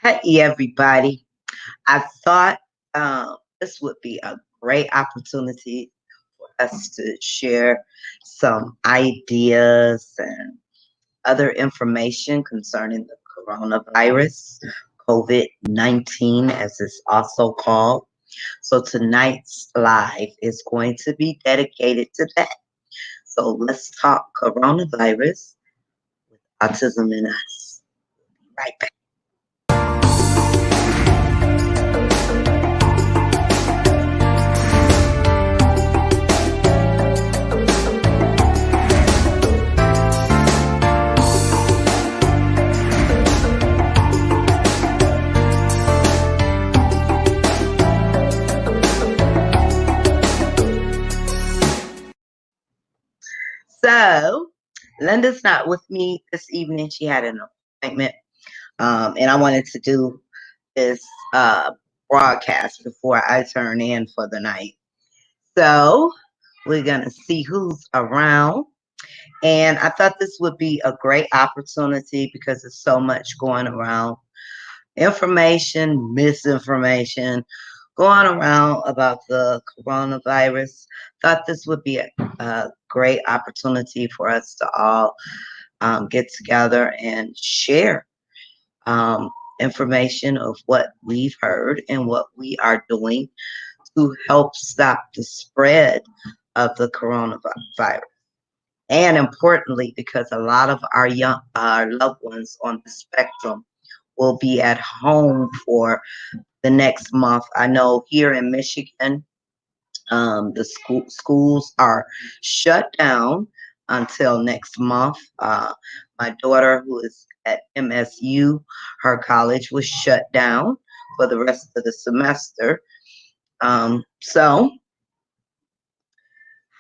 Hey, everybody. I thought this would be a great opportunity for us to share some ideas and other information concerning the coronavirus, COVID 19, as it's also called. So, tonight's live is going to be dedicated to that. So, let's talk coronavirus, autism in us. Right back. So, Linda's not with me this evening. She had an appointment, and I wanted to do this uh, broadcast before I turn in for the night. So, we're going to see who's around. And I thought this would be a great opportunity because there's so much going around, information, misinformation going around about the coronavirus. Thought this would be a great opportunity for us to all get together and share um, information of what we've heard and what we are doing to help stop the spread of the coronavirus. And importantly, because a lot of our loved ones on the spectrum will be at home for the next month. I know here in Michigan, the schools are shut down until next month. My daughter, who is at MSU, her college was shut down for the rest of the semester. So,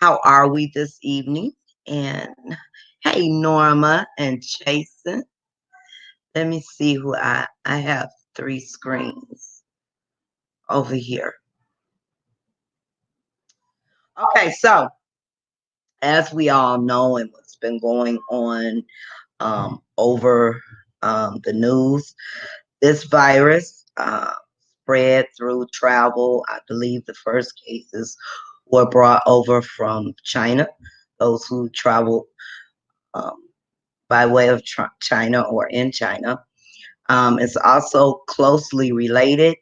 how are we this evening? And hey, Norma and Jason. Let me see who I have three screens over here. Okay, so as we all know, and what's been going on over the news, this virus spread through travel. I believe the first cases were brought over from China, those who traveled um, by way of China or in China. It's also closely related,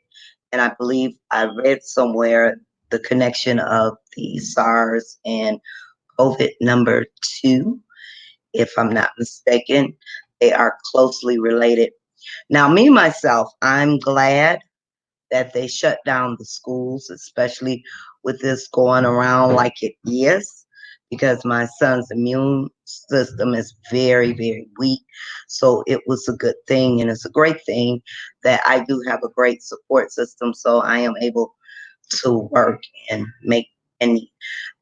and I believe I read somewhere the connection of the SARS and COVID number two, if I'm not mistaken. They are closely related. Now, me myself, I'm glad that they shut down the schools, especially with this going around like it is, because my son's immune system is very, very weak. So it was a good thing, and it's a great thing that I do have a great support system, so I am able to work and make. And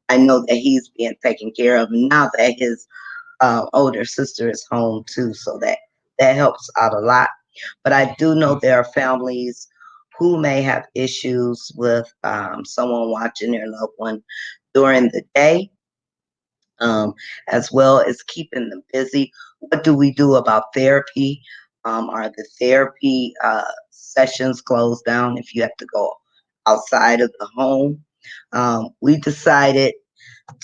I know that he's being taken care of now that his older sister is home too, so that helps out a lot. But I do know there are families who may have issues with someone watching their loved one during the day, um, as well as keeping them busy. What do we do about therapy? Are the therapy sessions closed down if you have to go outside of the home? We decided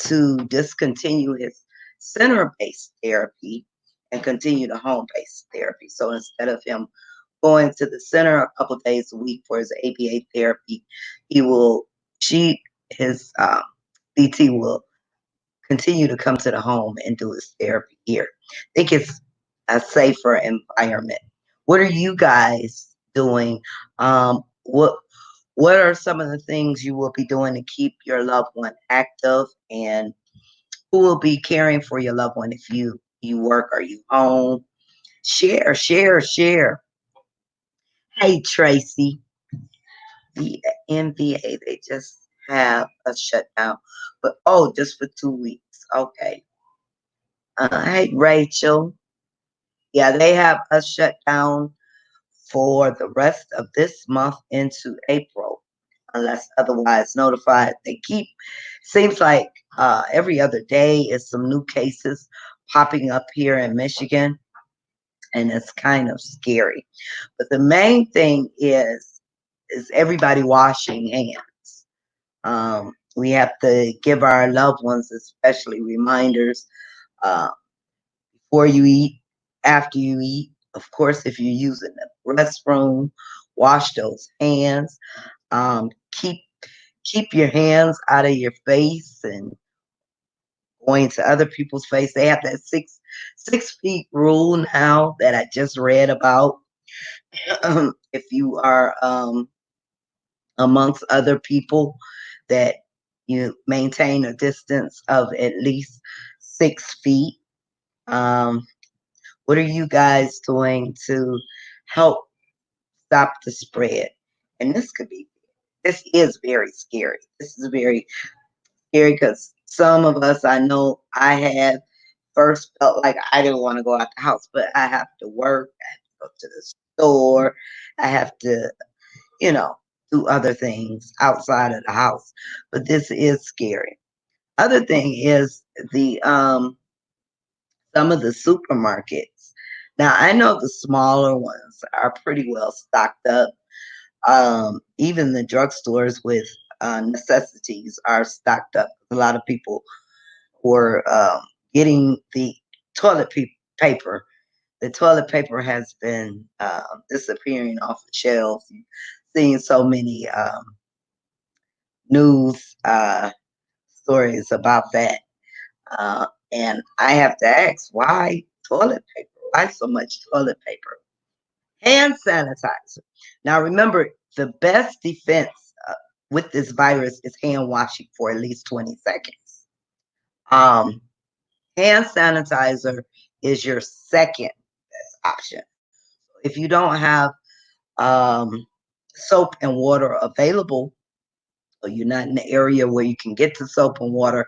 to discontinue his center based therapy and continue the home based therapy. So instead of him going to the center a couple days a week for his ABA therapy, he will, his DT will continue to come to the home and do his therapy here. I think it's a safer environment. What are you guys doing? What are some of the things you will be doing to keep your loved one active, and who will be caring for your loved one if you work or you home? Share, share, share. Hey, Tracy, the NBA, they just have a shutdown, but oh, just for 2 weeks. Okay. Hey, Rachel. Yeah, they have a shutdown for the rest of this month into April, unless otherwise notified. They keep, seems like every other day is some new cases popping up here in Michigan. and it's kind of scary. But the main thing is everybody washing hands. We have to give our loved ones, especially reminders, uh, before you eat, after you eat. Of course, if you're using the restroom, wash those hands. Keep your hands out of your face and going to other people's face. They have that 6 feet rule now that I just read about. If you are amongst other people, that you maintain a distance of at least 6 feet. Um, what are you guys doing to help stop the spread? And this is very scary. This is very scary because some of us, I know I have first felt like I didn't want to go out the house, but I have to work, I have to go to the store, I have to, you know, do other things outside of the house. But this is scary. Other thing is the some of the supermarkets. Now I know the smaller ones are pretty well stocked up. Even the drugstores with necessities are stocked up. A lot of people were getting the toilet paper. The toilet paper has been disappearing off the shelves. You've seen so many news stories about that. And I have to ask, why toilet paper? Why so much toilet paper? Hand sanitizer. Now, remember, the best defense with this virus is hand washing for at least 20 seconds. Um, Hand sanitizer is your second best option. If you don't have um, soap and water available, or you're not in the area where you can get the soap and water,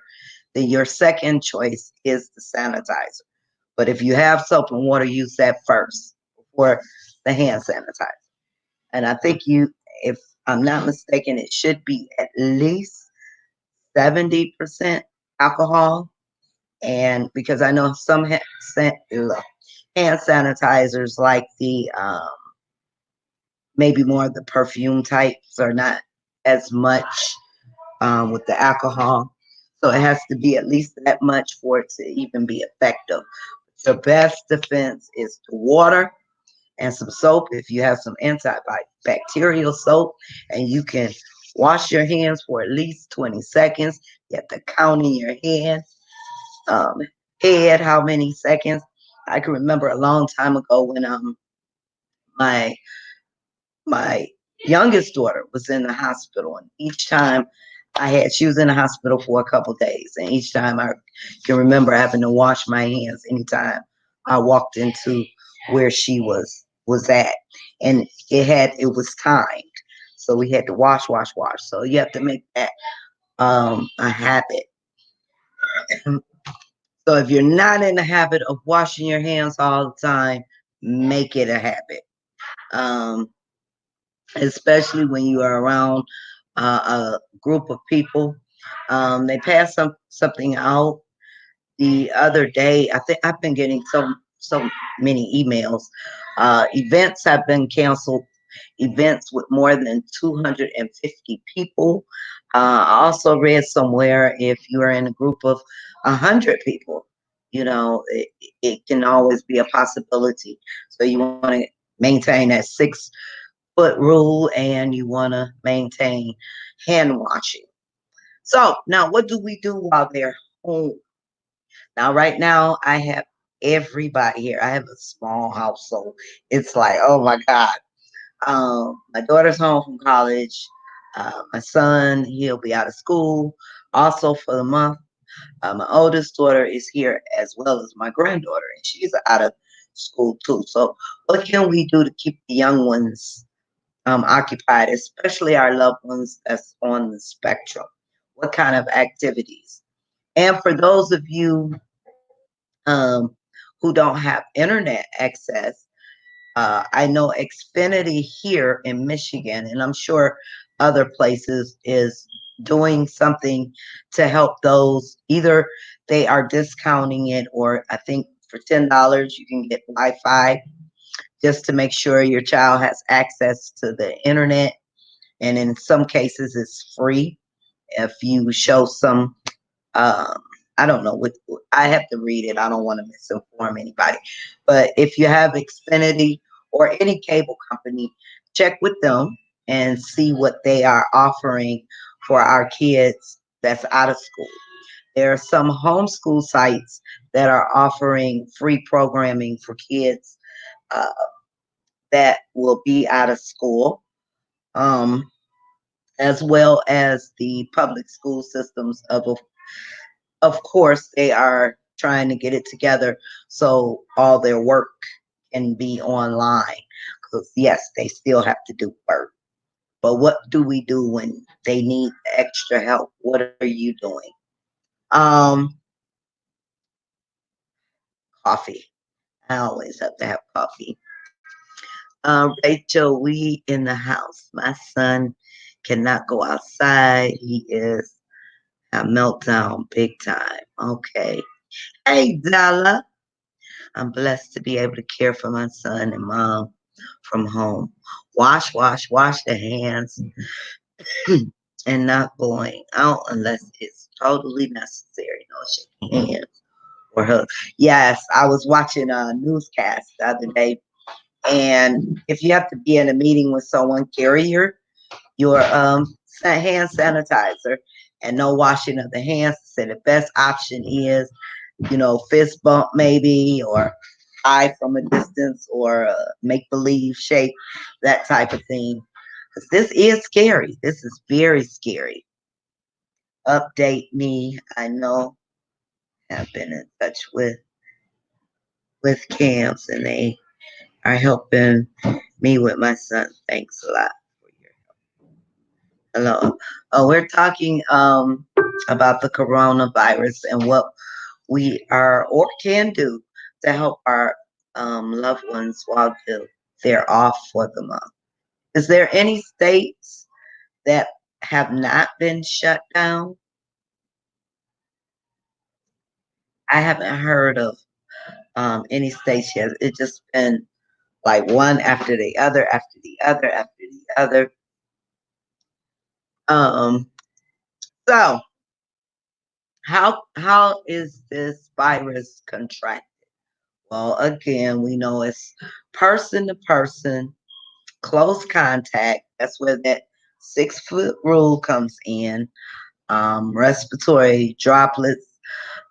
then your second choice is the sanitizer. But if you have soap and water, use that first before the hand sanitizer. And I think if I'm not mistaken, it should be at least 70% alcohol. And because I know some hand sanitizers, like the maybe more of the perfume types, are not as much with the alcohol. So it has to be at least that much for it to even be effective. The best defense is the water and some soap. If you have some antibacterial soap and you can wash your hands for at least 20 seconds, you have to count in your um, head how many seconds. I can remember a long time ago when my my youngest daughter was in the hospital, and each time she was in the hospital for a couple days, and each time I can remember having to wash my hands anytime I walked into where she was at, and it was timed, so we had to wash, wash, wash. So you have to make that a habit. So if you're not in the habit of washing your hands all the time, make it a habit. Um, Especially when you are around a group of people. They passed something out the other day. I think I've been getting so many emails. Events have been canceled. Events with more than 250 people. I also read somewhere if you are in a group of 100 people, it can always be a possibility. So you want to maintain that 6 foot rule, and you want to maintain hand washing. So now what do we do while they're home? Now, right now, I have everybody here. I have a small household. It's like, oh my God. My daughter's home from college. My son, he'll be out of school also for the month. My oldest daughter is here as well as my granddaughter, and she's out of school too. So, what can we do to keep the young ones occupied, especially our loved ones that's on the spectrum? What kind of activities? And for those of you um, who don't have internet access, I know Xfinity here in Michigan, and I'm sure other places, is doing something to help those. Either they are discounting it, or I think For $10, you can get Wi-Fi just to make sure your child has access to the internet. And in some cases, it's free if you show some. Um, I don't know what I have to read it. I don't want to misinform anybody, but if you have Xfinity or any cable company, check with them and see what they are offering for our kids that's out of school. There are some homeschool sites that are offering free programming for kids uh, that will be out of school, um, as well as the public school systems of course, they are trying to get it together so all their work can be online. Because yes, they still have to do work. But what do we do when they need extra help? What are you doing? Um, Coffee. I always have to have coffee. Rachel, we in the house. My son cannot go outside. He is a meltdown big time. Okay. Hey, Della. I'm blessed to be able to care for my son and mom from home. Wash the hands and not going out unless it's totally necessary. No shaking hands or hug. Yes, I was watching a newscast the other day, and if you have to be in a meeting with someone, carry your hand sanitizer and no washing of the hands. So the best option is, fist bump maybe, or eye from a distance, or make believe shake, that type of thing. Because this is scary. This is very scary. Update me. I know I've been in touch with camps, and they are helping me with my son. Thanks a lot for your hello. Oh, we're talking about the coronavirus and what we are or can do to help our loved ones while they're off for the month. Is there any states that have not been shut down? I haven't heard of any states yet. It's just been like one after the other, after the other, after the other. Um, so how is this virus contracted? Well, again, we know it's person to person, close contact. That's where that 6 foot rule comes in. Respiratory droplets.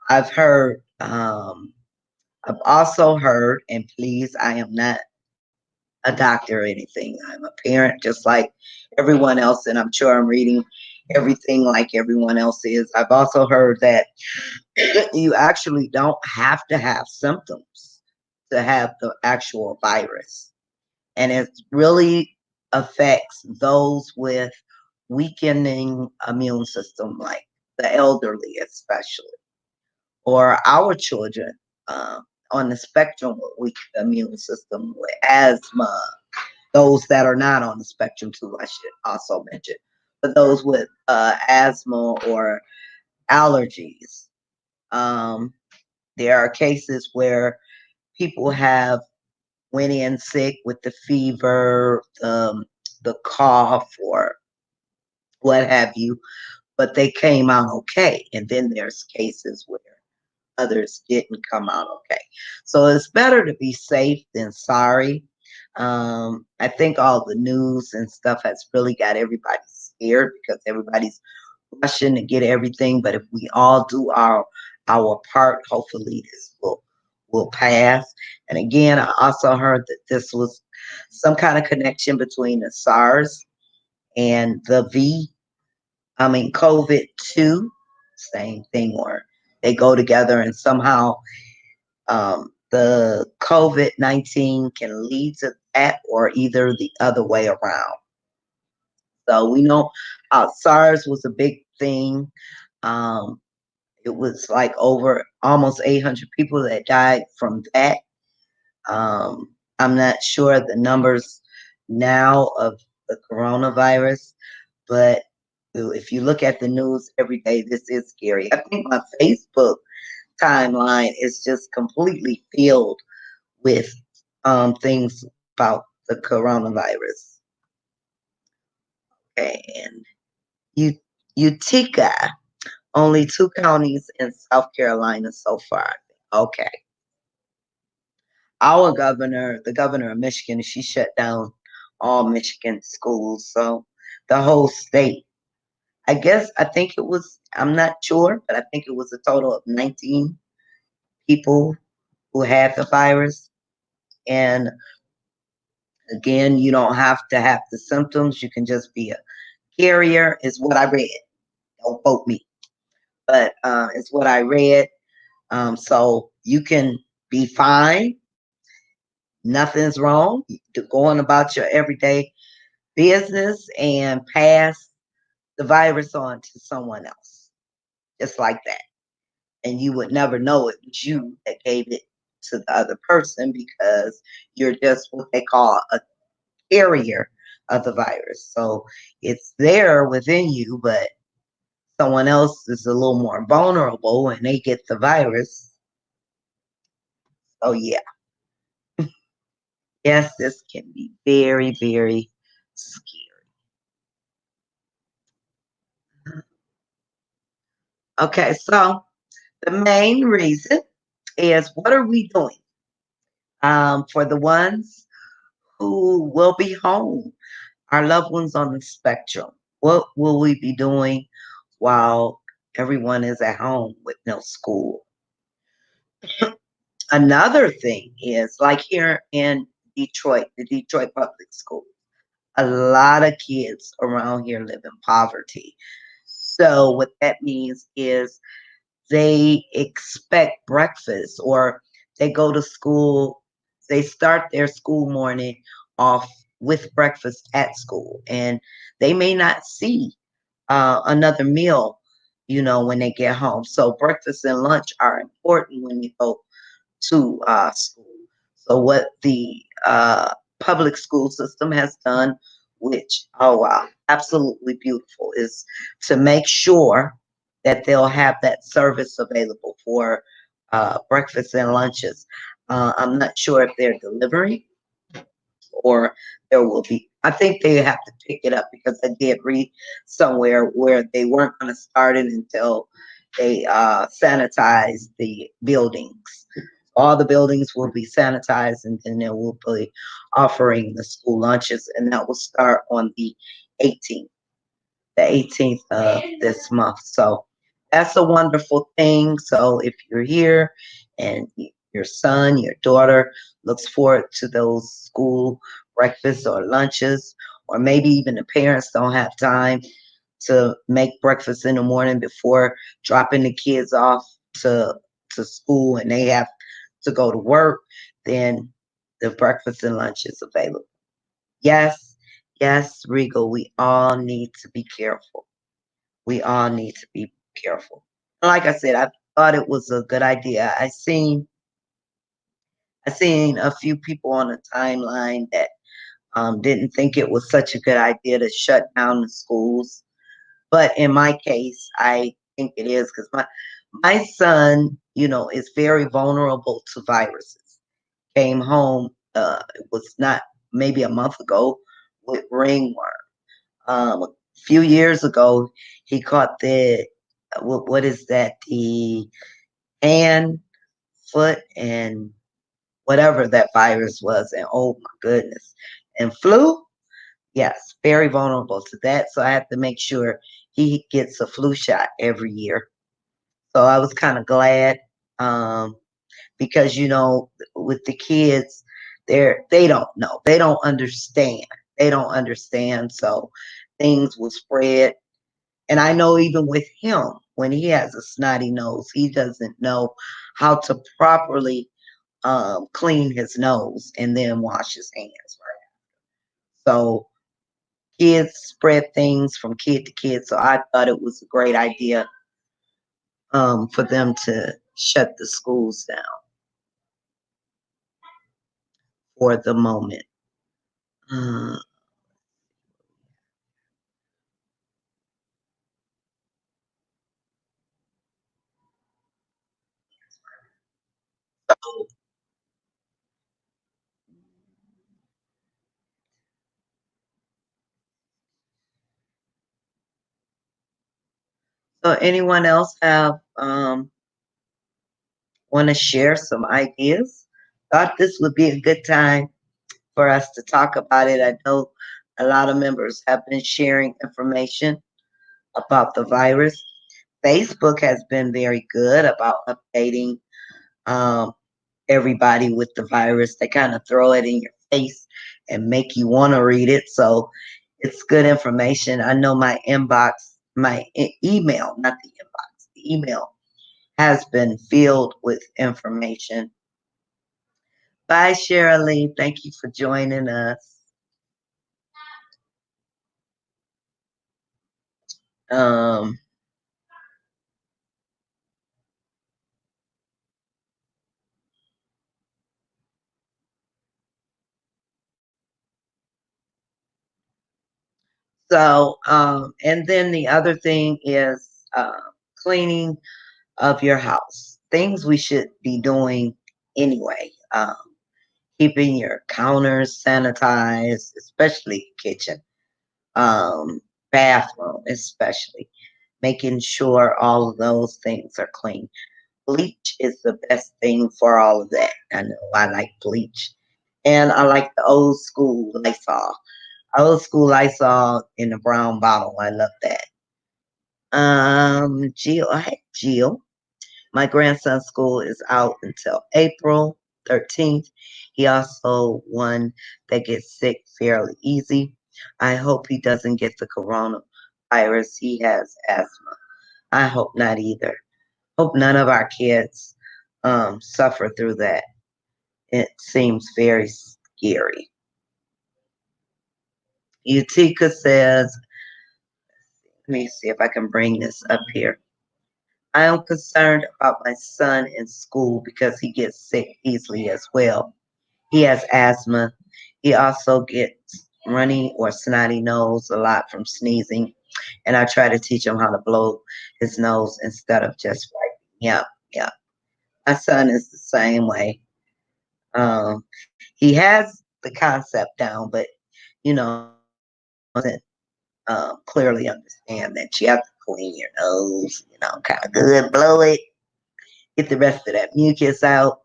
I've heard, I've also heard, and please, I am not a doctor or anything. I'm a parent just like everyone else, and I'm sure I'm reading everything like everyone else is. I've also heard that you actually don't have to have symptoms to have the actual virus. And it really affects those with weakening immune system, like the elderly, especially, or our children on the spectrum with weak immune system, with asthma, those that are not on the spectrum too, I should also mention, but those with asthma or allergies. Um, there are cases where people have went in sick with the fever, the cough, or what have you, but they came out okay. And then there's cases where others didn't come out okay. So it's better to be safe than sorry. I think all the news and stuff has really got everybody scared because everybody's rushing to get everything. But if we all do our part, hopefully this will pass. And again, I also heard that this was some kind of connection between the SARS and the COVID 2, same thing, or they go together, and somehow the COVID-19 can lead to that, or either the other way around. So we know SARS was a big thing. Um, it was like over almost 800 people that died from that. I'm not sure the numbers now of the coronavirus, but if you look at the news every day, this is scary. I think my Facebook timeline is just completely filled with things about the coronavirus. Okay, and Utica, only two counties in South Carolina so far. Okay. Our governor, the governor of Michigan, she shut down all Michigan schools. So the whole state, I guess, I think it was, I'm not sure, but I think it was a total of 19 people who had the virus. And again, you don't have to have the symptoms. You can just be a carrier, is what I read. Don't quote me, but it's what I read. So you can be fine. Nothing's wrong. Going about your everyday business and pass the virus on to someone else, just like that. And you would never know it was you that gave it to the other person because you're just what they call a carrier of the virus. So it's there within you, but someone else is a little more vulnerable and they get the virus. Oh, yeah. Yes, this can be very, very scary. Okay, so the main reason is what are we doing for the ones who will be home, our loved ones on the spectrum? What will we be doing while everyone is at home with no school? Another thing is like here in Detroit, the Detroit Public School, a lot of kids around here live in poverty. So what that means is they expect breakfast or they go to school, they start their school morning off with breakfast at school, and they may not see another meal, when they get home. So breakfast and lunch are important when you go to school. So what the public school system has done, which, oh wow, absolutely beautiful, is to make sure that they'll have that service available for breakfast and lunches. I'm not sure if they're delivering or there will be. I think they have to pick it up because I did read somewhere where they weren't going to start it until they sanitize the buildings. All the buildings will be sanitized, and then they will be offering the school lunches, and that will start on the 18th, the 18th of this month. So that's a wonderful thing. So if you're here and your son, your daughter looks forward to those school breakfasts or lunches, or maybe even the parents don't have time to make breakfast in the morning before dropping the kids off to to school and they have to go to work, then the breakfast and lunch is available. Yes, yes, Regal, we all need to be careful. We all need to be careful. Like I said, I thought it was a good idea. I seen a few people on the timeline that didn't think it was such a good idea to shut down the schools. But in my case, I think it is because my son, is very vulnerable to viruses. Came home, it was not maybe a month ago with ringworm. A few years ago, he caught the what is that? The hand, foot, and whatever that virus was, and oh my goodness, and flu. Yes, very vulnerable to that. So I have to make sure he gets a flu shot every year. So I was kind of glad um, because with the kids, they don't know, they don't understand, So things will spread, and I know even with him, when he has a snotty nose, he doesn't know how to properly clean his nose and then wash his hands. Right. So kids spread things from kid to kid. So I thought it was a great idea for them to shut the schools down for the moment. Uh, So anyone else have want to share some ideas? Thought this would be a good time for us to talk about it. I know a lot of members have been sharing information about the virus. Facebook has been very good about updating um, everybody with the virus. They kind of throw it in your face and make you want to read it. So it's good information. I know my inbox, my email, not the inbox, the email has been filled with information. Bye, Shirley. Thank you for joining us. Um, and then the other thing is cleaning of your house. Things we should be doing anyway. Keeping your counters sanitized, especially kitchen, um, bathroom, especially making sure all of those things are clean. Bleach is the best thing for all of that. I know I like bleach, and I like the old school Lysol. Old school Lysol in the brown bottle. I love that. Jill, I had Jill. My grandson's school is out until April 13th. He also one that gets sick fairly easy. I hope he doesn't get the coronavirus. He has asthma. I hope not either. Hope none of our kids suffer through that. It seems very scary. Utica says, let me see if I can bring this up here. I am concerned about my son in school because he gets sick easily as well. He has asthma. He also gets runny or snotty nose a lot from sneezing. And I try to teach him how to blow his nose instead of just wiping. Yeah, yeah. My son is the same way. Um, he has the concept down, but you know, doesn't clearly understand that you have to clean your nose, kind of good, blow it, get the rest of that mucus out.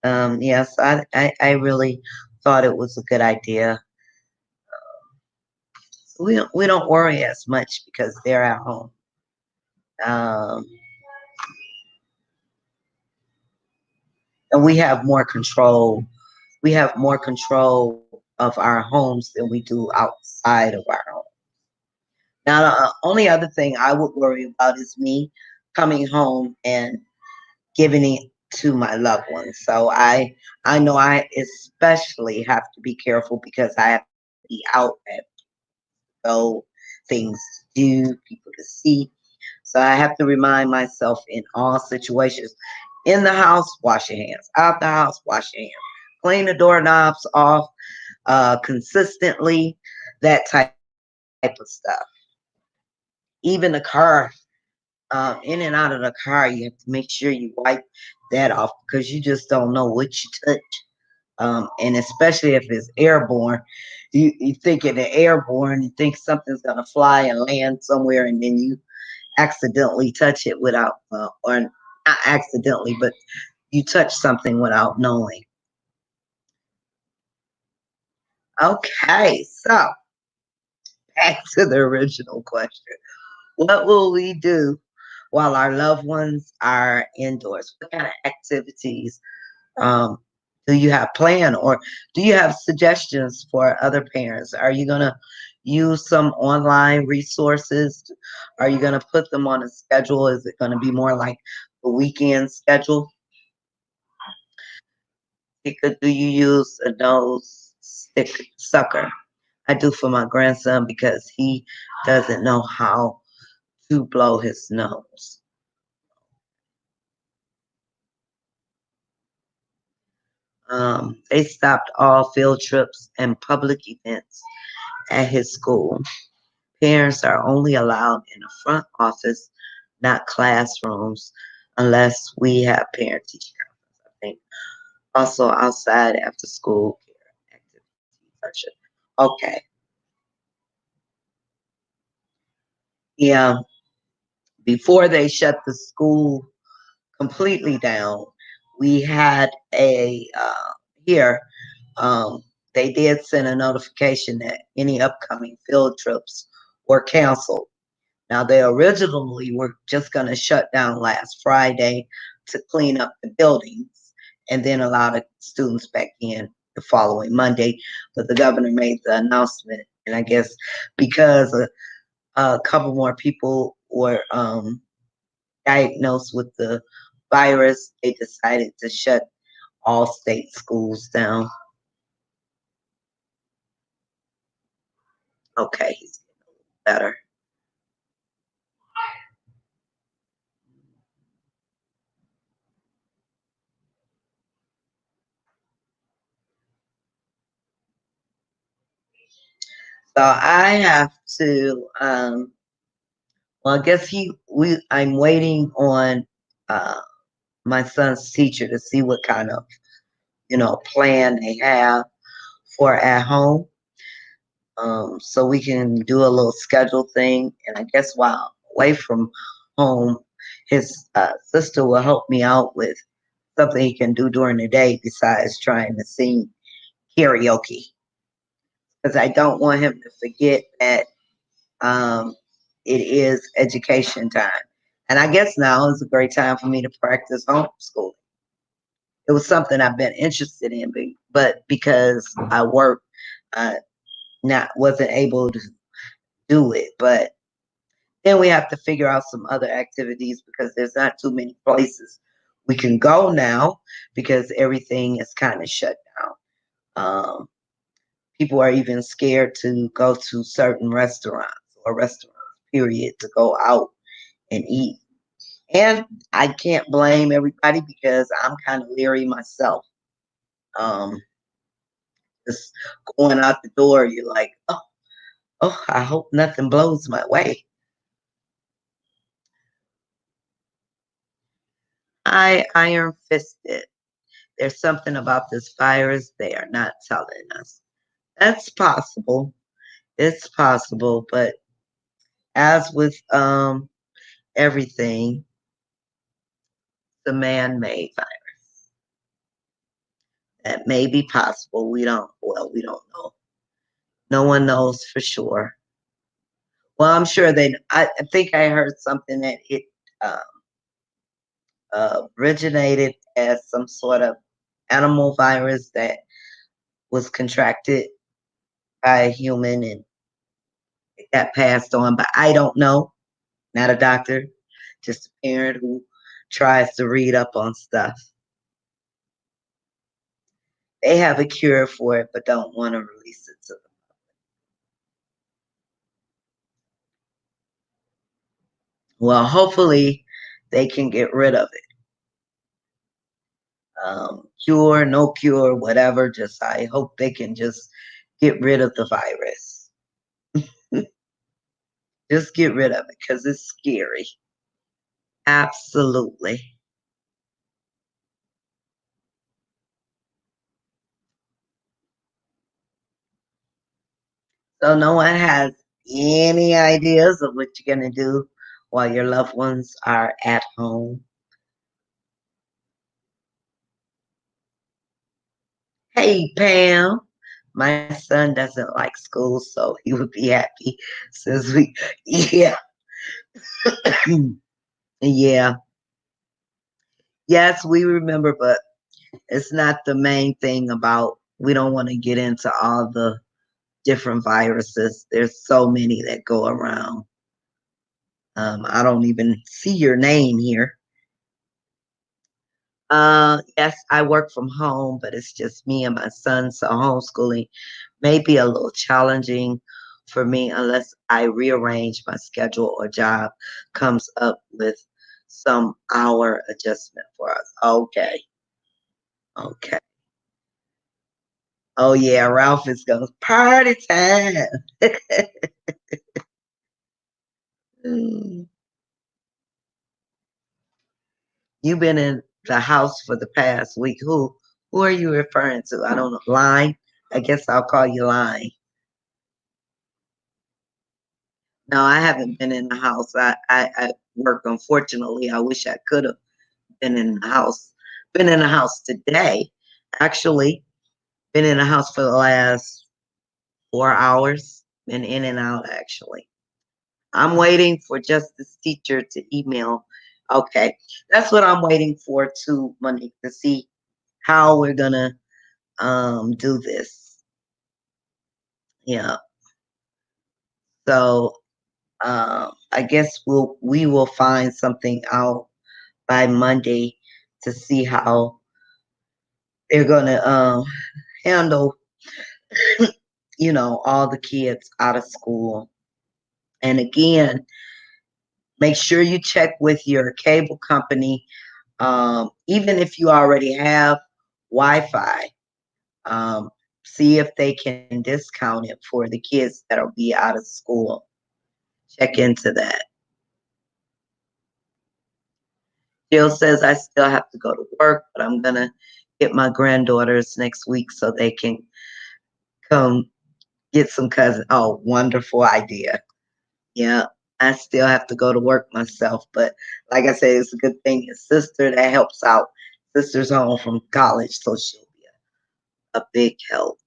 Yes, I really thought it was a good idea. We don't worry as much because they're at home. Um, and we have more control. We have more control of our homes than we do outside of our home. Now, the only other thing I would worry about is me coming home and giving it to my loved ones. So I know I especially have to be careful because I have to be out at go, things to do, people to see. So I have to remind myself in all situations. In the house, wash your hands. Out the house, wash your hands. Clean the doorknobs off consistently, that type of stuff. Even the car, in and out of the car, you have to make sure you wipe that off because you just don't know what you touch. And especially if it's airborne, you think it airborne, you think something's gonna fly and land somewhere, and then you accidentally touch it without, or not accidentally, but you touch something without knowing. Okay, so back to the original question. What will we do while our loved ones are indoors? What kind of activities um, do you have planned, or do you have suggestions for other parents? Are you going to use some online resources? Are you going to put them on a schedule? Is it going to be more like a weekend schedule? Do you use a nose stick sucker? I do for my grandson because he doesn't know how to blow his nose. They stopped all field trips and public events at his school. Parents are only allowed in the front office, not classrooms, unless we have parent teacher conference. something also outside after school care activity section. Okay. Yeah. Before they shut the school completely down, we had a here. Um, they did send a notification that any upcoming field trips were canceled. Now, they originally were just going to shut down last Friday to clean up the buildings and then allow the students back in the following Monday. But the governor made the announcement, and I guess because a couple more people were diagnosed with the virus, they decided to shut all state schools down. Okay, he's better. So I have to well, I guess I'm waiting on uh my son's teacher to see what kind of, plan they have for at home. So we can do a little schedule thing. And I guess while away from home, his sister will help me out with something he can do during the day besides trying to sing karaoke. Because I don't want him to forget that um, it is education time. And I guess now is a great time for me to practice homeschooling. It was something I've been interested in, but because I work, uh, not wasn't able to do it. But then we have to figure out some other activities because there's not too many places we can go now because everything is kind of shut down. People are even scared to go to certain restaurants or restaurants, period, to go out and eat. And I can't blame everybody because I'm kind of leery myself. Um, just going out the door, you're like, oh, I hope nothing blows my way. I iron fisted. There's something about this virus they are not telling us. That's possible. It's possible, but as with everything, the man-made virus. That may be possible. We don't know. No one knows for sure. Well, I'm sure I think I heard something that it um, originated as some sort of animal virus that was contracted by a human and it got passed on. But I don't know. Not a doctor, just a parent who tries to read up on stuff. They have a cure for it, but don't want to release it to them. Well, hopefully they can get rid of it. Cure, no cure, whatever. Just I hope they can just get rid of the virus. Just get rid of it because it's scary. Absolutely. So no one has any ideas of what you're gonna do while your loved ones are at home. Hey Pam, my son doesn't like school, so he would be happy since yeah, yeah, yes, we remember, but it's not the main thing about. We don't want to get into all the different viruses. There's so many that go around. I don't even see your name here. Yes, I work from home, but it's just me and my son, so homeschooling may be a little challenging for me unless I rearrange my schedule or job comes up with some hour adjustment for us. Okay. Okay. Oh yeah, Ralph is goes party time. Mm. You been in the house for the past week. Who are you referring to? I don't know. Line? I guess I'll call you Line. No, I haven't been in the house. I work. Unfortunately, I wish I could have been in the house. Been in the house today. Actually, been in the house for the last 4 hours. Been in and out actually. I'm waiting for Justice Teacher to email. Okay, that's what I'm waiting for too, Monique, to see how we're gonna do this. Yeah. So I guess we will find something out by Monday to see how they're gonna handle, all the kids out of school. And again, make sure you check with your cable company, even if you already have Wi-Fi. Um, See if they can discount it for the kids that'll be out of school. Check into that. Jill says I still have to go to work, but I'm gonna get my granddaughters next week so they can come get some cousins. Oh, wonderful idea. Yeah, I still have to go to work myself, but like I said, it's a good thing. His sister that helps out. Sister's home from college, so she'll be a big help.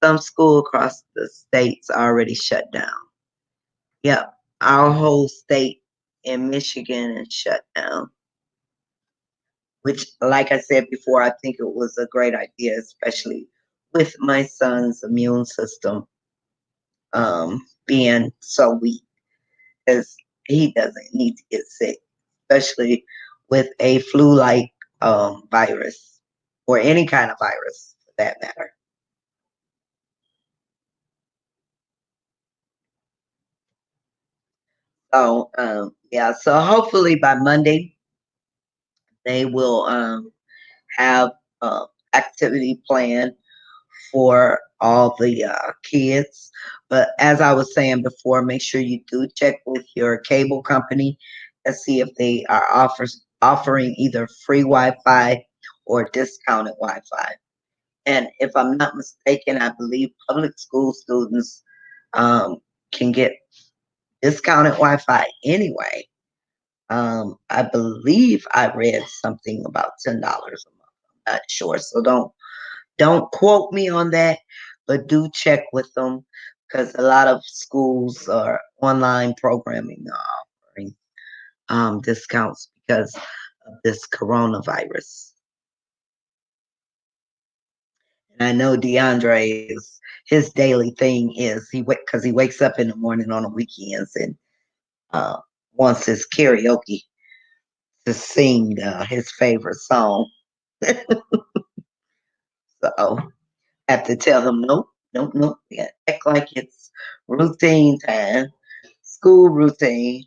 Some school across the states already shut down. Yep, our whole state in Michigan is shut down. Which, like I said before, I think it was a great idea, especially with my son's immune system being so weak, because he doesn't need to get sick, especially with a flu-like virus or any kind of virus for that matter. So yeah, so hopefully by Monday they will have activity planned for all the kids. But as I was saying before, make sure you do check with your cable company and see if they are offering either free Wi-Fi or discounted Wi-Fi. And if I'm not mistaken, I believe public school students can get discounted Wi-Fi anyway. I believe I read something about $10 a month. I'm not sure, so don't quote me on that, but do check with them because a lot of schools are online programming offering discounts because of this coronavirus. And I know DeAndre is his daily thing is because he wakes up in the morning on the weekends and uh, wants his karaoke to sing his favorite song. So I have to tell him no, no, no. Yeah, act like it's routine time, school routine.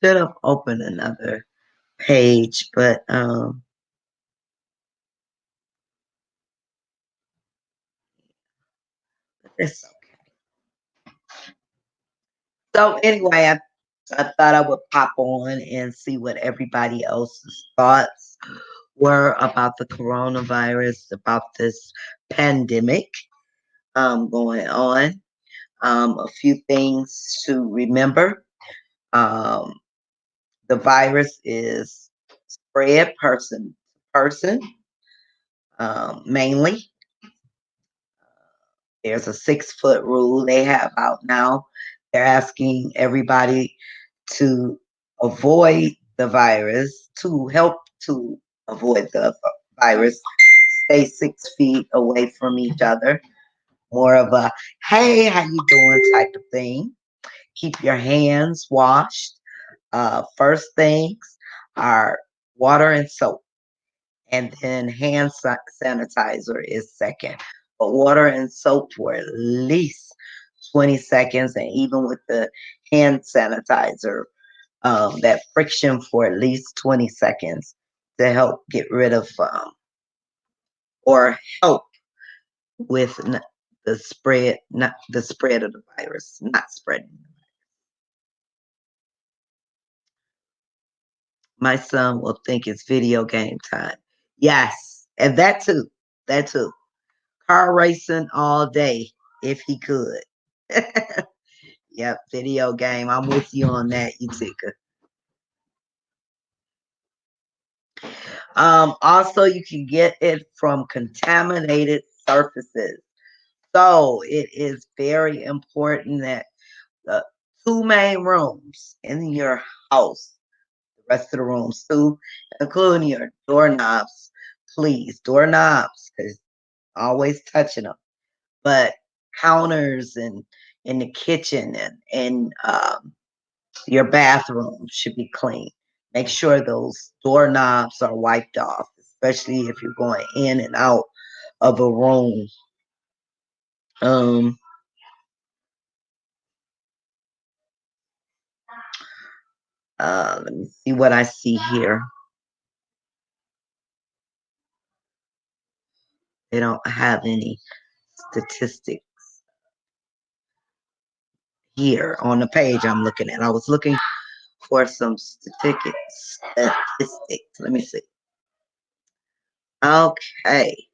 Should have opened another page, but it's okay. So anyway, I thought I would pop on and see what everybody else's thoughts were about the coronavirus, about this pandemic going on. A few things to remember. Um, the virus is spread person to person, mainly. There's a 6 foot rule they have out now. They're asking everybody to avoid the virus, to help to avoid the virus, stay 6 feet away from each other. More of a hey, how you doing type of thing. Keep your hands washed. First things are water and soap, and then hand sanitizer is second. But water and soap for at least 20 seconds, and even with the hand sanitizer, that friction for at least 20 seconds to help get rid of or help with the spread, not the spread of the virus, not spreading. My son will think it's video game time. Yes, and that too. That too. Car racing all day if he could. Yep, video game. I'm with you on that, Utica. Also, you can get it from contaminated surfaces. So it is very important that the two main rooms in your house, the rest of the rooms too, including your doorknobs, please, doorknobs, because always touching them. But counters and in the kitchen and your bathroom should be clean. Make sure those doorknobs are wiped off, especially if you're going in and out of a room. Um, let me see what I see here. They don't have any statistics here on the page I'm looking at. I was looking for some statistics. Let me see. Okay.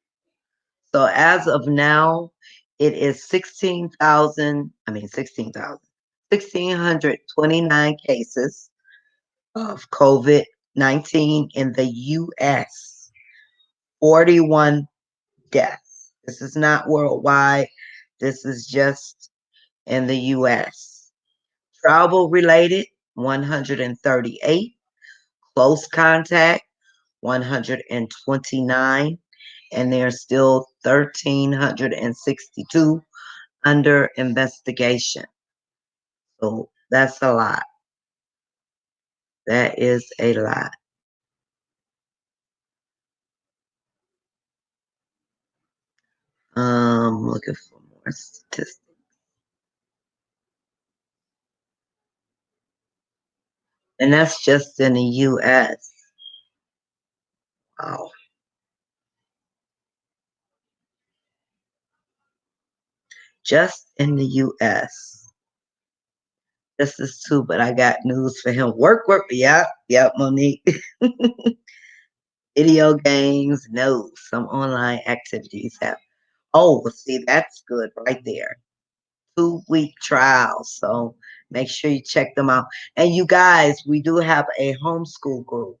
So as of now, it is 1,629 cases of COVID-19 in the U.S., 41 deaths. This is not worldwide. This is just in the U.S. Travel related, 138. Close contact, 129. And there's still 1,362 under investigation. So that's a lot. That is a lot. Looking for more statistics. And that's just in the US. Wow. Just in the US. This is too, but I got news for him. Work. Yep, Monique. Video games, no. Some online activities have. Oh, well, see, that's good right there. 2-week trials. So make sure you check them out. And you guys, we do have a homeschool group.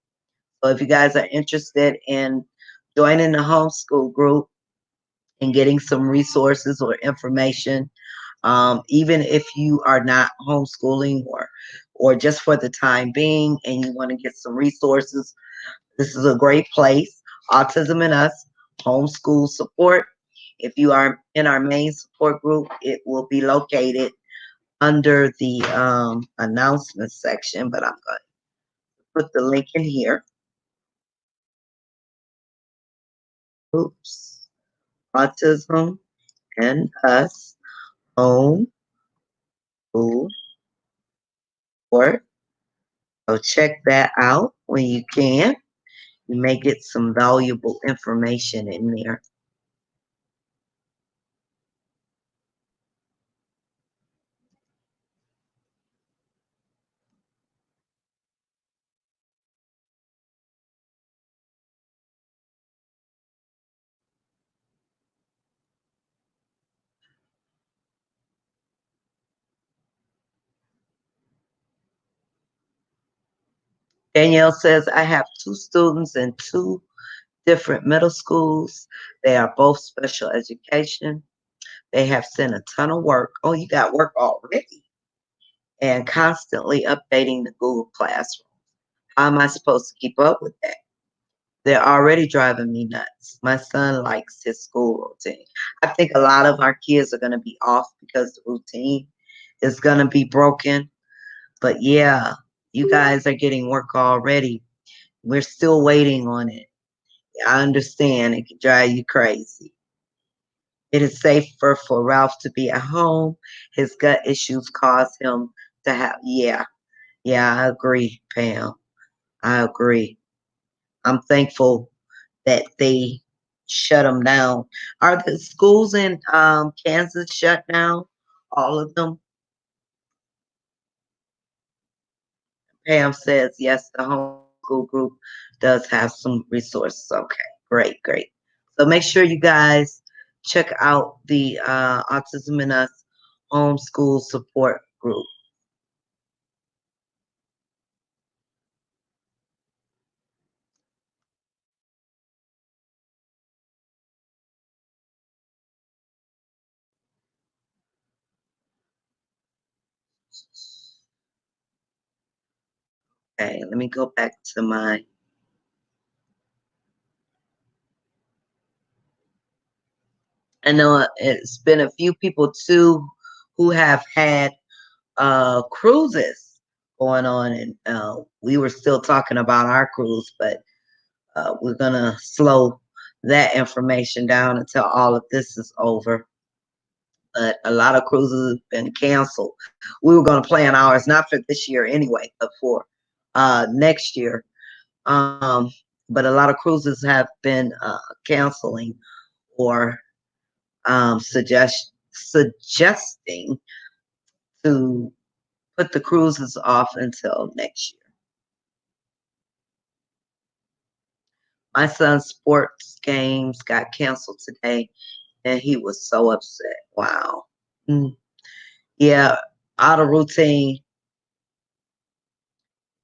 So if you guys are interested in joining the homeschool group and getting some resources or information, even if you are not homeschooling or just for the time being and you want to get some resources, this is a great place. Autism and Us homeschool support. If you are in our main support group, it will be located under the announcement section, but I'm going to put the link in here. Oops. Autism and Us home school support. So check that out when you can. You may get some valuable information in there. Danielle says, I have 2 students in 2 different middle schools. They are both special education. They have sent a ton of work. Oh, you got work already. And constantly updating the Google Classroom. How am I supposed to keep up with that? They're already driving me nuts. My son likes his school routine. I think a lot of our kids are going to be off because the routine is going to be broken. But yeah, you guys are getting work already. We're still waiting on it. I understand it can drive you crazy. It is safer for Ralph to be at home. His gut issues cause him to have, yeah, I agree, Pam. I agree. I'm thankful that they shut them down. Are the schools in Kansas shut down? All of them? Pam says yes, the homeschool group does have some resources. Okay, great, great. So make sure you guys check out the Autism in Us homeschool support group. Okay, let me go back to my. I know it's been a few people too who have had cruises going on, and we were still talking about our cruise, but we're gonna slow that information down until all of this is over. But a lot of cruises have been canceled. We were gonna plan ours not for this year anyway, but for next year. Um, but a lot of cruises have been canceling or suggesting to put the cruises off until next year. My son's sports games got canceled today, and he was so upset. Wow. Mm. Yeah, out of routine,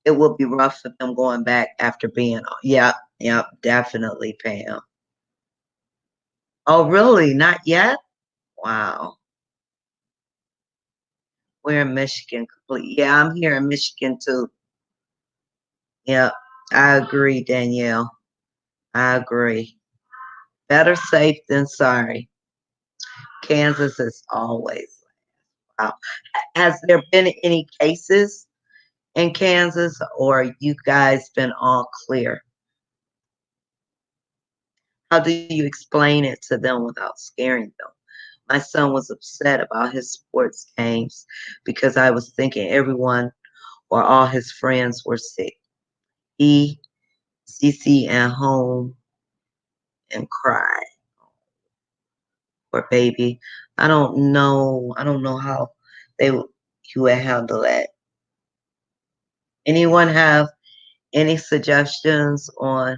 it will be rough for them going back after being. Yeah, yeah, definitely, Pam. Oh, really? Not yet? Wow. We're in Michigan. Complete. Yeah, I'm here in Michigan too. Yeah, I agree, Danielle. I agree. Better safe than sorry. Kansas is always. Wow. Has there been any cases in Kansas, or you guys been all clear? How do you explain it to them without scaring them? My son was upset about his sports games because I was thinking everyone or all his friends were sick. He, CC at home and cried. Poor baby. I don't know. I don't know how they you would handle that. Anyone have any suggestions on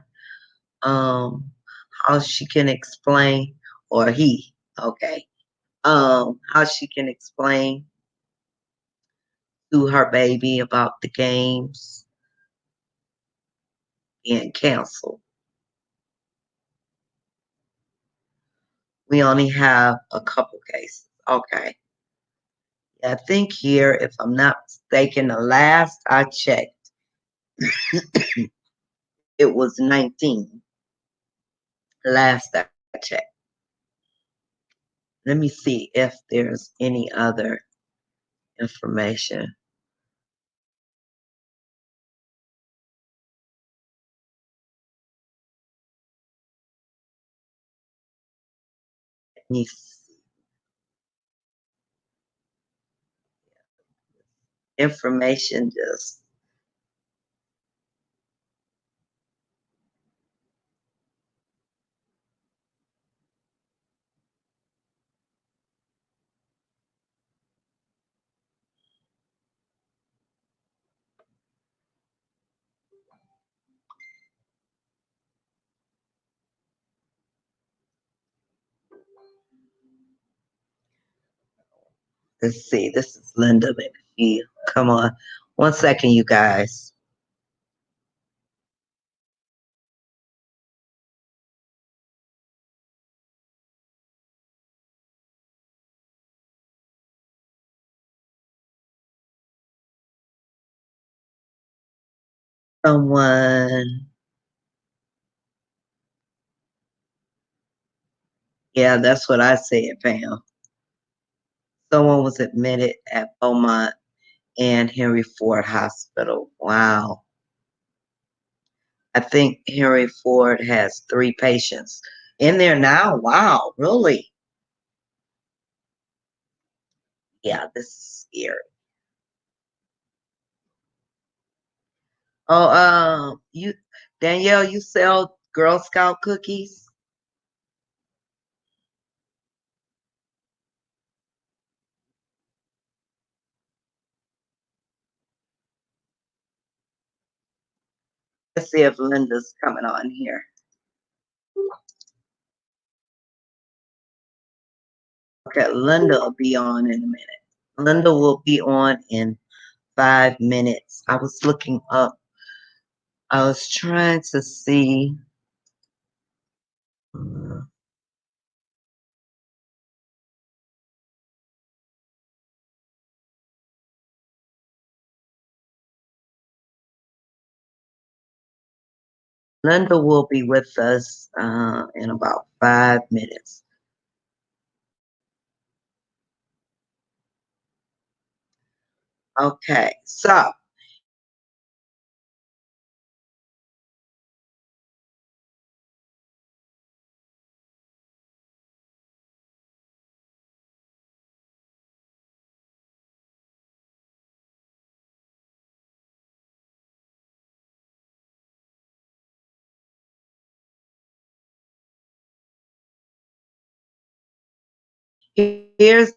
um how she can explain, or he, okay, how she can explain to her baby about the games being canceled? We only have a couple cases. Okay. I think here, if I'm not mistaken, the last I checked, it was 19. Last I checked. Let me see if there's any other information. Let me see. Information just. Let's see. This is Linda McPhee. Come on. 1 second, you guys. Someone. Yeah, that's what I said, Pam. Someone was admitted at Beaumont and Henry Ford Hospital. Wow. I think Henry Ford has 3 patients in there now. Wow, really? Yeah, this is scary. Oh, you, Danielle, you sell Girl Scout cookies? Let's see if Linda's coming on here. Okay, Linda will be on in a minute. Linda will be on in 5 minutes. I was looking up. I was trying to see. Linda will be with us in about 5 minutes. Okay, so here's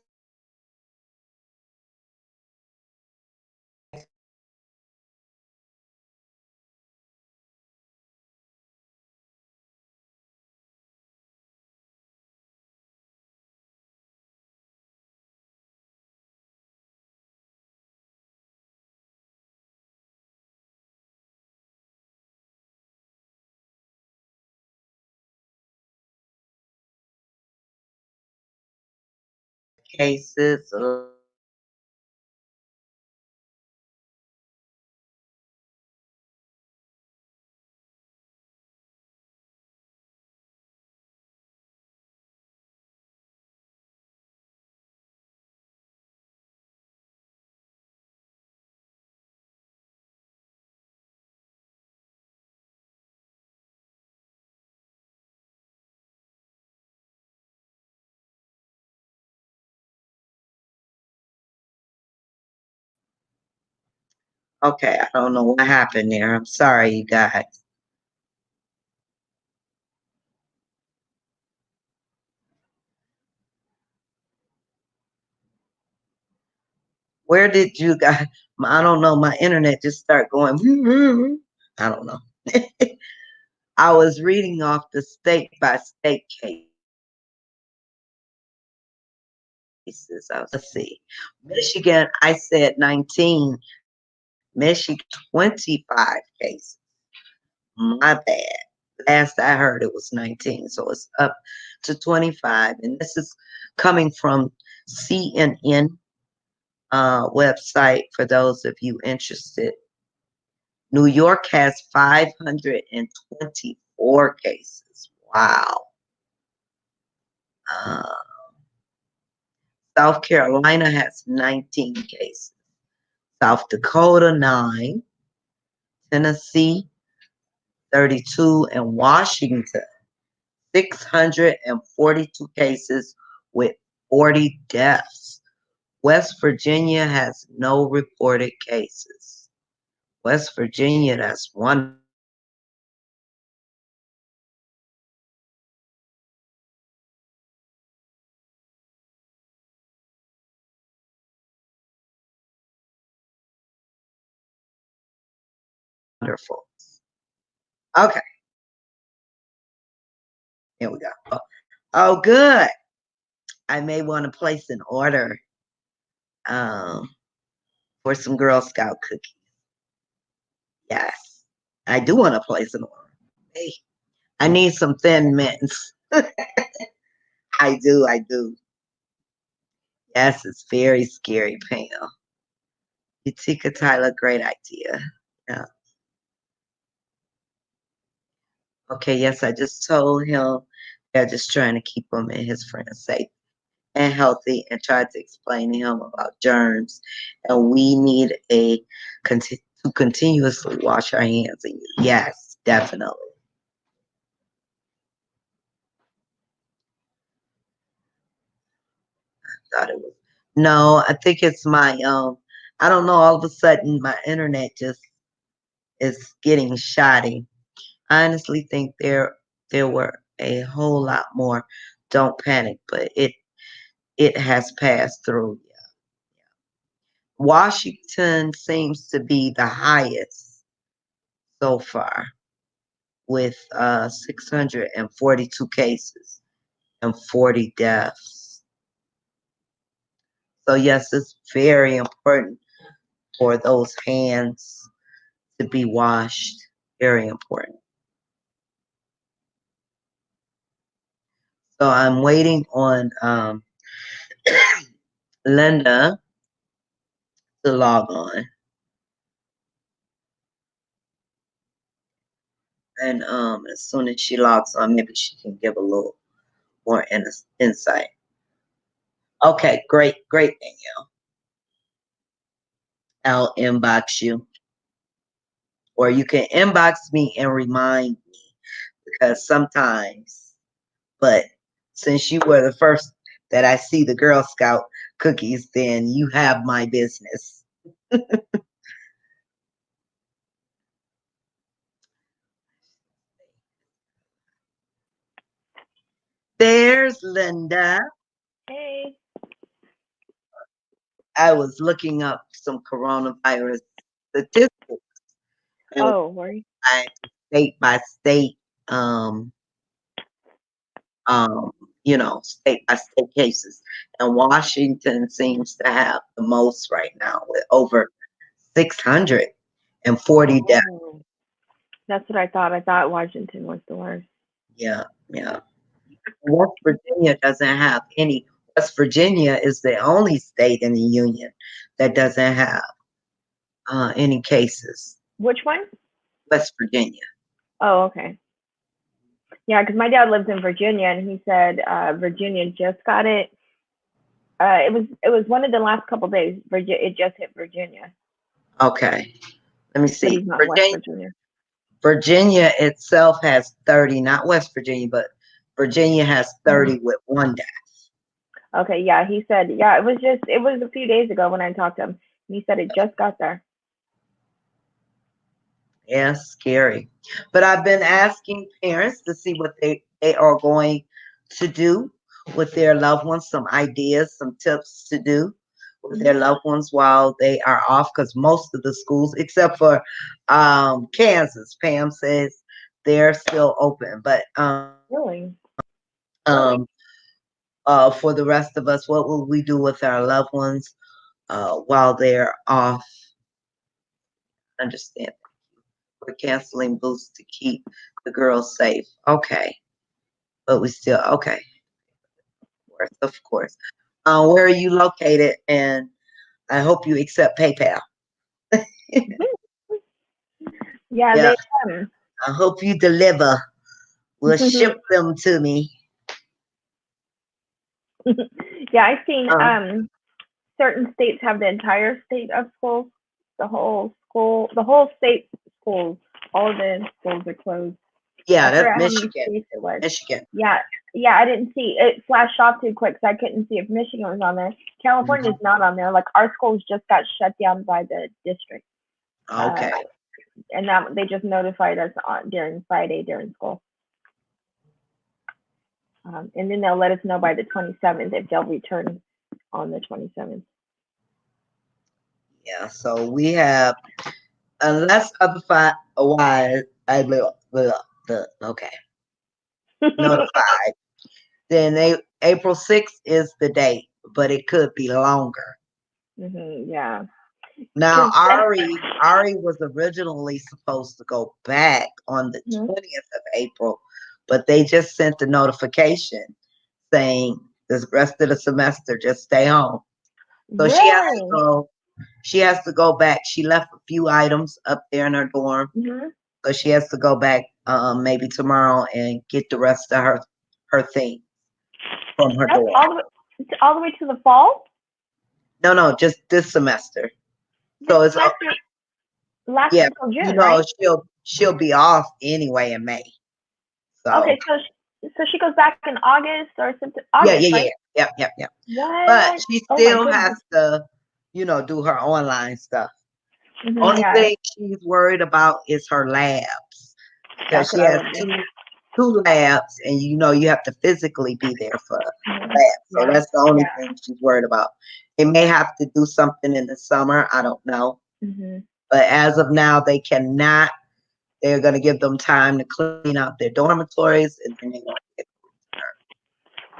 cases. Okay, I don't know what happened there. I'm sorry, you guys. Where did you guys? I don't know. My internet just started going. I don't know. I was reading off the state by state cases. Let's see. Michigan, I said 19. Michigan, 25 cases. My bad. Last I heard it was 19. So it's up to 25. And this is coming from CNN website for those of you interested. New York has 524 cases. Wow. Uh, South Carolina has 19 cases. South Dakota, 9. Tennessee, 32. And Washington, 642 cases with 40 deaths. West Virginia has no reported cases. West Virginia, that's wonderful. Okay, here we go. Oh, good. I may want to place an order um, for some Girl Scout cookies. Yes, I do want to place an order. Hey, I need some Thin Mints. I do, I do. Yes, it's very scary, Pam. Utica Tyler, great idea. Yeah. Okay, yes, I just told him they're just trying to keep him and his friends safe and healthy and tried to explain to him about germs. And we need to continuously wash our hands. And yes, definitely. Thought it was. No, I think it's my I don't know, all of a sudden my internet just is getting shoddy. I honestly think there were a whole lot more. Don't panic, but it has passed through. Washington seems to be the highest. so far with 642 cases and 40 deaths. So yes, it's very important for those hands to be washed. Very important. So I'm waiting on Linda to log on. And as soon as she logs on, maybe she can give a little more insight. Okay, great, Danielle. I'll inbox you. Or you can inbox me and remind me because sometimes, but since you were the first that I see the Girl Scout cookies, then you have my business. There's Linda. Hey. I was looking up some coronavirus statistics. Oh, worry. State by state, um, state by state cases. And Washington seems to have the most right now with over 640 deaths. Oh, that's what I thought. I thought Washington was the worst. Yeah, yeah. West Virginia doesn't have any. West Virginia is the only state in the union that doesn't have any cases. Which one? West Virginia. Oh, okay. Yeah, because my dad lives in Virginia, and he said Virginia just got it. It was one of the last couple days. It just hit Virginia. Okay. Let me But see. he's not in West Virginia. Virginia itself has 30, not West Virginia, but Virginia has 30 with one death. Okay, yeah, he said, yeah, it was a few days ago when I talked to him. He said it just got there. Yeah, scary. But I've been asking parents to see what they are going to do with their loved ones, some ideas, some tips to do with their loved ones while they are off, because most of the schools, except for Kansas, Pam says they're still open. But Really? For the rest of us, what will we do with our loved ones while they're off? Understand. We're canceling booths to keep the girls safe. Okay. But we still, okay. Of course. Where are you located? And I hope you accept PayPal. Yeah, I hope you deliver. We'll ship them to me. Yeah, I've seen certain states have the entire state of schools, the whole state schools, all of the schools are closed. Yeah, that's Michigan. Michigan. Yeah, I didn't see it. Flashed off too quick, so I couldn't see if Michigan was on there. California's not on there. Like our schools just got shut down by the district. Okay. And that they just notified us during Friday during school. And then they'll let us know by the 27th if they'll return on the 27th. Yeah, so we have, unless otherwise, okay, notified, then April 6th is the date, but it could be longer. Yeah. Now, Ari was originally supposed to go back on the 20th of April, but they just sent the notification saying this rest of the semester, just stay home. So really? she has to go back. She left a few items up there in her dorm. So she has to go back maybe tomorrow and get the rest of her things from her dorm. All the way to the fall? No, just this semester. So it's last until June, right? she'll be off anyway in May. So okay, so she goes back in August or September. August, right? Yep. What? But she still has to, do her online stuff. Only thing she's worried about is her labs, because she has two labs, and you have to physically be there for labs. So that's the only thing she's worried about. They may have to do something in the summer. I don't know. But as of now, they cannot they're going to give them time to clean out their dormitories, and then they're going to get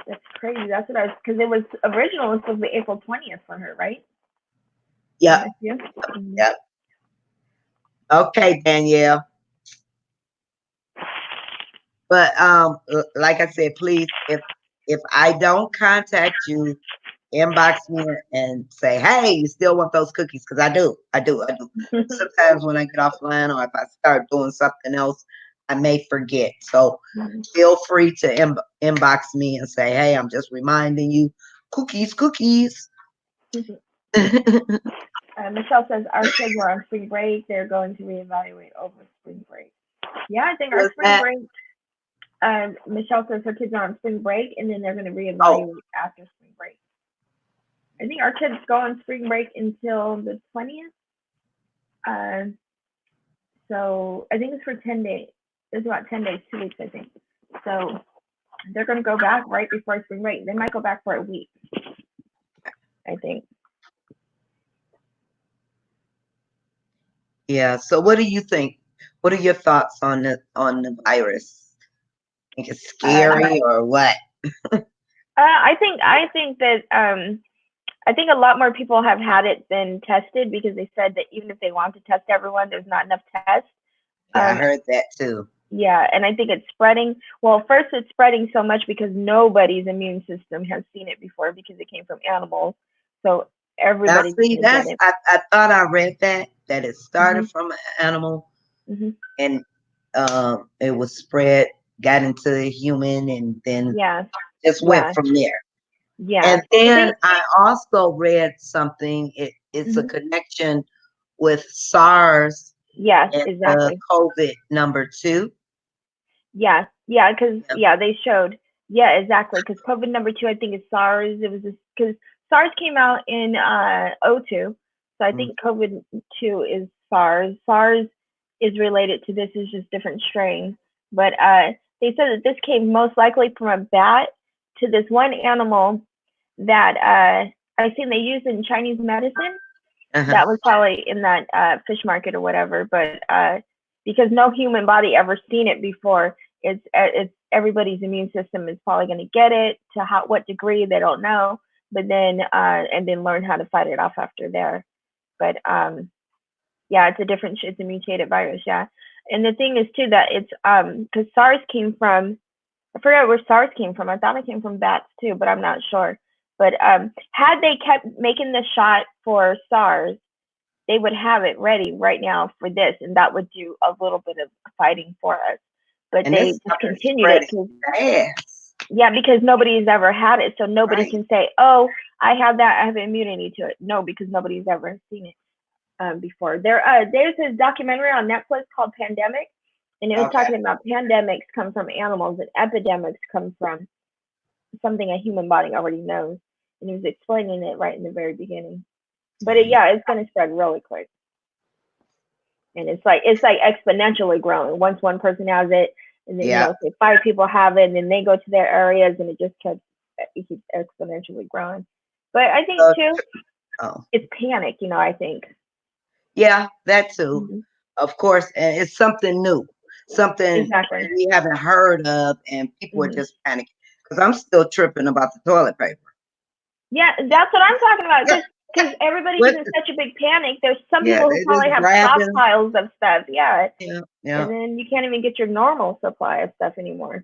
That's crazy. That's what I was, because it was originally supposed to be April 20th for her, right? Yep, Next year. Mhm. yep. Okay, Danielle. But like I said, please, if I don't contact you, inbox me and say, hey, you still want those cookies? Because I do. Sometimes when I get offline or if I start doing something else, I may forget. So Mhm. feel free to inbox me and say, hey, I'm just reminding you, cookies. Michelle says our kids were on spring break. They're going to reevaluate over spring break. Yeah, I think our Was spring that? break. Michelle says her kids are on spring break, and then they're going to Oh, reevaluate after spring break. I think our kids go on spring break until the 20th. Uh, so I think it's for 10 days. It's about 10 days, 2 weeks, I think. So they're going to go back right before spring break. They might go back for a week, I think. yeah. So what do you think? What are your thoughts on the virus? Think it's Uh, scary or what? I think that I think a lot more people have had it than tested because they said that even if they want to test everyone, there's not enough tests. Yeah, I Um, heard that too. yeah, and I think it's spreading. Well, first it's spreading so much because nobody's immune system has seen it before because it came from animals. So Now, everybody's see, gonna get that's it. I thought I read that it Hmm. started from an animal Hmm. and it was spread, got into the human, and then Yeah, just went yeah, from there. yeah. And But then they, I also read something. It's a mhm. connection with SARS Yes, and the exactly. COVID number two. Yeah, yeah, because Yep. yeah, they showed. Yeah, exactly. Because COVID number two, I think, is SARS. It was because SARS came out in '02, so I Mm. think COVID two is SARS. SARS is related to this, is just different strain. But they said that this came most likely from a bat to this one animal that I think they used in Chinese medicine. Uh-huh. That was probably in that fish market or whatever. But because no human body ever seen it before, it's everybody's immune system is probably going to get it to what degree they don't know, but then and then learn how to fight it off after there. But yeah, it's a mutated virus, yeah. And the thing is too that it's because SARS came from, I forgot where SARS came from. I thought it came from bats too, but I'm not sure. But had they kept making the shot for SARS, they would have it ready right now for this, and that would do a little bit of fighting for us. But And they this stuff is discontinued it spreading because, fast. yeah, because nobody's ever had it, so nobody Right. can say, "Oh, I have that. I have immunity to it." No, because nobody's ever seen it before. There's a documentary on Netflix called Pandemic, and it was Okay. talking about pandemics come from animals and epidemics come from something a human body already knows, and he was explaining it right in the very beginning. But yeah, it's going to spread really quick, and it's like exponentially growing. Once one person has it, and then Yeah. say 5 people have it, and then they go to their areas, and it keeps exponentially growing. But I think Uh, too, oh. it's panic. I think. Yeah, that too. Hmm. Of course, and it's something new, something Exactly. we haven't heard of, and people are Hmm. just panicking. Because I'm still tripping about the toilet paper. Yeah, that's what I'm talking about. Because everybody's What? in such a big panic. There's some Yeah, people who they probably just have grabbing. stockpiles of stuff. Yeah, Yeah, yeah. and then you can't even get your normal supply of stuff anymore.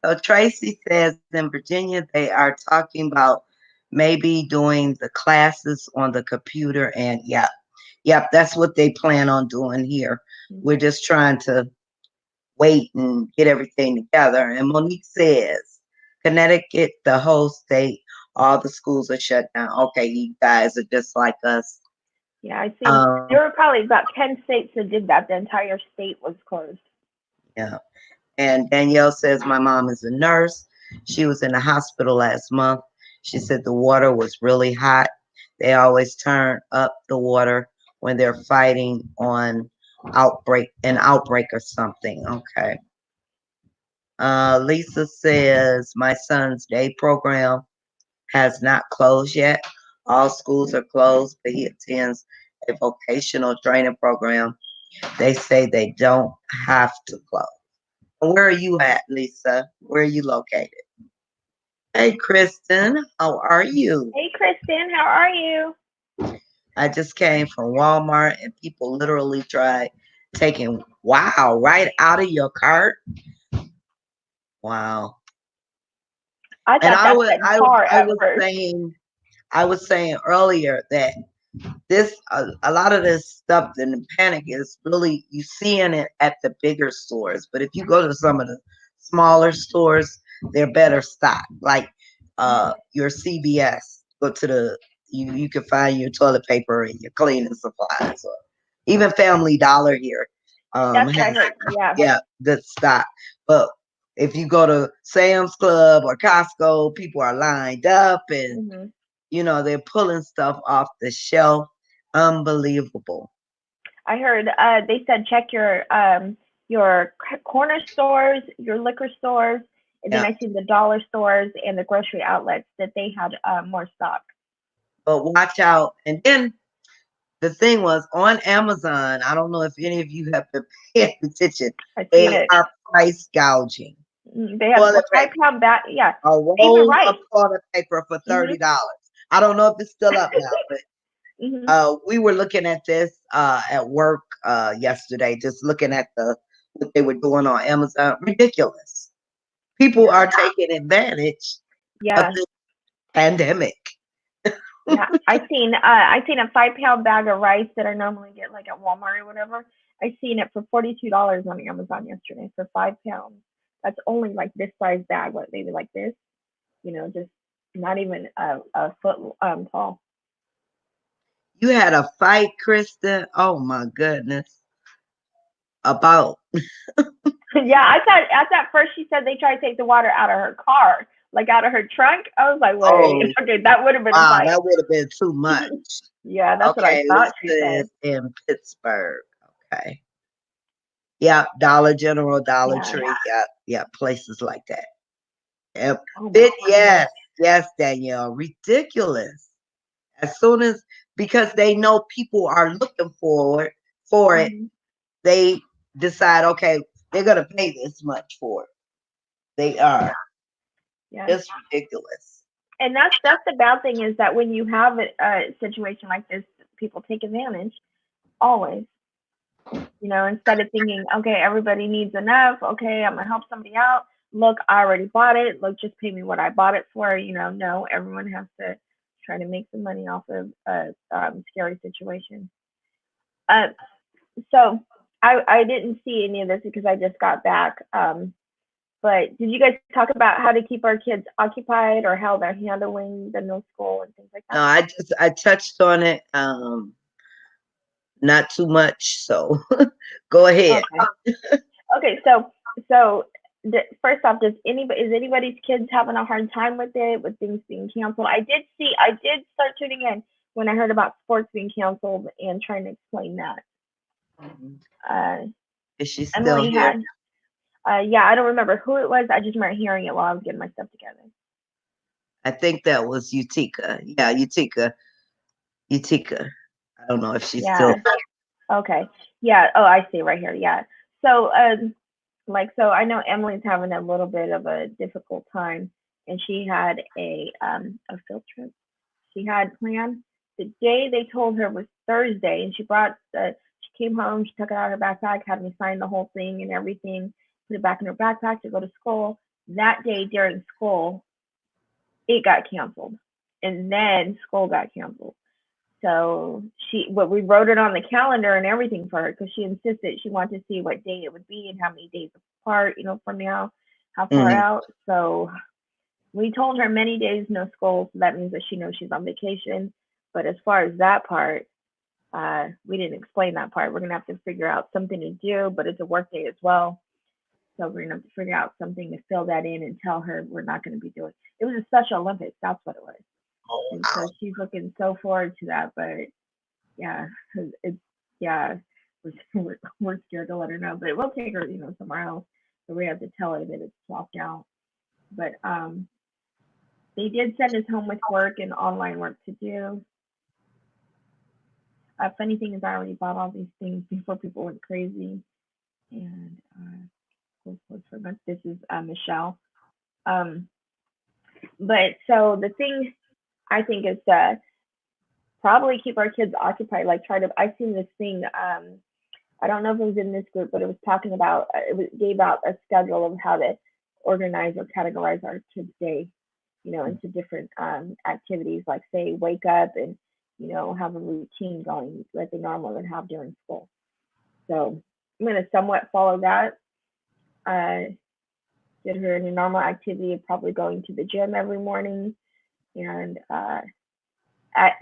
So Tracy says in Virginia they are talking about maybe doing the classes on the computer, and yep, that's what they plan on doing here. We're just trying to wait and get everything together. And Monique says, Connecticut, the whole state, all the schools are shut down. Okay, you guys are just like us. Yeah, I seen Um, there were probably about 10 states that did that. The entire state was closed. yeah. And Danielle says, my mom is a nurse. She was in the hospital last month. She said the water was really hot. They always turn up the water when they're fighting on an outbreak or something. Okay. Lisa says, my son's day program has not closed yet. All schools are closed, but he attends a vocational training program They say they don't have to close. Where are you at, Lisa? Where are you located? Hey, Kristen, how are you? Hey, Kristen, how are you? I just came from Walmart and people literally tried taking wow right out of your cart. Wow. I And thought that said car I at was first. saying earlier that this a lot of this stuff in the panic is really you seeing it at the bigger stores, but if you go to some of the smaller stores, they're better stocked. Like your CVS, go to the you can find your toilet paper and your cleaning supplies, or even Family Dollar here That's what I has heard. Yeah. good stock. But if you go to Sam's Club or Costco, people are lined up and Hmm. they're pulling stuff off the shelf. Unbelievable. I heard they said check your corner stores, your liquor stores, and then Yeah. I seen the dollar stores and the grocery outlets that they had more stock. But watch out. And then the thing was on Amazon, I don't know if any of you have been paying attention, I seen they it. are price gouging. They have a Toilet 5 pound bag. Yeah, a even roll of rice. toilet paper for Mhm. $30. I don't know if it's still up now, but Mhm. we were looking at this at work yesterday, just looking at what they were doing on Amazon. Ridiculous. People Yeah. are taking advantage of Yeah. this pandemic. Yeah. I seen a 5 pound bag of rice that I normally get like at Walmart or whatever. I seen it for $42 on Amazon yesterday for 5 pounds. That's only like this size bag, what maybe like this, just not even a foot tall. You had a fight, Krista. Oh my goodness. About Yeah, I thought first she said they tried to take the water out of her car, like out of her trunk. I was like, wait, oh okay, that would have been a wow, fight. that would have been too much. Yeah, that's what I Okay, thought Lisa she said. is in Pittsburgh. Okay. Yeah, Dollar General, Dollar Yeah. Tree. Yeah, yeah, places like that. Yep. Oh my goodness. Yes, Danielle. Ridiculous. As soon as because they know people are looking forward for it, Hmm. they decide, okay, they're gonna pay this much for it. They are. Yeah. It's ridiculous. And that's the bad thing is that when you have a situation like this, people take advantage always. Instead of thinking, okay, everybody needs enough. Okay, I'm gonna help somebody out. Look, I already bought it. Look, just pay me what I bought it for. No, everyone has to try to make some money off of a scary situation. Uh, so I didn't see any of this because I just got back. But did you guys talk about how to keep our kids occupied or how they're handling the no school and things like No, that? I touched on it, not too much. So go ahead. Okay. Okay. So first off, is anybody's kids having a hard time with things being canceled? I did start tuning in when I heard about sports being canceled and trying to explain that. Uh, Is she still Emily here? had, yeah, I don't remember who it was. I just remember hearing it while I was getting my stuff together. I think that was Utica. Yeah, Utica. Utica. I don't know if she's still. Yeah. Okay. Yeah. Oh, I see right here. Yeah. So, so I know Emily's having a little bit of a difficult time, and she had a field trip. She had planned. The day they told her was Thursday, and she came home. She took it out of her backpack, had me sign the whole thing and everything, put it back in her backpack to go to school. That day during school, it got canceled, and then school got canceled. So we wrote it on the calendar and everything for her because she insisted she wanted to see what day it would be and how many days apart, from now, how far Mhm. out. So we told her many days no school, so that means that she knows she's on vacation. But as far as that part, we didn't explain that part. We're gonna have to figure out something to do, but it's a work day as well. So we're gonna have to figure out something to fill that in and tell her we're not gonna be doing. It was a Special Olympics. That's what it was. Oh, And so she's looking so forward to that. But yeah, it's yeah, we're scared to let her know, but we'll take her, somewhere else. So we have to tell her that it's swapped out. But they did send us home with work and online work to do. Funny thing is, I already bought all these things before people went crazy. And for months, this is Michelle. Um, but so the thing I think is probably keep our kids occupied. Like try to. I've seen this thing. I don't know if it was in this group, but it was talking about. Gave out a schedule of how to organize or categorize our kids' day. Into different activities, like say wake up and have a routine going that they normally would have during school. So I'm going to somewhat follow that. Get her in a normal activity of probably going to the gym every morning, and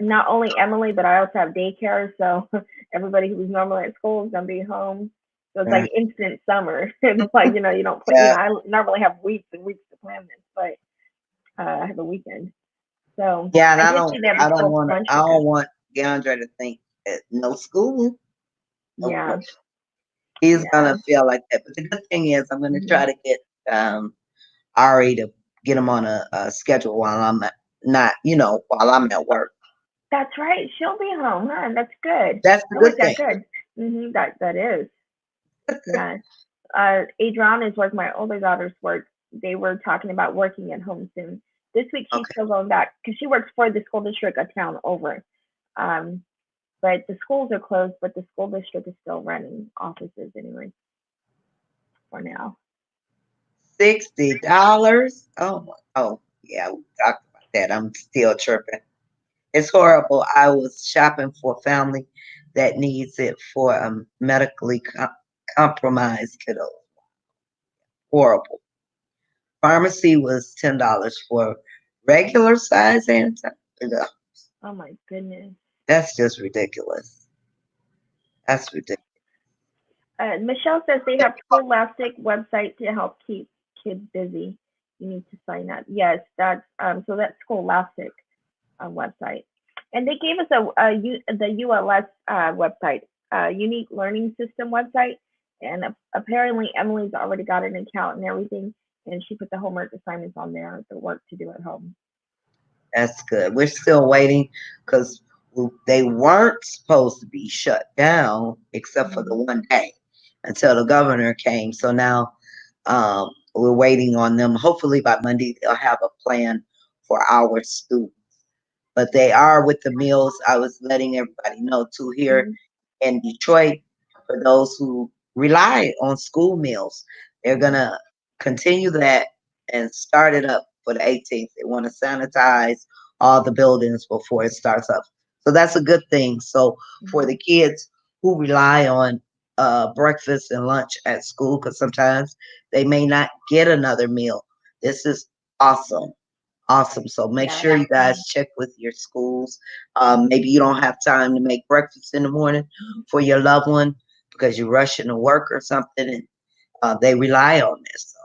not only Emily, but I also have daycare, so everybody who was normally at school is gonna be home. So it's like Right. instant summer. It's like you don't plan. Yeah. I normally have weeks and weeks to plan this, but I have a weekend. So Yeah, and I did see they have a school lunch I pickup. don't want DeAndre to think that no school. Of Yeah, course, he's yeah. gonna feel like that. But the good thing is, I'm gonna Hmm. try to get Ari to get him on a schedule while I'm not, while I'm at work. That's right. She'll be home, huh? That's good. That's the I good like that. thing. Good. That is. Yeah. Adriana's work, my older daughter's work, they were talking about working at home soon. This week she's Okay. still going back because she works for the school district a town over. Um, but the schools are closed, but the school district is still running offices anyway for now. $60. Oh yeah, we talked about that. I'm still tripping. It's horrible. I was shopping for a family that needs it for a medically compromised kiddo. Horrible. Pharmacy was $10 for regular size antibiotics. Oh my goodness. That's just ridiculous. That's ridiculous. Michelle says they have Scholastic website to help keep kids busy. You need to sign up. Yes, that's so that's Scholastic website, and they gave us the ULS website, Unique Learning System website, and apparently Emily's already got an account and everything, and she put the homework assignments on there, the work to do at home. That's good. We're still waiting because they weren't supposed to be shut down except for the one day until the governor came. So now we're waiting on them. Hopefully by Monday they'll have a plan for our students. But they are with the meals. I was letting everybody know too here in Detroit for those who rely on school meals. They're gonna continue that and start it up for the 18th. They want to sanitize all the buildings before it starts up. So that's a good thing. So for the kids who rely on breakfast and lunch at school, because sometimes they may not get another meal, this is awesome. Awesome. So make sure you guys check with your schools. Maybe you don't have time to make breakfast in the morning for your loved one because you're rushing to work or something, and they rely on this. So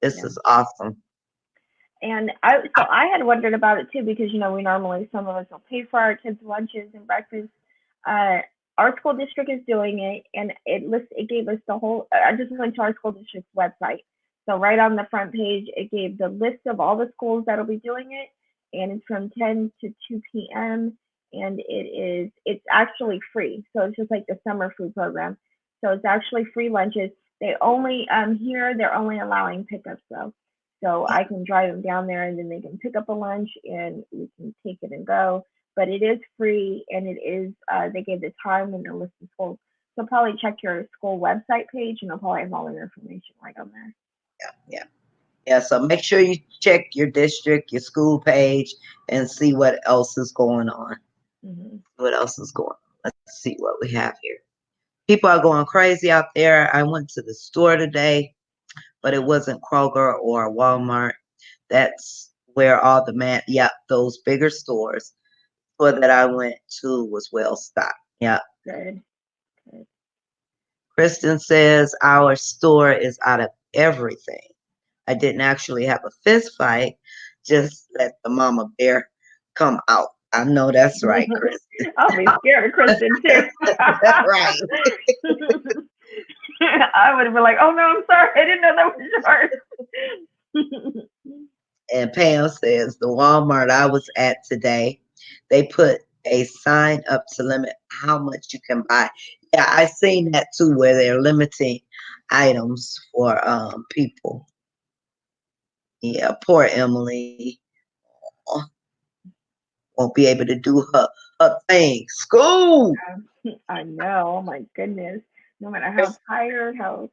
this is awesome. And I had wondered about it too because we normally some of us will pay for our kids' lunches and breakfast. Our school district is doing it, and it gave us the whole. I just went to our school district's website, so right on the front page it gave the list of all the schools that'll be doing it, and it's from 10 to 2 p.m. and it's actually free, so it's just like the summer food program. So it's actually free lunches. They only here they're only allowing pickups though. So I can drive them down there and then they can pick up a lunch and we can take it and go. But it is free and it is, they gave the time and the list of schools. So probably check your school website page and they'll probably have all your information right on there. Yeah. So make sure you check your district, your school page, and see what else is going on. What else is going on? Let's see what we have here. People are going crazy out there. I went to the store today, but it wasn't Kroger or Walmart. That's where all those bigger stores. The store that I went to was well stocked. Yeah. Good. Kristen says our store is out of everything. I didn't actually have a fist fight, just let the mama bear come out. I know that's right, Kristen. I'll be scared of Kristen too. Right. I would have been like, oh no, I'm sorry. I didn't know that was yours. And Pam says the Walmart I was at today, they put a sign up to limit how much you can buy. Yeah, I seen that too, where they're limiting items for people. Yeah, poor Emily won't be able to do her thing. School. I know. Oh my goodness. No matter how tired, how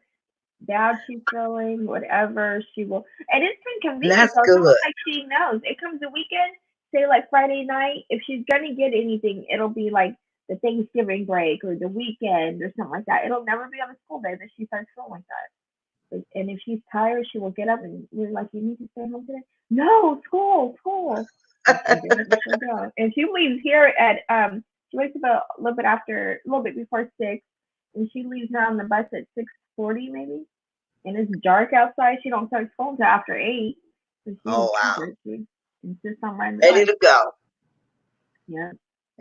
bad she's feeling, whatever, she will. And it's been And convenient, that's so it's good. almost like she knows. It comes the weekend, say like Friday night. If she's gonna get anything, it'll be like the Thanksgiving break or the weekend or something like that. It'll never be on a school day that she starts feeling like that. And if she's tired, she will get up and we're like, "You need to stay home today." No, school. And she'll get up and she'll go. And she leaves here at she wakes up a little bit after, a little bit before 6, and she leaves her on the bus at 6:40 maybe, and it's dark outside. She don't start school until after 8. So Oh wow. she insists on riding the Ready bus. to go. Yeah.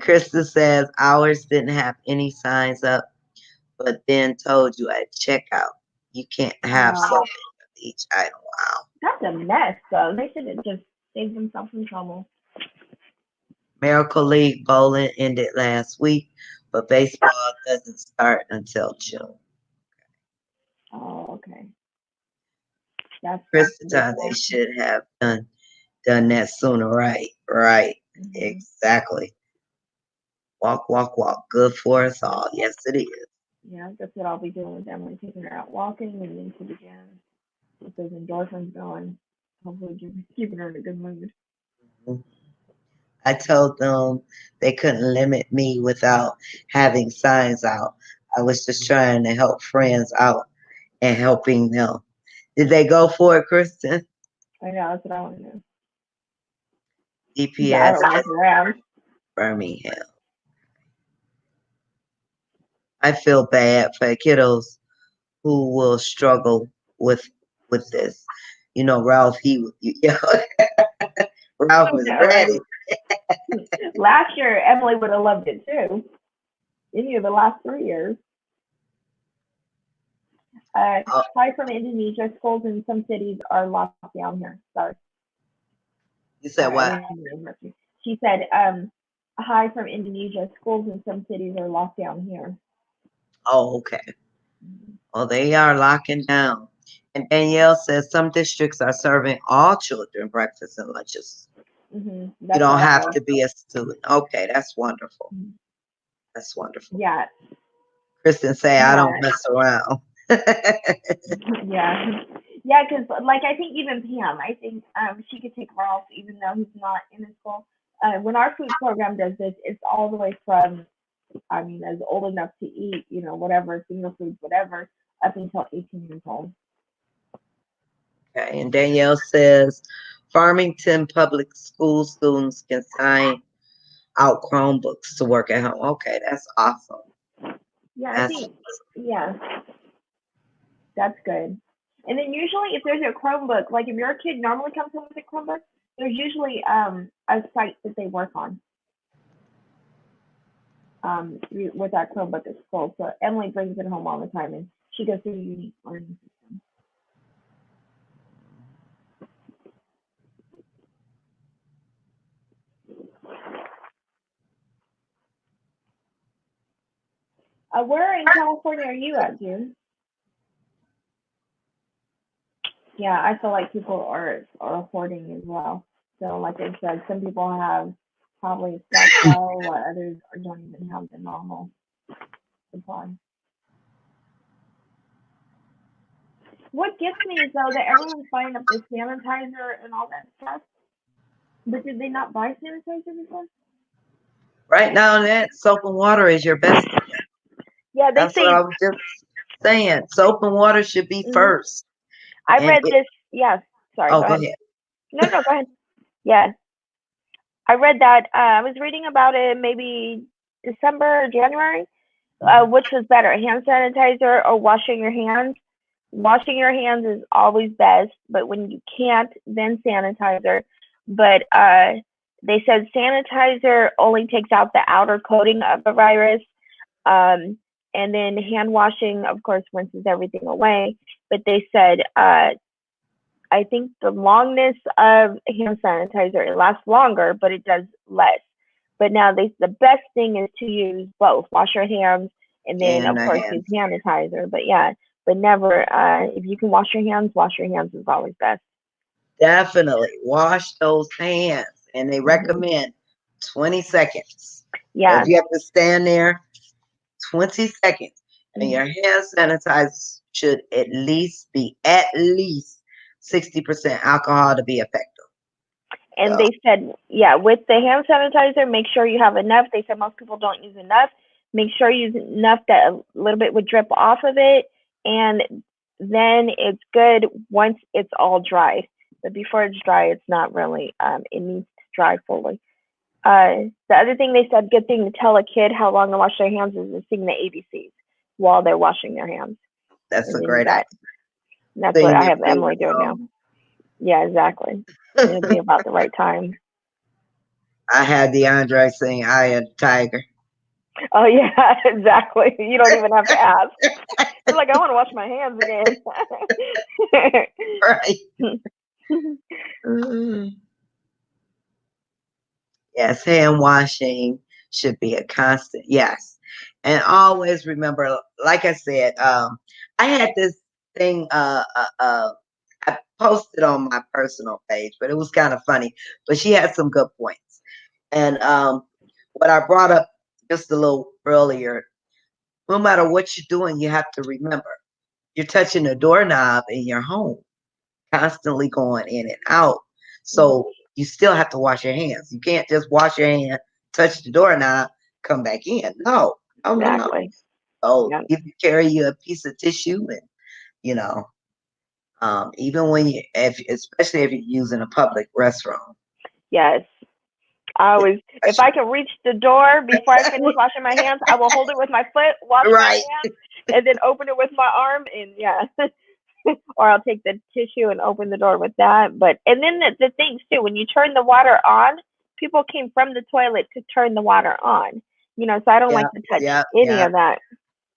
Krista says ours didn't have any signs up, but then told you at checkout you can't have so many of each item. Wow. That's a mess though. They should have just saved themselves some trouble. Miracle League bowling ended last week, but baseball doesn't start until June. Oh, okay. That's Krista, they should have done that sooner. Right. Exactly. Walk. Good for us all. Yes, it is. Yeah, that's what I'll be doing with Emily, taking her out walking and then she begin with those endorphins going. Hopefully keeping her in a good mood. I told them they couldn't limit me without having signs out. I was just trying to help friends out and helping them. Did they go for it, Kristen? I know, that's what I want to know. DPS I don't look around. Birmingham. I feel bad for kiddos who will struggle with this. You know, Ralph, Ralph was ready. Last year, Emily would have loved it too. Any of the last 3 years. Hi from Indonesia. Schools in some cities are locked down here. Sorry. You said what? She said, hi from Indonesia. Schools in some cities are locked down here. Oh, okay. Well, they are locking down. And Danielle says some districts are serving all children breakfast and lunches. You don't have to be a student. Okay, that's wonderful. That's wonderful. Yeah. Kristen say I don't mess around. Yeah. Yeah, because like I think even Pam, I think she could take Ralph even though he's not in the school. When our food program does this, it's all the way from, I mean, as old enough to eat, you know, whatever, finger foods, whatever, up until 18 years old. Okay, and Danielle says Farmington Public School students can sign out Chromebooks to work at home. Okay, that's awesome. Yeah, I think, yeah, that's good. And then usually if there's a Chromebook, like if your kid normally comes home with a Chromebook, there's usually a site that they work on with that Chromebook at school. So Emily brings it home all the time, and she goes through a unique learning system. Where in California are you at, June? Yeah, I feel like people are hoarding as well. So like I said, some people have probably stockpile, while others don't even have the normal supply. What gets me is though that everyone's buying up the sanitizer and all that stuff. But did they not buy sanitizer before? Right now, that soap and water is your best. Yeah, they That's say. what I was just saying. Soap and water should be first. I read this. Yes. Sorry. Oh, go go ahead. ahead. No, go ahead. Yeah. I read that. I was reading about it maybe December or January. Which was better, hand sanitizer or washing your hands? Washing your hands is always best, but when you can't, then sanitizer. But they said sanitizer only takes out the outer coating of the virus. And then hand washing, of course, rinses everything away. But they said, I think the longness of hand sanitizer, it lasts longer, but it does less. But now the best thing is to use both. Wash your hands and then And of the course use hands. sanitizer. But yeah, but never if you can wash your hands is always best. Definitely wash those hands. And they Hmm. recommend 20 seconds. So Yeah. if you have to stand there 20 seconds, and Mhm. your hand sanitizer should at least be at least 60% alcohol to be effective. And So, they said, yeah, with the hand sanitizer, make sure you have enough. They said most people don't use enough. Make sure you use enough that a little bit would drip off of it, and then it's good once it's all dried. But before it's dry, it's not really. It needs to dry fully. The other thing they said, good thing to tell a kid how long to wash their hands is to sing the ABCs while they're washing their hands. that's a And then great idea. that's what Sing I their have Emily favorite doing now. song. Yeah, exactly. It'll be about the right time. I had DeAndre sing "I Am Tiger." Oh yeah, exactly. You don't even have to ask. You're like, I want to wash my hands again. Right. Mm. Yes, hand washing should be a constant. Yes. And always remember, like I said, I had this thing I posted on my personal page, but it was kind of funny. But she had some good points. And what I brought up just a little earlier, no matter what you're doing, you have to remember you're touching the doorknob in your home, constantly going in and out. So you still have to wash your hands. You can't just wash your hand, touch the doorknob, come back in. No, no, no, no. Exactly. So Yeah. if you carry you a piece of tissue and you know, even when you, if especially if you're using a public restroom. Yes. I always, if I can reach the door before I finish washing my hands, I will hold it with my foot, wash my Right. hands, and then open it with my arm. And yeah, or I'll take the tissue and open the door with that. But and then the things too, when you turn the water on, people came from the toilet to turn the water on. So I don't Yeah, like to touch yeah, any yeah. of that.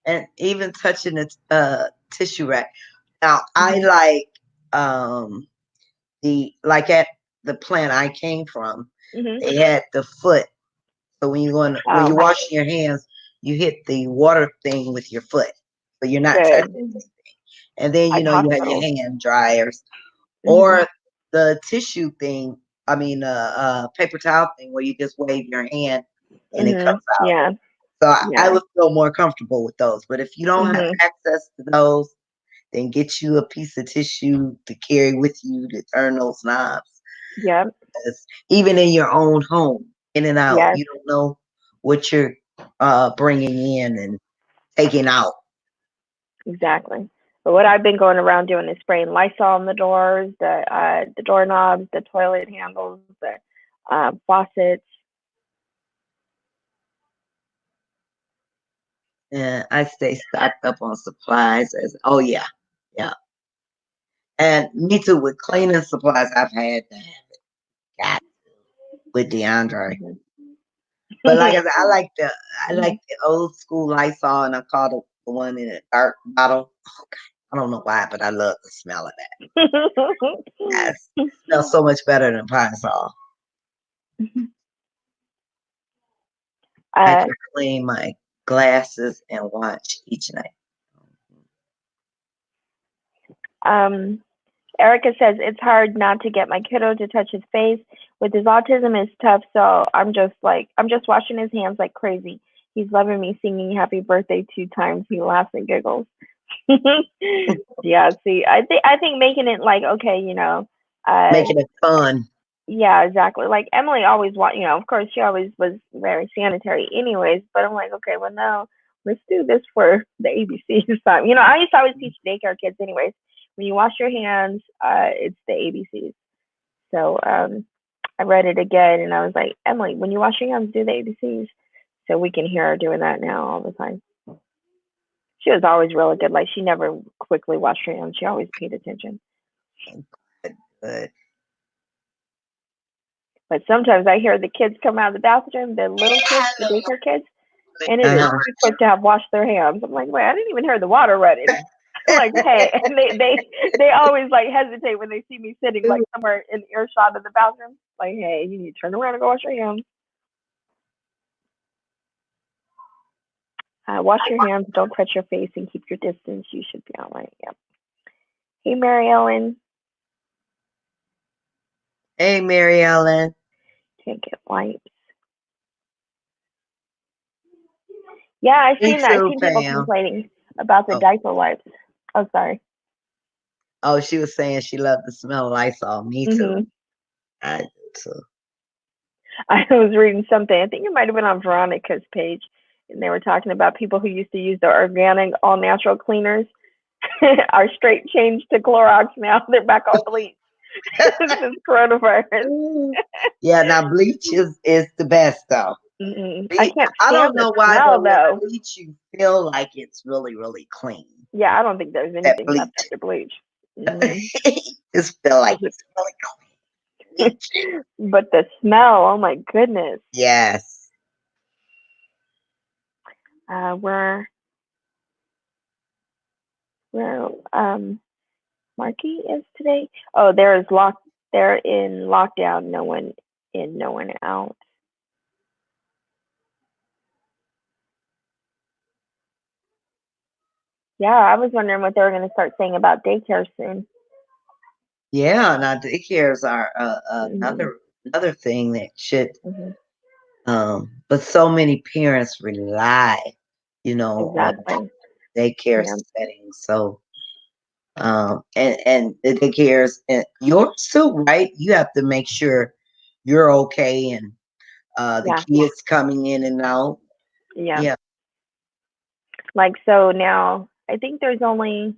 And even touching the tissue rack. Now I Hmm. like the like at the plant I came from, Hmm. they had the foot. So when Oh, you're washing your hands, you hit the water thing with your foot, so you're not touching good. anything. And then Like you have your hospitals. hand dryers Hmm. or the tissue thing. I mean, paper towel thing where you just wave your hand and it Hmm. comes out. Yeah. So I Yeah. would feel more comfortable with those. But if you don't have Hmm. access to those, then get you a piece of tissue to carry with you to turn those knobs. Yep. Even in your own home, in and out, Yes. you don't know what you're bringing in and taking out. Exactly. But what I've been going around doing is spraying Lysol on the doors, the doorknobs, the toilet handles, the faucets. And I stay stocked up on supplies. Oh yeah, yeah. And me too with cleaning supplies. I've had to have it. Got with DeAndre. Mhm. But like I said, I like the old school Lysol, and I call the one in a dark bottle. Oh God, I don't know why, but I love the smell of that. Yes, it smells so much better than Pine Sol. I uh, can clean my glasses and watch each night. um, Erica says it's hard not to get my kiddo to touch his face. With his autism, it's tough. So I'm just washing his hands like crazy. He's loving me singing happy birthday 2 times. He laughs and giggles. Yeah, see, I think making it like, okay, Making it fun. yeah, exactly. Like Emily always of course she always was very sanitary anyways, but I'm like, okay, well no, let's do this for the ABCs time. I used to always teach daycare kids anyways. When you wash your hands, it's the ABCs. So I read it again and I was like, Emily, when you wash your hands, do the ABCs. So we can hear her doing that now all the time. She was always really good. Like she never quickly washed her hands. She always paid attention. Good. But sometimes I hear the kids come out of the bathroom, the little kids, the daycare kids, and it is Uh-huh. too quick to have washed their hands. I'm like, wait, I didn't even hear the water running. I'm like, hey, and they always like hesitate when they see me sitting like somewhere in earshot of the bathroom. Like, hey, you need to turn around and go wash your hands. Wash your hands, don't touch your face, and keep your distance. You should be all right. Yep. Hey, Mary Ellen. Hey, Mary Ellen. Can't get wipes. Yeah, I've Me seen that. I've too, seen people Pam. complaining about the Oh, diaper wipes. Oh, sorry. oh, she was saying she loved the smell of Lysol. Me too. hmm I do too. I was reading something. I think it might have been on Veronica's page, and they were talking about people who used to use the organic, all natural cleaners are straight changed to Clorox now. They're back on bleach since coronavirus. Yeah, now bleach is the best though. I can't I stand don't the know why, smell but with though. bleach you feel like it's really, really clean. Yeah, I don't think there's That anything bleach. left after bleach. Mm-mm. Just feel like it's really clean. But the smell, oh my goodness. Yes. Where Marky is today? Oh, they're in lockdown, no one in, no one out. Yeah, I was wondering what they were going to start saying about daycare soon. Yeah, now daycares are Mhm. another thing that should Mhm. but so many parents rely, on Exactly. daycare Yeah. settings. So and the daycares and yours too, right? You have to make sure you're okay and the Yeah. kids coming in and out. Yeah. Yeah. Like so now, I think there's only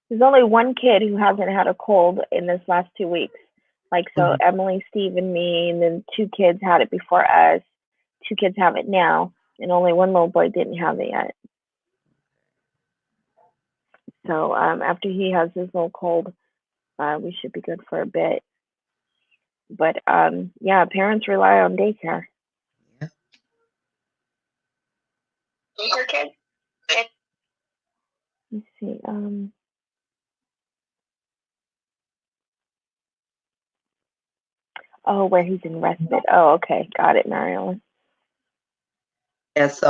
one kid who hasn't had a cold in this last 2 weeks. Like so, Mhm. Emily, Steve, and me, and then two kids had it before us. Two kids have it now, and only one little boy didn't have it yet. So after he has his little cold, we should be good for a bit. But yeah, parents rely on daycare. Yeah. Daycare kid. Let's see. Oh, where he's in respite. Oh, okay, got it, Mariella. And so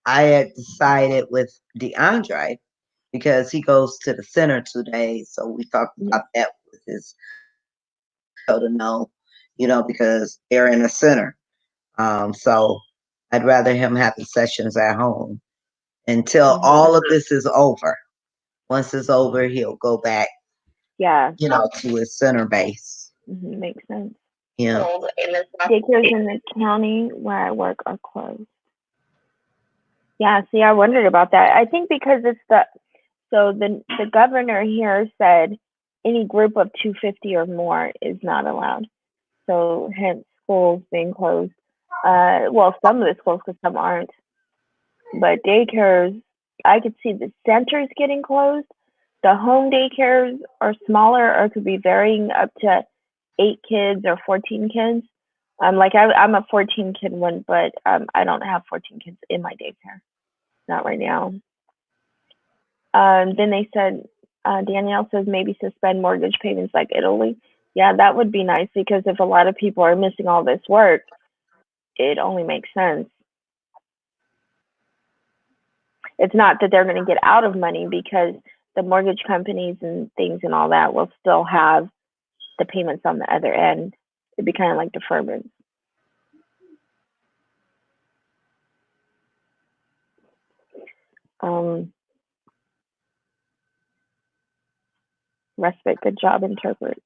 I had decided with DeAndre because he goes to the center 2 days. So we talked Mhm. about that with his so to know, because they're in a center. So I'd rather him have the sessions at home until Mhm. all of this is over. Once it's over, he'll go back, Yeah. to his center base. Makes sense. Yeah. Daycares in the county where I work are closed. Yeah, see, I wondered about that. I think because it's the governor here said any group of 250 or more is not allowed. So hence schools being closed. Well, some of the schools because some aren't. But daycares, I could see the centers getting closed. The home daycares are smaller or could be varying up to 8 kids or 14 kids. Like I'm a 14 kid one, but I don't have 14 kids in my daycare, not right now. Then they said, Danielle says maybe suspend mortgage payments like Italy. Yeah, that would be nice because if a lot of people are missing all this work, it only makes sense. It's not that they're going to get out of money because the mortgage companies and things and all that will still have the payments on the other end. It'd be kind of like deferment. Um, Respite, good job interpreting.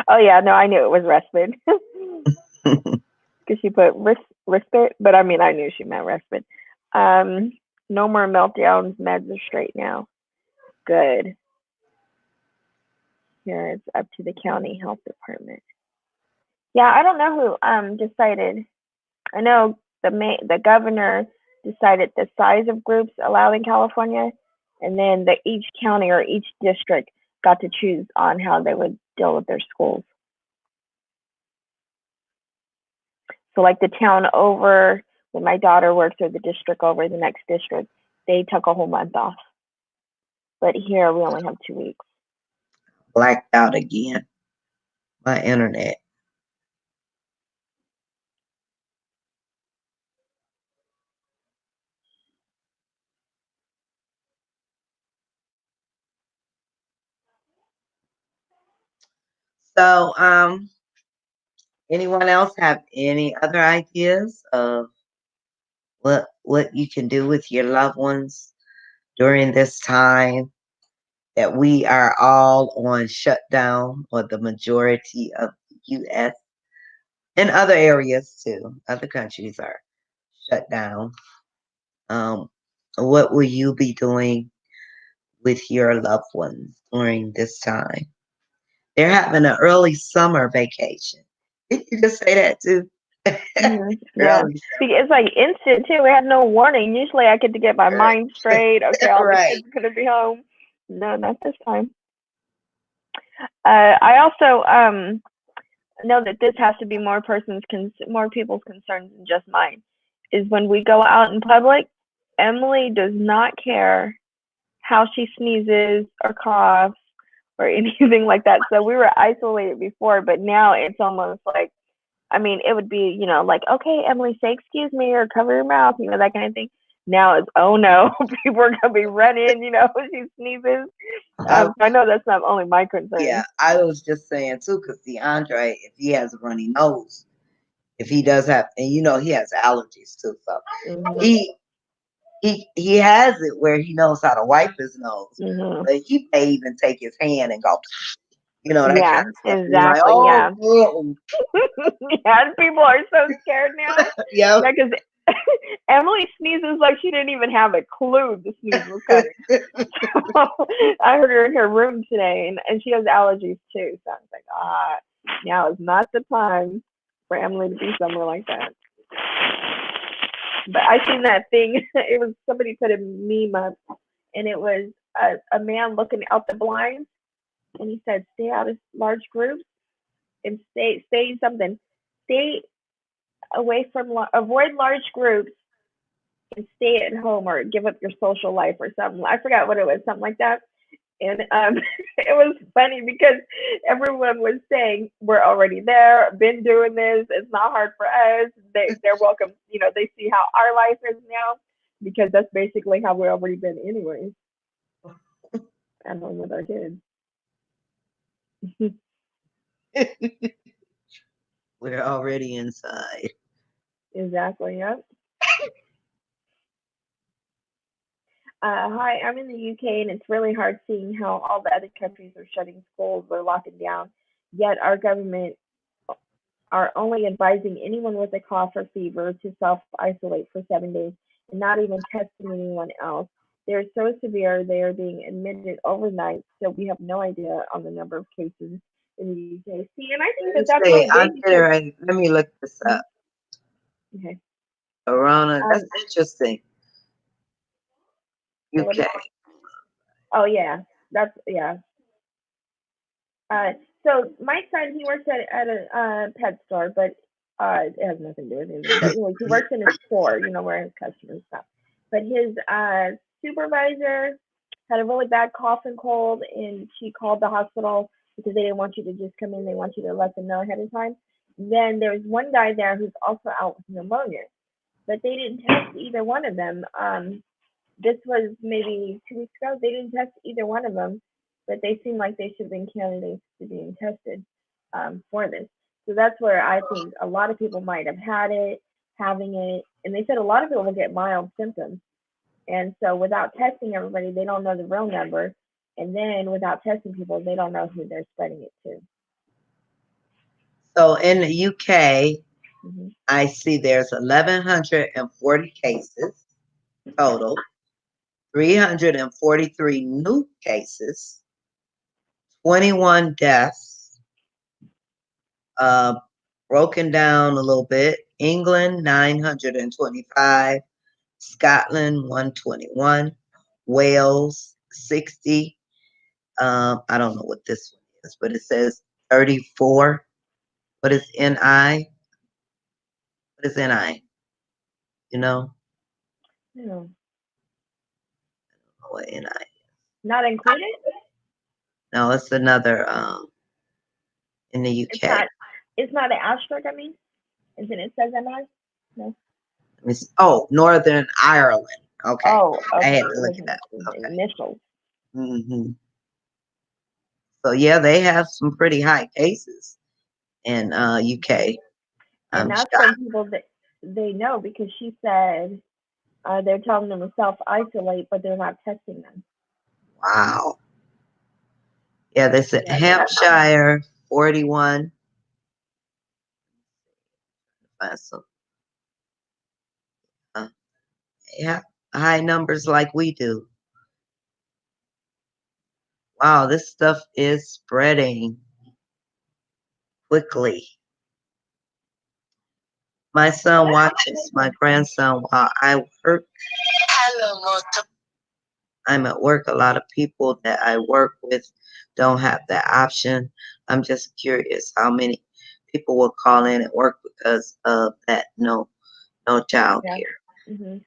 Oh yeah, no, I knew it was respite because she put respite, but I mean I knew she meant respite. No more meltdowns. Meds are straight now. Good. Here it's up to the county health department. Yeah, I don't know who decided. I know the governor decided the size of groups allowed in California, and then each county or each district got to choose on how they would deal with their schools. So, like the town over, when my daughter works, or the district over, the next district, they took a whole month off. But here we only have 2 weeks. Blacked out again. My internet. So, anyone else have any other ideas of what you can do with your loved ones during this time that we are all on shutdown, or the majority of the U.S. and other areas too, other countries are shut down. Um, what will you be doing with your loved ones during this time? They're having an early summer vacation. Did you just say that too? Yeah, Early it's like instant too. We had no warning. Usually, I get to get my summer. mind straight. Okay, all the Right. kids are gonna be home. No, not this time. I also know that this has to be more people's concerns than just mine. Is when we go out in public, Emily does not care how she sneezes or coughs or anything like that. So we were isolated before, but now it's almost like, I mean, it would be, like, okay, Emily, say excuse me or cover your mouth, that kind of thing. Now it's, oh no, people are gonna be running, when she sneezes. I, So I know that's not only my yeah, concern. I was just saying too, because DeAndre, if he has a runny nose, if he does have, and he has allergies too, so Hmm. he he has it where he knows how to wipe his nose, Hmm. but he may even take his hand and go, that Yeah, kind of stuff. And you're like, exactly. oh, Yeah. oh, Yeah, and people are so scared now. yeah. Yeah, because Emily sneezes like she didn't even have a clue the sneeze was coming. I heard her in her room today, and she has allergies too. So I was like, now is not the time for Emily to be somewhere like that. But I seen that thing. It was somebody put a meme up, and it was a man looking out the blinds, and he said, "Stay out of large groups and stay something, stay away from avoid large groups and stay at home or give up your social life or something." I forgot what it was, something like that. And it was funny because everyone was saying we're already there, been doing this. It's not hard for us. They're welcome. They see how our life is now because that's basically how we've already been anyways. At home with our kids. We're already inside. Exactly. Yep. Hi, I'm in the UK, and it's really hard seeing how all the other countries are shutting schools or locking down. Yet our government are only advising anyone with a cough or fever to self isolate for 7 days and not even testing anyone else. They're so severe, they are being admitted overnight, so we have no idea on the number of cases in the UK. See, and I think Let that me that's see. really I'm big because, getting. Let me look this up. okay, Corona. That's um, interesting. what UK. is, oh yeah, yeah. Uh, so my son, he works at a pet store, but it has nothing to do with anything. But anyways, he works in a store, where his customers stuff. But his supervisor had a really bad cough and cold, and she called the hospital because they didn't want you to just come in. They want you to let them know ahead of time. Then there was one guy there who's also out with pneumonia, but they didn't test either one of them. This was maybe 2 weeks ago. They didn't test either one of them, but they seem like they should have been candidates to being tested for this. So that's where I think a lot of people might have had it, having it, and they said a lot of people will get mild symptoms. And so without testing everybody, they don't know the real number. And then without testing people, they don't know who they're spreading it to. So in the UK, Mm-hmm. I see there's 1,140 cases total, 343 new cases, 21 deaths. Broken down a little bit. England 925, Scotland 121, Wales 60. I don't know what this one is, but it says 34. What is NI? What is NI? You know Yeah. what NI? Not included? No, it's another in the It's UK. not. It's not an asterisk. I mean, isn't it says MI? No. Northern Ireland. Okay, Oh, I okay. had It to look was it up. Okay. initials. hmm So yeah, they have some pretty high cases in UK. And I'm that's shocked. from people that they know, because she said they're telling them to self isolate, but they're not testing them. Wow. Yeah, they said Yeah, Hampshire 41. So, uh, yeah, high numbers like we do. Wow, this stuff is spreading quickly. My son watches my grandson while I work. I'm at work. A lot of people that I work with don't have that option. I'm just curious how many people will call in and work because of that no child yeah. care. hmm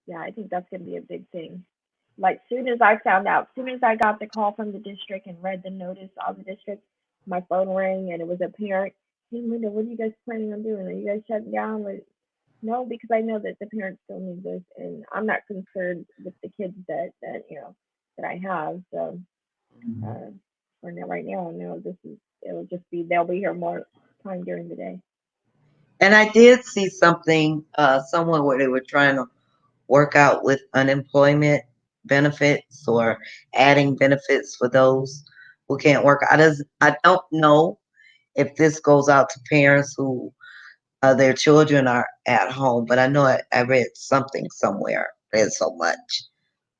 Yeah, I think that's going to be a big thing. Like, soon as I found out, soon as I got the call from the district and read the notice of the district, my phone rang and it was a parent. Hey, Linda, what are you guys planning on doing? Are you guys shutting down? Like, no, because I know that the parents still need this, and I'm not concerned with the kids that that I have. So for now, right now, no, it'll just be they'll be here more time during the day. And I did see something somewhere where they were trying to work out with unemployment benefits or adding benefits for those who can't work. I don't know if this goes out to parents who their children are at home, but I know I read something somewhere. Read so much,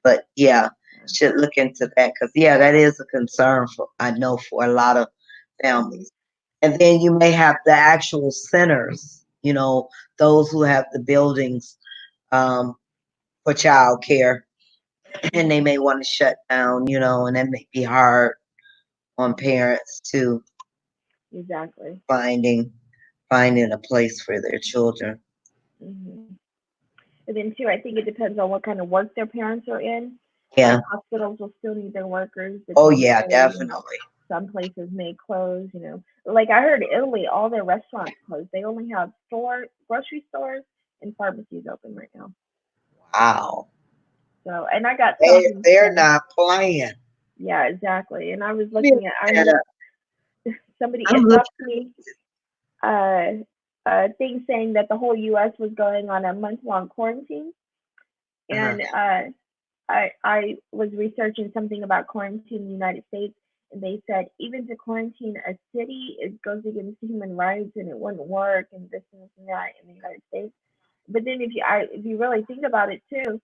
but yeah, should look into that because yeah, that is a concern for I know for a lot of hmm families. And then you may have the actual centers, those who have the buildings um, for child care, and they hmm may want to shut down, and that may be hard on parents to Exactly. finding finding a place for their children. hmm And then too, I think it depends on what kind of work their parents are in. Yeah. Hospitals will still need their workers, Oh depending yeah, on definitely. some places may close. Like I heard Italy, all their restaurants closed. They only have grocery stores, and pharmacies open right now. Wow. So, and I got something They're to, not playing. yeah, exactly. And I was Let me looking look at, I that heard up. somebody I'm looking. inboxed me uh, a thing saying that the whole U.S. was going on a month-long quarantine, Uh-huh. and I was researching something about quarantine in the United States, and they said even to quarantine a city, it goes against human rights, and it wouldn't work, and this and this and that in the United States. But then if you really think about it too,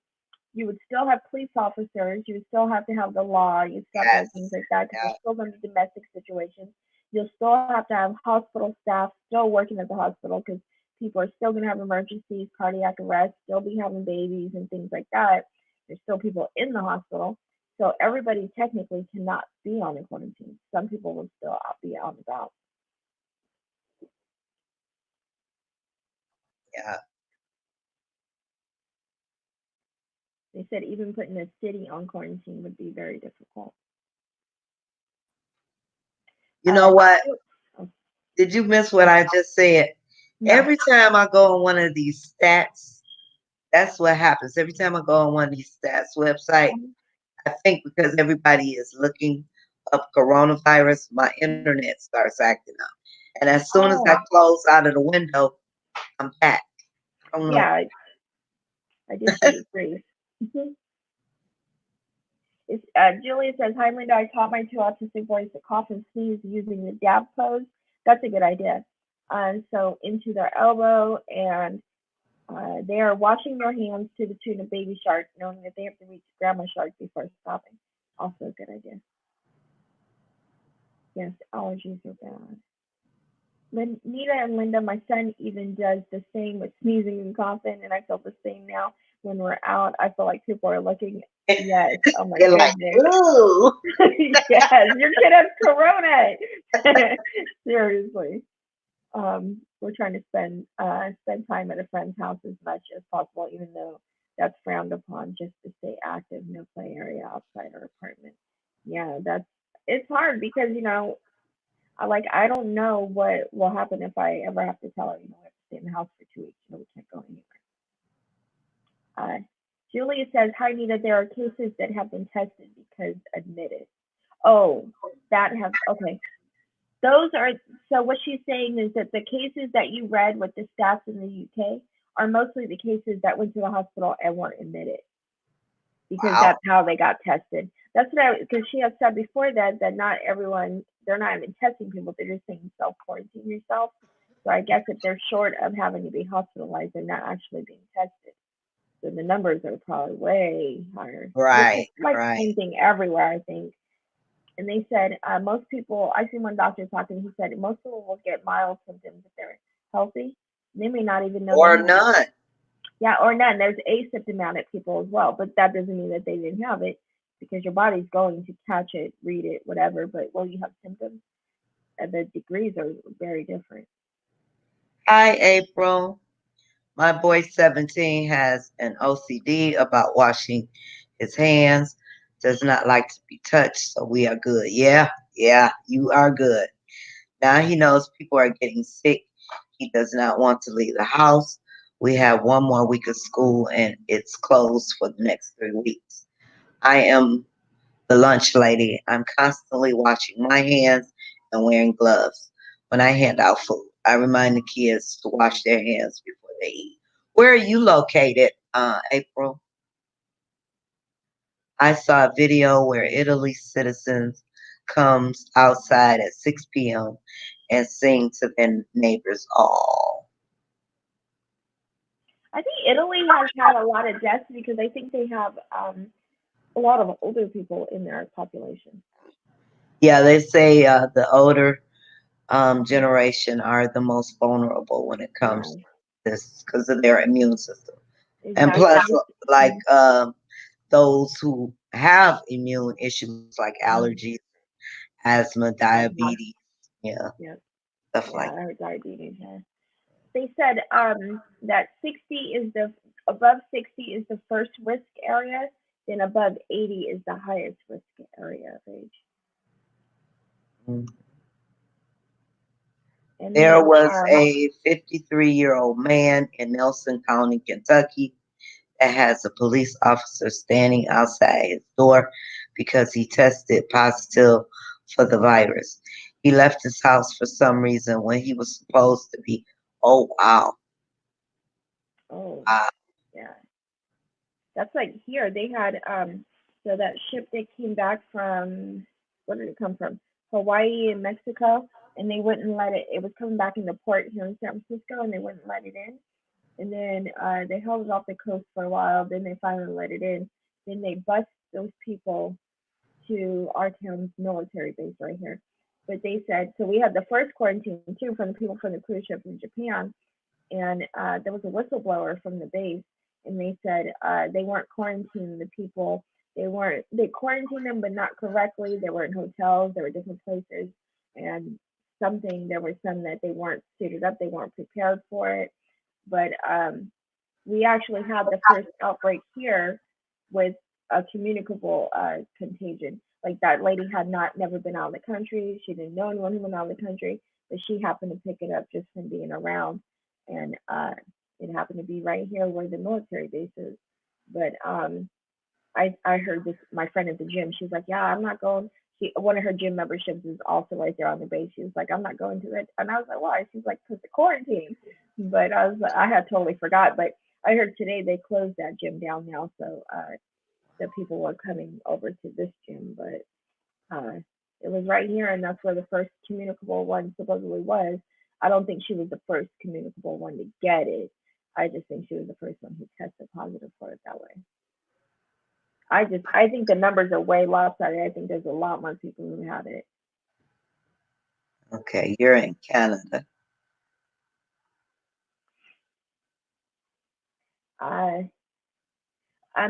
you would still have police officers, you would still have to have the law, you still have to have things Yes. like that, because Yeah. there's still going to be domestic situations. You'll still have to have hospital staff still working at the hospital, because people are still going to have emergencies, cardiac arrest, still be having babies and things like that. There's still people in the hospital. So everybody technically cannot be on a quarantine. Some people will still be out and about. Yeah. They said even putting a city on quarantine would be very difficult. You know Uh, what? oh, Did you miss what I just said? no. Every time I go on one of these stats, that's what happens. Every time I go on one of these stats websites, I think because everybody is looking up coronavirus, my internet starts acting up. And as soon as I Oh, close out of the window, I'm back. I don't know. yeah, I did see it freeze. Julia says, "Hi, Linda. I taught my two autistic boys to cough and sneeze using the dab pose. That's a good idea. So into their elbow, and they are washing their hands to the tune of Baby Shark, knowing that they have to reach Grandma Shark before stopping. Also a good idea. Yes, allergies are bad. Nita and Linda, my son even does the same with sneezing and coughing, and I feel the same now when we're out. I feel like people are looking. Yes. Oh my They're like, goodness. ooh. Yes, your kid has corona. Seriously. We're trying to spend time at a friend's house as much as possible, even though that's frowned upon, just to stay active, no play area outside our apartment. Yeah, it's hard because I don't know what will happen if I ever have to tell her, we have to stay in the house for 2 weeks, we can't go anywhere. Julia says, "Hi Nita, there are cases that have been tested because admitted." Oh, that have, okay. Those are, so what she's saying is that the cases that you read with the stats in the UK are mostly the cases that went to the hospital and weren't admitted because Wow. that's how they got tested. That's what because she had said before that not everyone, they're not even testing people, they're just saying self quarantine yourself. So I guess if they're short of having to be hospitalized, they're not actually being tested. So the numbers are probably way higher, which is Right, like the right. same thing everywhere, I think. And they said most people, I seen one doctor talking, he said most people will get mild symptoms if they're healthy. They may not even know they Or have it. none. Yeah, or none. There's asymptomatic people as well, but that doesn't mean that they didn't have it because your body's going to catch it, read it, whatever. But when you have symptoms, the degrees are very different. Hi, April. My boy 17 has an OCD about washing his hands, does not like to be touched, so we are good. Yeah, yeah, you are good. Now he knows people are getting sick. He does not want to leave the house. We have one more week of school and it's closed for the next 3 weeks. I am the lunch lady. I'm constantly washing my hands and wearing gloves when I hand out food. I remind the kids to wash their hands before they eat. Where are you located, April? I saw a video where Italy citizens comes outside at 6 p.m. and sing to their neighbors all. I think Italy has had a lot of deaths because I think they have a lot of older people in their population. Yeah, they say the older generation are the most vulnerable when it comes Yeah, to this because of their immune system. And plus, exactly. like those who have immune issues like Mm-hmm. allergies, asthma, Asthma. diabetes, yeah, Yeah, stuff yeah, like I heard diabetes. Yeah. They said that 60 is the above 60 is the first risk area, then above 80 is the highest risk area of age. that. And There then was a 53-year-old man in Nelson County, Kentucky, that has a police officer standing outside his door because he tested positive for the virus. He left his house for some reason when he was supposed to be. Oh, wow. oh Wow. yeah, that's like here they had so that ship that came back from, where did it come from? Hawaii and Mexico, and they wouldn't let it. It was coming back in the port here in San Francisco, and they wouldn't let it in. And then they held it off the coast for a while. Then they finally let it in. Then they bused those people to our town's military base right here. But they said, so we had the first quarantine too from the people from the cruise ship in Japan, and there was a whistleblower from the base, and they said they weren't quarantining the people. They quarantined them, but not correctly. They were in hotels. They were different places, and there were some that they weren't suited up. They weren't prepared for it. But we actually had the first outbreak here with a communicable contagion. Like that lady had not never been out of the country. She didn't know anyone who went out of the country, but she happened to pick it up just from being around, and it happened to be right here where the military base is. But I heard this. My friend at the gym, she's like, "Yeah, I'm not going." One of her gym memberships is also right there on the base. She was like, "I'm not going to it," and I was like, "Why?" She's like, "Cause the quarantine." But I had totally forgot. But I heard today they closed that gym down now, so that people were coming over to this gym. But it was right here, and that's where the first communicable one supposedly was. I don't think she was the first communicable one to get it. I just think she was the first one who tested positive for it that way. I think the numbers are way lopsided. I think there's a lot more people who have it. Okay, you're in Canada. Uh,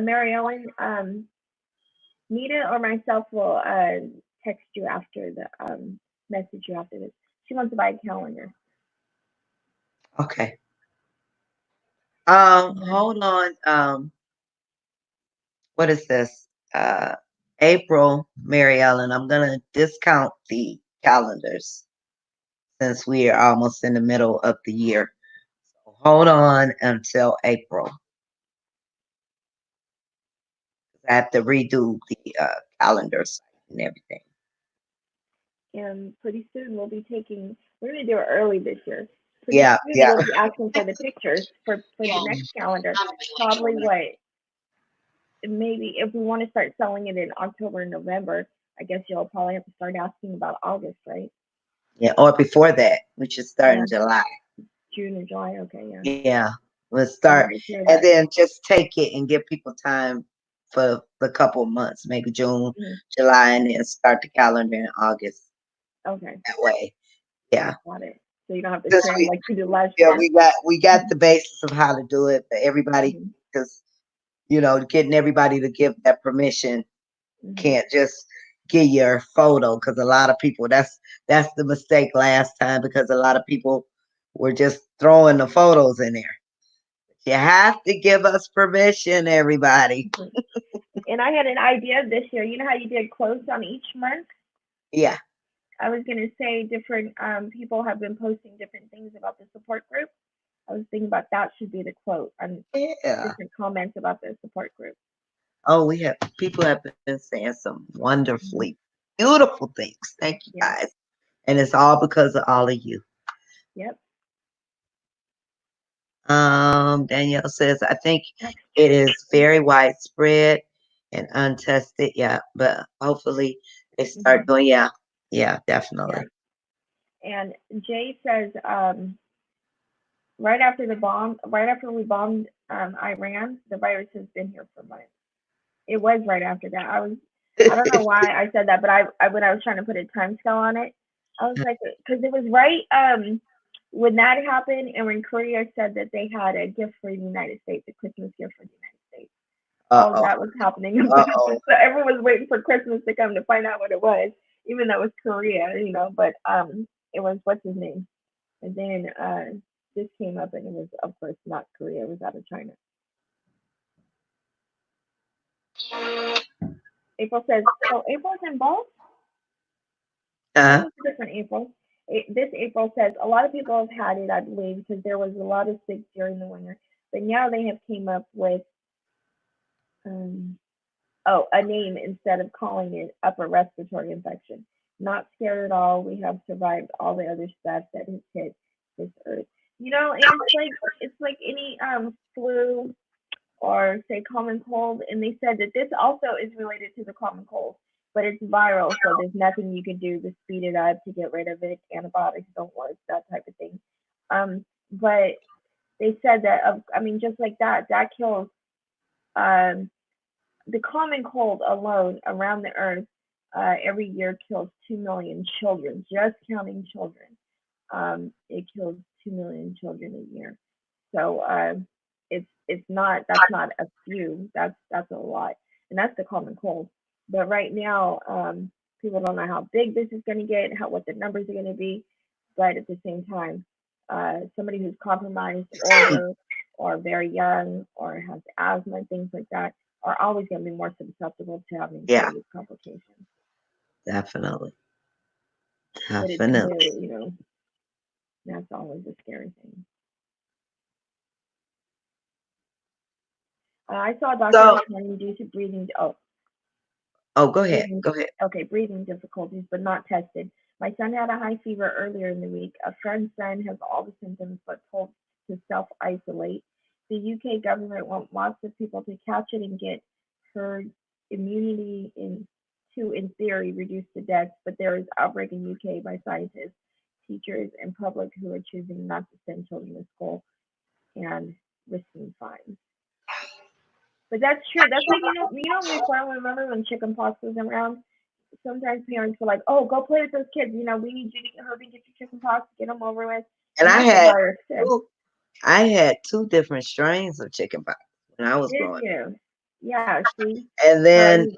Mary Ellen, Nita or myself will text you after the message you after this. She wants to buy a calendar. Okay. Mhm. Hold on. What is this? April, Mary Ellen. I'm gonna discount the calendars since we are almost in the middle of the year. So hold on until April. I have to redo the calendar site and everything. And pretty soon we're gonna do it early this year. Pretty Yeah, soon yeah. we'll be asking for the pictures for the next calendar. Probably what, maybe if we want to start selling it in October and November, I guess you'll probably have to start asking about August, right? Yeah, or before that, we should start Yeah, in July. June or July. Okay, yeah. Yeah, let's I'm start, pretty sure and that. then just take it and give people time for the couple of months, maybe June, Mhm. July, and then start the calendar in August. Okay, That way, yeah. got it. So you don't have to Since cram we, like you did last yeah, year. we got the basis of how to do it, but everybody, Mhm. because getting everybody to give that permission, Mhm. can't just get your photo, because a lot of people, that's the mistake last time, because a lot of people were just throwing the photos in there. You have to give us permission, everybody. Mhm. And I had an idea this year. You know how you did quotes on each month? Yeah. I was gonna say different people have been posting different things about the support group. I was thinking about that should be the quote on Yeah. different comments about the support group. Oh, we have people have been saying some Mhm. wonderfully beautiful things. Thank you Yeah. guys. And it's all because of all of you. Yep. Danielle says, I think Next. it is very widespread and untested. Yeah, but hopefully they Hmm. start doing, yeah, yeah, Yeah. definitely. And Jay says, right after we bombed Iran, the virus has been here for months. It was right after that. I don't know why I said that, but I when I was trying to put a time scale on it, I was like, because it was right when that happened, and when Korea said that they had a gift for the United States, a Christmas gift for the United States. All of Uh-oh. that was happening about Uh-oh. it. So everyone was waiting for Christmas to come to find out what it was, even though it was Korea, But it was what's his name, and then this came up, and it was of course not Korea. It was out of China. April says, so April's in both. That Uh, was a different April. This April says a lot of people have had it, I believe, because there was a lot of sick during the winter. But now they have came up with um, a name instead of calling it upper respiratory infection. Not scared at all. We have survived all the other stuff that has hit this earth. And it's like any flu or say common cold, and they said that this also is related to the common cold, but it's viral, so there's nothing you can do to speed it up to get rid of it. Antibiotics don't work, that type of thing. But they said that I mean, just like that kills um, the common cold alone around the earth every year kills 2 million children. Just counting children, it kills 2 million children a year. So it's not that's not a few. That's a lot, and that's the common cold. But right now, people don't know how big this is going to get, what the numbers are going to be. But at the same time, somebody who's compromised, older, or very young, or has asthma and things like that, are always going to be more susceptible to having yeah, serious complications. definitely. But it's Definitely. still. That's always a scary thing. I saw a doctor So, this morning due to oh, go ahead. breathing, Go ahead. okay, breathing difficulties, but not tested. My son had a high fever earlier in the week. A friend's son has all the symptoms but told to self isolate. The UK government wants lots of people to catch it and get herd immunity in theory, reduce the deaths, but there is outbreak in UK by scientists, teachers, and public who are choosing not to send children to school and risking fines. But that's true. That's like before. Remember when chicken pox was around? Sometimes parents were like, "Oh, go play with those kids. We need you to hurry get your chicken pox, get them over with." And And I that's a had virus too. two, I had two different strains of chicken pox when I was Did growing you? Yeah. See, up. And then you,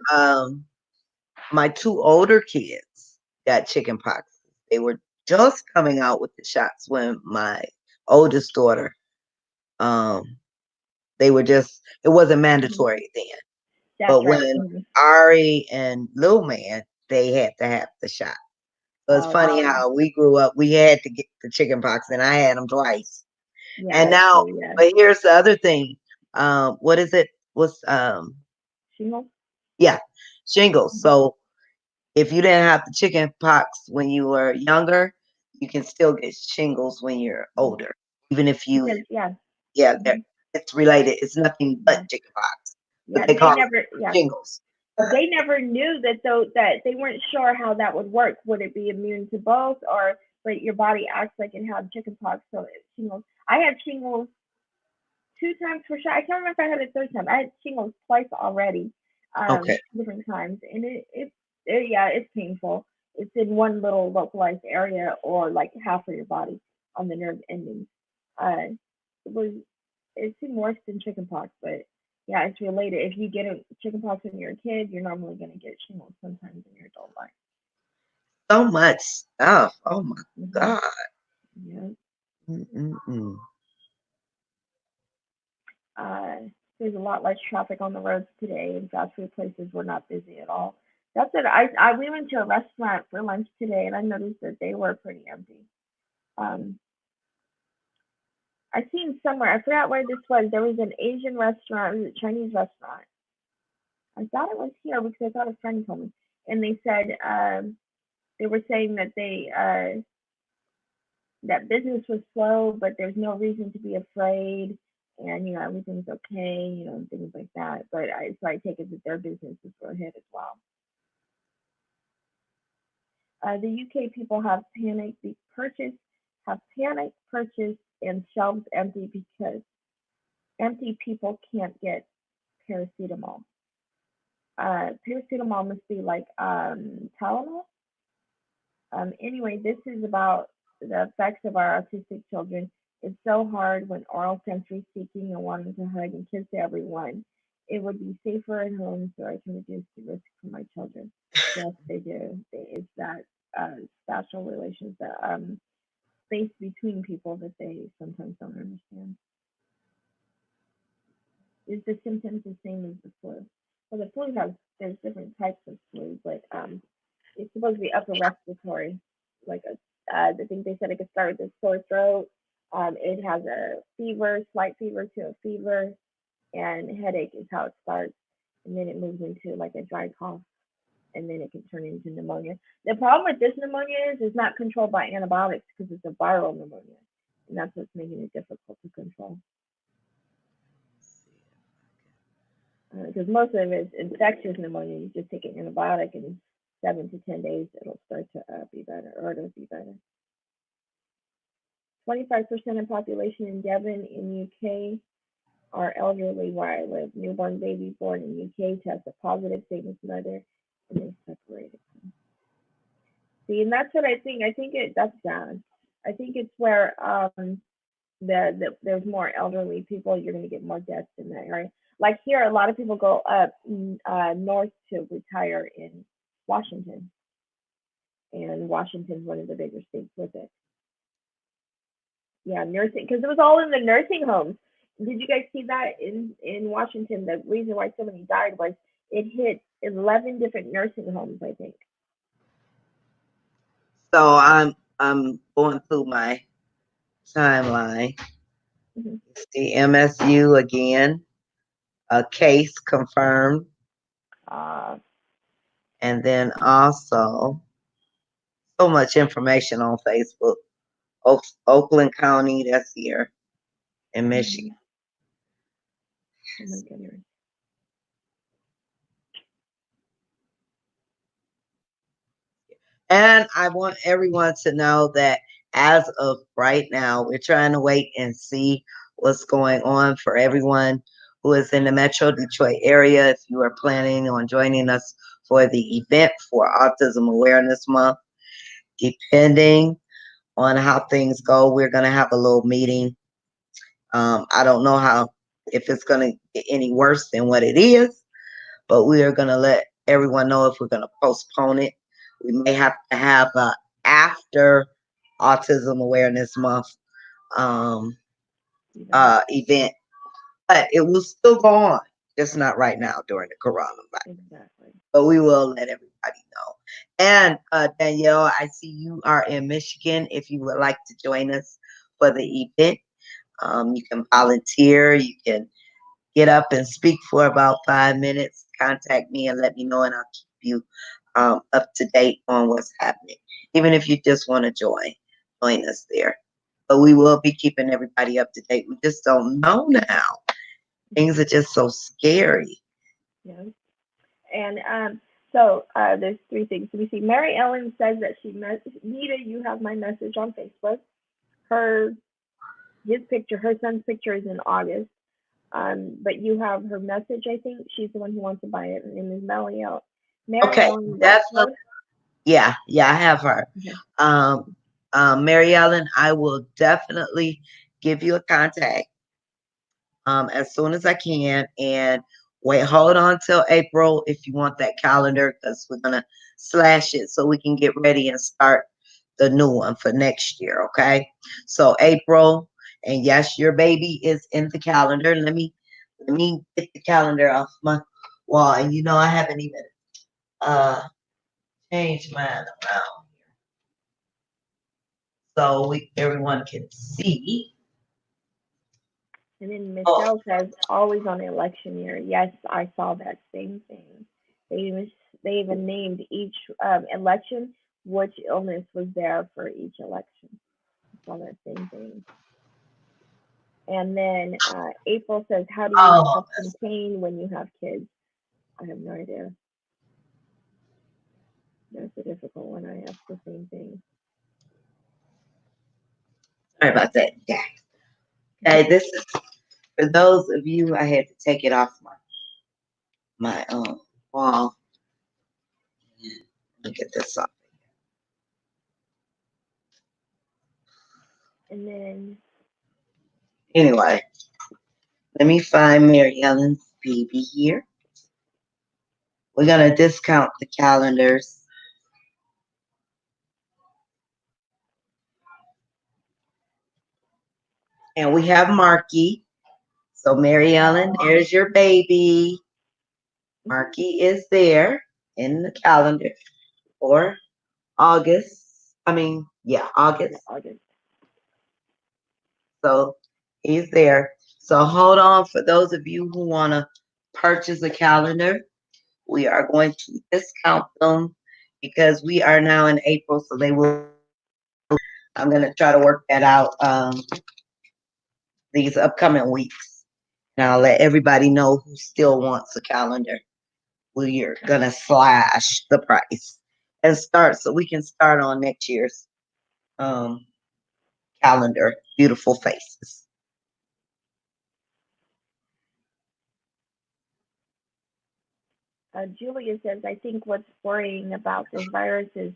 my two older kids got chicken pox. They were just coming out with the shots when my oldest daughter, um, they were just, it wasn't mhm, mandatory then. that's But right. when Mhm. Ari and Lil Man, they had to have the shot. So it's Oh funny wow. how we grew up, we had to get the chicken pox, and I had them twice. And Yeah. now, So yeah, but here's the other thing. What is it? What's shingles. yeah, shingles. Mhm. So if you didn't have the chicken pox when you were younger, you can still get shingles when you're older, even if you, Because yeah, yeah, mhm, it's related. It's nothing yeah, but chicken pox, but yeah. they They call never, it yeah, shingles. they never knew that though that they weren't sure how that would work. Would it be immune to both, or but your body acts like it had chickenpox, so it's shingles. I had shingles 2 times for sure. I can't remember if I had a third time. I had shingles twice already, Okay. different times, and yeah, it's painful. It's in one little localized area or like half of your body on the nerve endings. Uh, it was it seemed worse than chickenpox, but yeah, it's related. If you get a chickenpox when you're a kid, you're normally going to get shingles sometimes in your adult life. So much stuff. Oh my Hmm. God. Yeah. Mm-mm-mm. Uh, there's a lot less traffic on the roads today, and fast food places were not busy at all. That's it. We went to a restaurant for lunch today, and I noticed that they were pretty empty. Um, I seen somewhere, I forgot where this was. There was an Asian restaurant, it was a Chinese restaurant. I thought it was here because I thought a friend told me, and they said they were saying that that business was slow, but there's no reason to be afraid, and everything's okay, and things like that. But I take it that their businesses were hit as well. The UK people have panicked purchased, and shelves empty because empty people can't get paracetamol. Paracetamol must be like Tylenol. Anyway, this is about the effects of our autistic children. It's so hard when oral sensory seeking and wanting to hug and kiss everyone. It would be safer at home so I can reduce the risk for my children. Yes, they do. It's that special relations, that space between people that they sometimes don't understand. Is the symptoms the same as the flu? Well, the flu there's different types of flu, but it's supposed to be upper respiratory. Like I think they said it could start with a sore throat. It has a fever, slight fever to a fever, and headache is how it starts, and then it moves into like a dry cough, and then it can turn into pneumonia. The problem with this pneumonia is it's not controlled by antibiotics because it's a viral pneumonia, and that's what's making it difficult to control. Because most of it is infectious pneumonia. You just take an antibiotic, and in 7 to 10 days, it'll start to be better, or it'll be better. 25% of population in Devon in UK are elderly where I live. Newborn baby born in UK tested positive, same as mother, and they separated. See, and that's what I think. I think that's sad. I think it's where there's more elderly people. You're going to get more deaths in that area. Like here, a lot of people go up north to retire in Washington, and Washington's one of the bigger states with it. Yeah, nursing, because it was all in the nursing homes. Did you guys see that in Washington? The reason why so many died was it hit 11 different nursing homes, I think. So I'm going through my timeline. Hmm. It's the MSU again, a case confirmed, Uh, and then also so much information on Facebook. Oakland County, that's here in Michigan. hmm. Oh my goodness. And I want everyone to know that as of right now, we're trying to wait and see what's going on for everyone who is in the Metro Detroit area. If you are planning on joining us for the event for Autism Awareness Month, depending on how things go, we're going to have a little meeting. I don't know if it's going to get any worse than what it is, but we are going to let everyone know if we're going to postpone it. We may have to have a after Autism Awareness Month um, event, but it will still go on, just not right now during the coronavirus. Exactly. But we will let everybody know. And Danielle, I see you are in Michigan. If you would like to join us for the event, you can volunteer. You can get up and speak for about 5 minutes. Contact me and let me know, and I'll keep you up to date on what's happening. Even if you just want to join us there. But we will be keeping everybody up to date. We just don't know now. Things are just so scary. Yeah. And so there's three things. We see Mary Ellen says that she met Nita. You have my message on Facebook. His picture, her son's picture is in August. But you have her message. I think she's the one who wants to buy it. Her name is Mary Okay, Ellen that's Wexler. yeah, I have her. Okay. Mary Ellen, I will definitely give you a contact as soon as I can. And wait, hold on till April if you want that calendar, because we're gonna slash it so we can get ready and start the new one for next year. Okay, so April, and yes, your baby is in the calendar. Let me get the calendar off my wall. And I haven't even uh changed mine around so everyone can see. And then Oh, Michelle says, always on election year. Yes, I saw that same thing. They even named each election which illness was there for each election. I saw that same thing. And then April says, how do you oh, self-contain when you have kids? I have no idea. That's a difficult one. I asked the same thing. sorry about that. Yeah. Okay, this is for those of you. I had to take it off my wall. Let me get this off. And then Anyway, let me find Mary Ellen's baby here. We're gonna discount the calendars. And we have Marky. So Mary Ellen, there's your baby. Marky is there in the calendar for August. August. August. So he's there. So hold on for those of you who want to purchase a calendar. We are going to discount them because we are now in April, so they will. I'm going to try to work that out these upcoming weeks. And I'll let everybody know who still wants a calendar. We're going to slash the price and start so we can start on next year's calendar, Beautiful Faces. Julia says, I think what's worrying about this virus is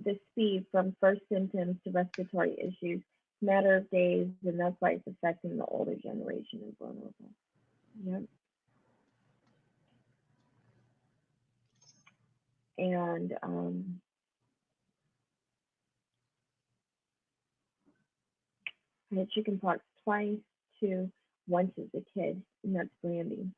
the speed from first symptoms to respiratory issues, matter of days, and that's why it's affecting the older generation as vulnerable. Yep. And I had chickenpox twice too, once as a kid, and that's Brandy.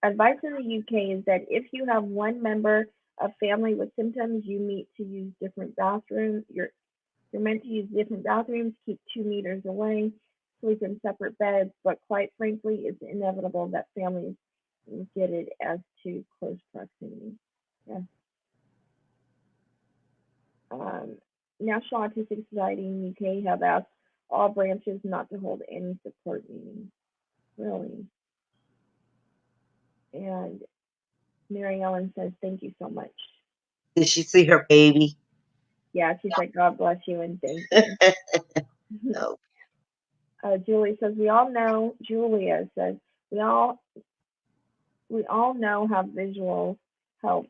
Advice in the UK is that if you have one member of family with symptoms, you meet to use different bathrooms. You're meant to use different bathrooms, keep 2 meters away, sleep in separate beds, but quite frankly, it's inevitable that families get it as to close proximity. Yeah. Um, National Autistic Society in UK have asked all branches not to hold any support meetings. Really. And Mary Ellen says, thank you so much. Did she see her baby? Yeah, she said, God bless you and thank you. No. Julia says, Julia says, we all know how visuals help.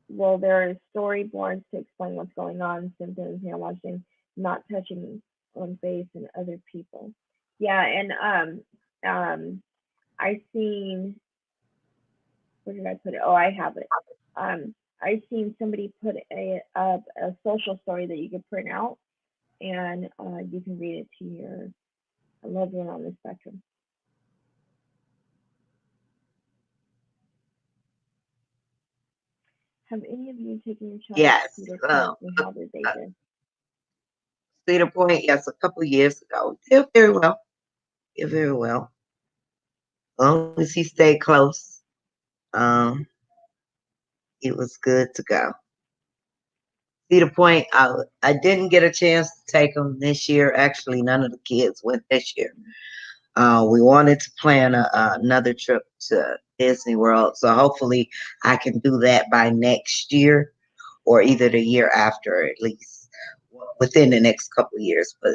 Well, there are storyboards to explain what's going on, symptoms, hand washing, not touching on face and other people. Yeah, and I seen, where did I put it? Oh, I have it. I seen somebody put a social story that you could print out, and you can read it to your loved one on the spectrum. Have any of you taken your child Yes. to Cedar Point, and how did they do? Cedar Point, yes, a couple of years ago. Did very well. Did very well. long as he stayed close, um, it was good to go. Cedar Point, I didn't get a chance to take them this year. Actually, none of the kids went this year. We wanted to plan another trip to Disney World, so hopefully I can do that by next year or either the year after, at least within the next couple of years. But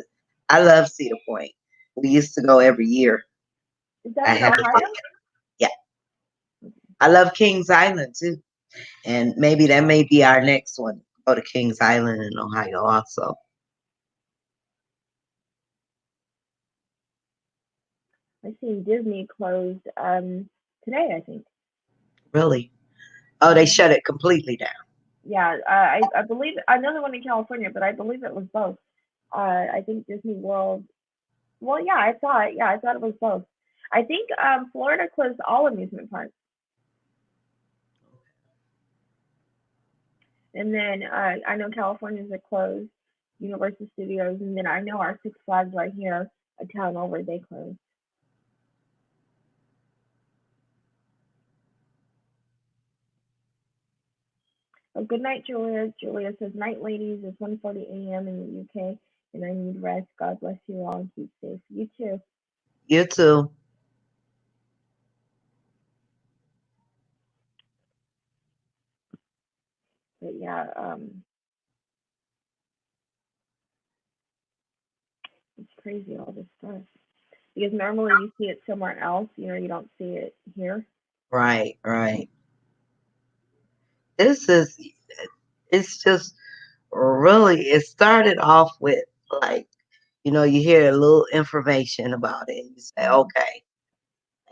I love Cedar Point. We used to go every year. Is that I in have, Ohio? yeah. I love Kings Island too, and maybe that may be our next one. Go to Kings Island in Ohio also. I see Disney closed today, I think. Really? Oh, they shut it completely down. Yeah, I believe I know the one in California, but I believe it was both. I think Disney World. Well, yeah, I thought. Yeah, I thought it was both. I think Florida closed all amusement parks, and then I know California's are closed, Universal Studios, and then I know our Six Flags right here, a town over, they closed. Oh, good night, Julia. Julia says, "Night, ladies. It's 1:40 a.m. in the UK, and I need rest. God bless you all and keep safe. You too." You too. But yeah, it's crazy all this stuff because normally you see it somewhere else. You don't see it here. Right, right. This is, it's just really, it started off with like, you hear a little information about it. You say, Mm-hmm. okay.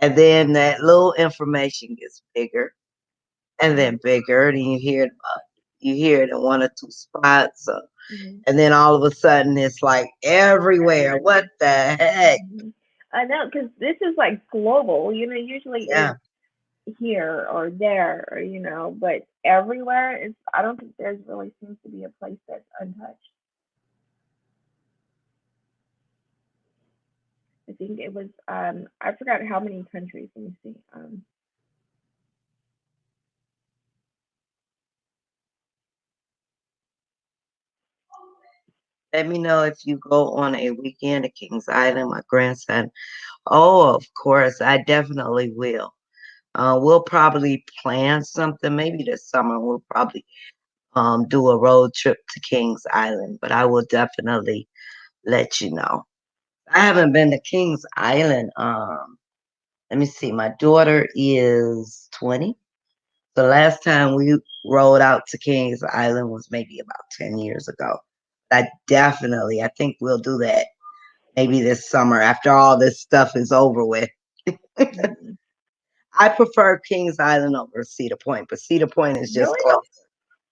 And then that little information gets bigger and then bigger. And you hear it in one or two spots. Mm-hmm. And then all of a sudden it's like everywhere. What the heck? Mm-hmm. I know because this is like global. Usually Yeah. it's here or there, or but everywhere is. I don't think there's really seems to be a place that's untouched. I think it was I forgot how many countries. Let me see. Let me know if you go on a weekend at Kings Island, my grandson. Oh, of course, I definitely will. We'll probably plan something maybe this summer. We'll probably do a road trip to Kings Island, but I will definitely let you know. I haven't been to Kings Island. Let me see. My daughter is 20. The last time we rode out to Kings Island was maybe about 10 years ago. I think we'll do that maybe this summer after all this stuff is over with. Mhm. I prefer Kings Island over Cedar Point, but Cedar Point is just Really? close.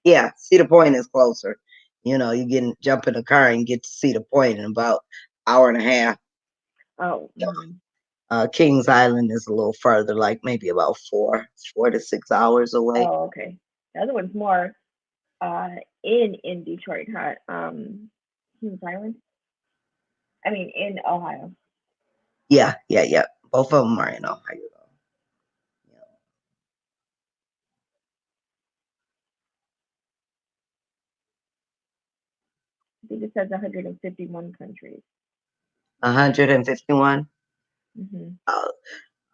Yeah, Cedar Point is closer. You can jump in the car and get to Cedar Point in about hour and a half. Oh. Mhm. Kings Island is a little further, like maybe about 4 to 6 hours away. Oh, okay. The other one's more uh in Detroit, huh? Kings Island. I mean, in Ohio. Yeah, yeah, yeah. Both of them are in Ohio. Yeah. I think it says 151 countries. 151. Mhm.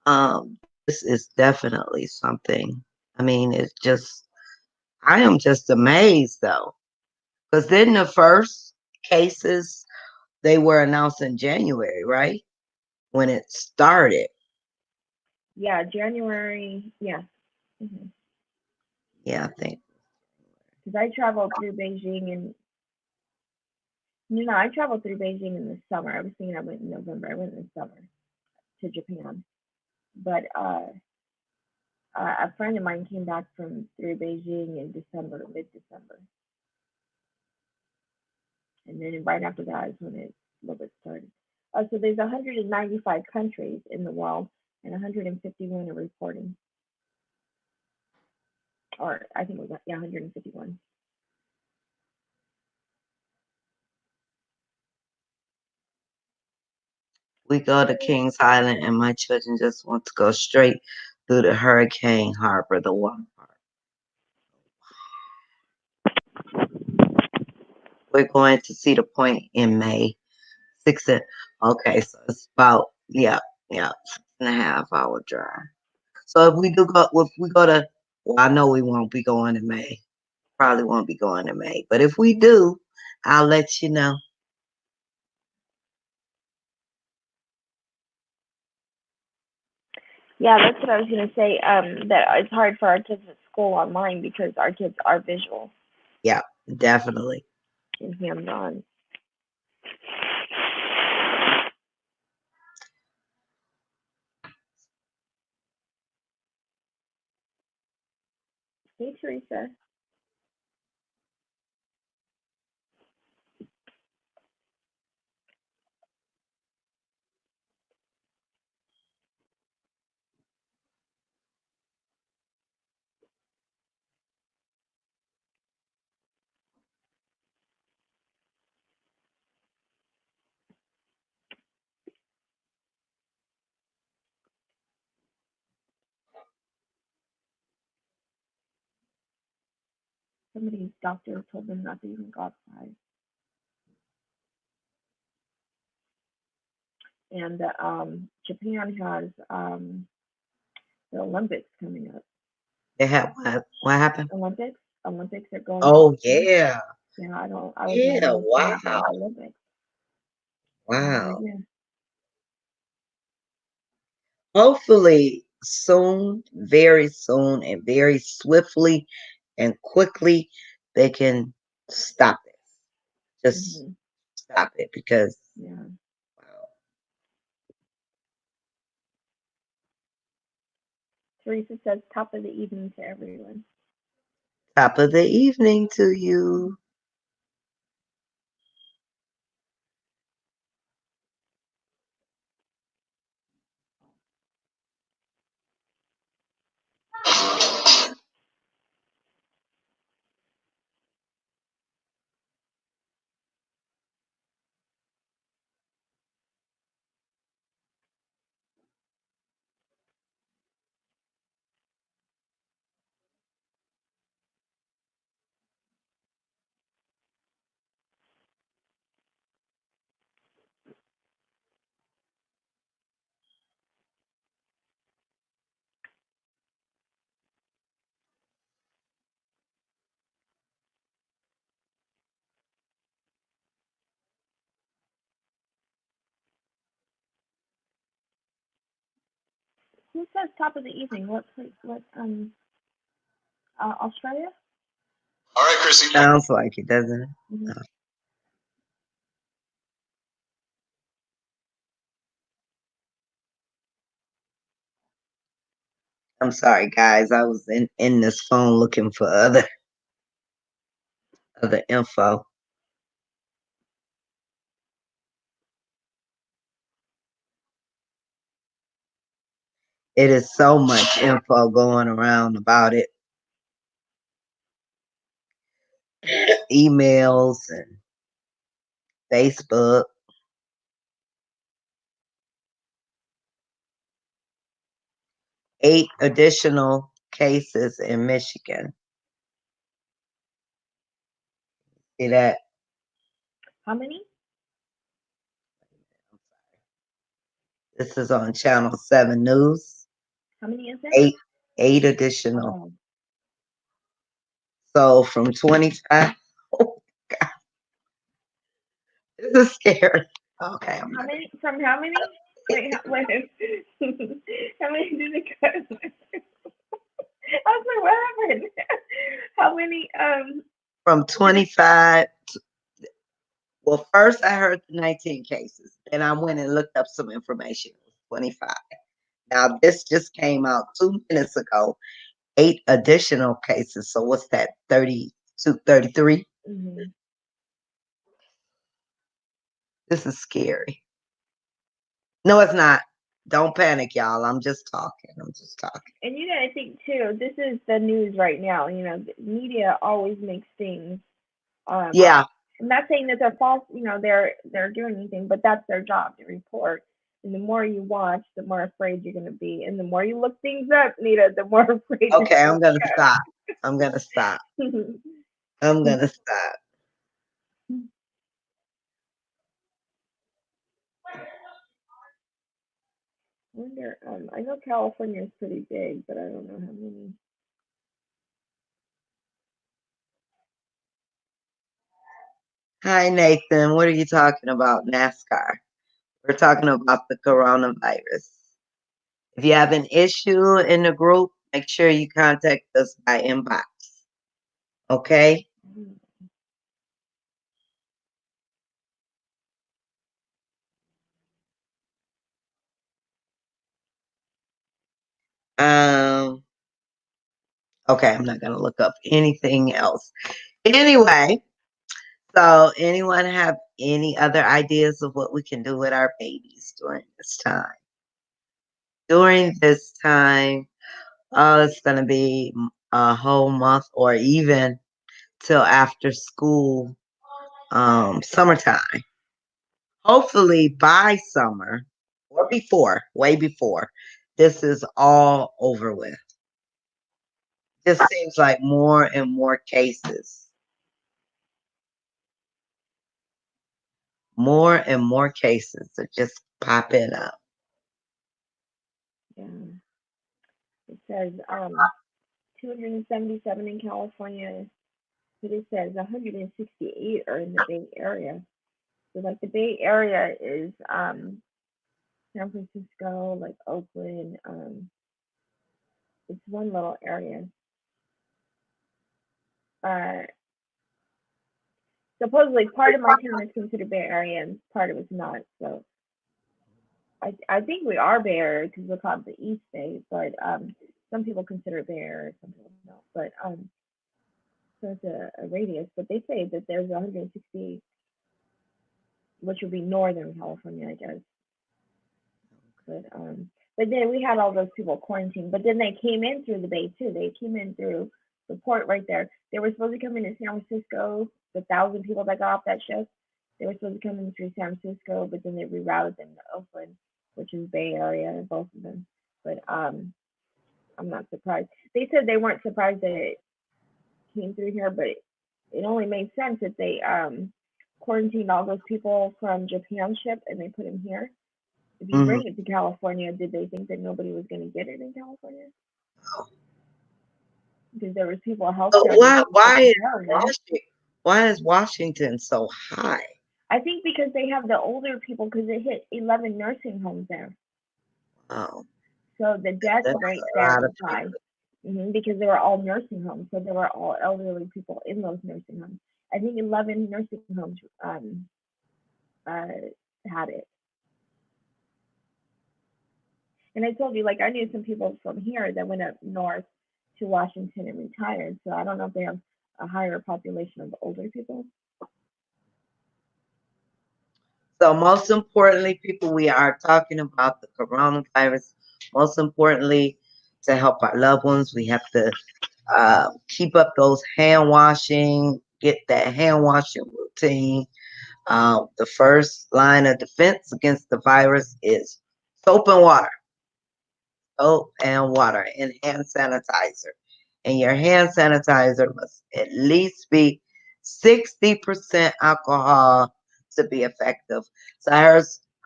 Uh, this is definitely something. I mean, I am just amazed though, because then the first cases they were announced in January, right? When it started. Yeah, January. Yeah. Mhm. Yeah, I think. Because I traveled through Beijing and I traveled through Beijing in the summer. I was thinking I went in November. I went in the summer to Japan, but a friend of mine came back from through Beijing in December, mid-December, and then right after that is when it a little bit started. So there's 195 countries in the world, and 151 are reporting, or I think it was, yeah, 151. We go to Kings Island, and my children just want to go straight through the Hurricane Harbor, the water park. We're going to see the point in May. Okay, so it's about 6.5 hour drive. So if we go to, well, I know we won't be going in May. Probably won't be going in May, but if we do, I'll let you know. Yeah, that's what I was gonna say. That it's hard for our kids at school online because our kids are visual Yeah, definitely. and hands-on. Hey, Teresa. Somebody's doctor told them not to even go outside. And Japan has the Olympics coming up. They have what happened? Olympics are going. Oh to Japan. yeah, Yeah, I was yeah. wondering Wow, the Olympics. wow. Yeah. Hopefully soon, very soon, and very swiftly and quickly, they can stop it. Just stop it because Yeah. wow. Teresa says top of the evening to everyone. Top of the evening to you. Who says top of the evening? What Australia? All right, Chrissy. Sounds like it, doesn't it? Mm-hmm. I'm sorry, guys. I was in this phone looking for other info. It is so much info going around about it. Emails and Facebook. 8 additional cases in Michigan. See that? How many? This is on Channel 7 News. How many is it? 8 additional. Oh. So from 25. Oh, God. This is scary. Okay. How many? From how many? Wait. How many did it go? I was like, what happened? How many? From 25. Well, first I heard the 19 cases. Then I went and looked up some information. It was 25. Now this just came out 2 minutes ago. 8 additional cases. So what's that? 32, 33? Mm-hmm. This is scary. No, it's not. Don't panic, y'all. I'm just talking. And you gotta think too. This is the news right now. You know, the media always makes things. Yeah. I'm not saying that they're false. You know, they're doing anything, but that's their job to report. And the more you watch, the more afraid you're gonna be. And the more you look things up, Nita, the more afraid you're Okay, I'm gonna stop. I'm gonna stop. gonna I'm gonna stop. wonder, I know California is pretty big, but I don't know how many. Hi, Nathan. What are you talking about? NASCAR. We're talking about the coronavirus. If you have an issue in the group, make sure you contact us by inbox. Okay? Um, okay, I'm not gonna look up anything else. Anyway, so anyone have any other ideas of what we can do with our babies during this time? During this time, it's gonna be a whole month or even till after school, summertime. Hopefully by summer or before, way before, this is all over with. Just seems like more and more cases. More and more cases are just popping up. Yeah. It says 277 in California, but it says 168 are in the Bay Area. So like the Bay Area is San Francisco, like Oakland. It's one little area. Uh, Supposedly part of Montana is considered Bay Area and part of it's not. So I think we are Bay Area because we're called the East Bay, but some people consider it Bay Area, some people don't. But so it's a radius. But they say that there's 160, which would be Northern California, I guess. But then we had all those people quarantined. But then they came in through the Bay too. They came in through the port right there. They were supposed to come in San Francisco. The 1,000 people that got off that ship, they were supposed to come in through San Francisco, but then they rerouted them to Oakland, which is Bay Area, both of them. But I'm not surprised. They said they weren't surprised that it came through here, but it only made sense that they quarantined all those people from Japan ship and they put them here. If you bring it to California, did they think that nobody was going to get it in California? Because there was people health. But why is Washington so high? I think because they have the older people because it hit 11 nursing homes there. Oh. So the death rate there was high. Because they were all nursing homes, so they were all elderly people in those nursing homes. I think 11 nursing homes had it. And I told you, like, I knew some people from here that went up north to Washington and retired. So I don't know if they have a higher population of older people. So most importantly, people, we are talking about the coronavirus. Most importantly, to help our loved ones, we have to keep up those hand washing, get that hand washing routine. The first line of defense against the virus is soap and water. Soap and water and hand sanitizer. And your hand sanitizer must at least be 60% alcohol to be effective. So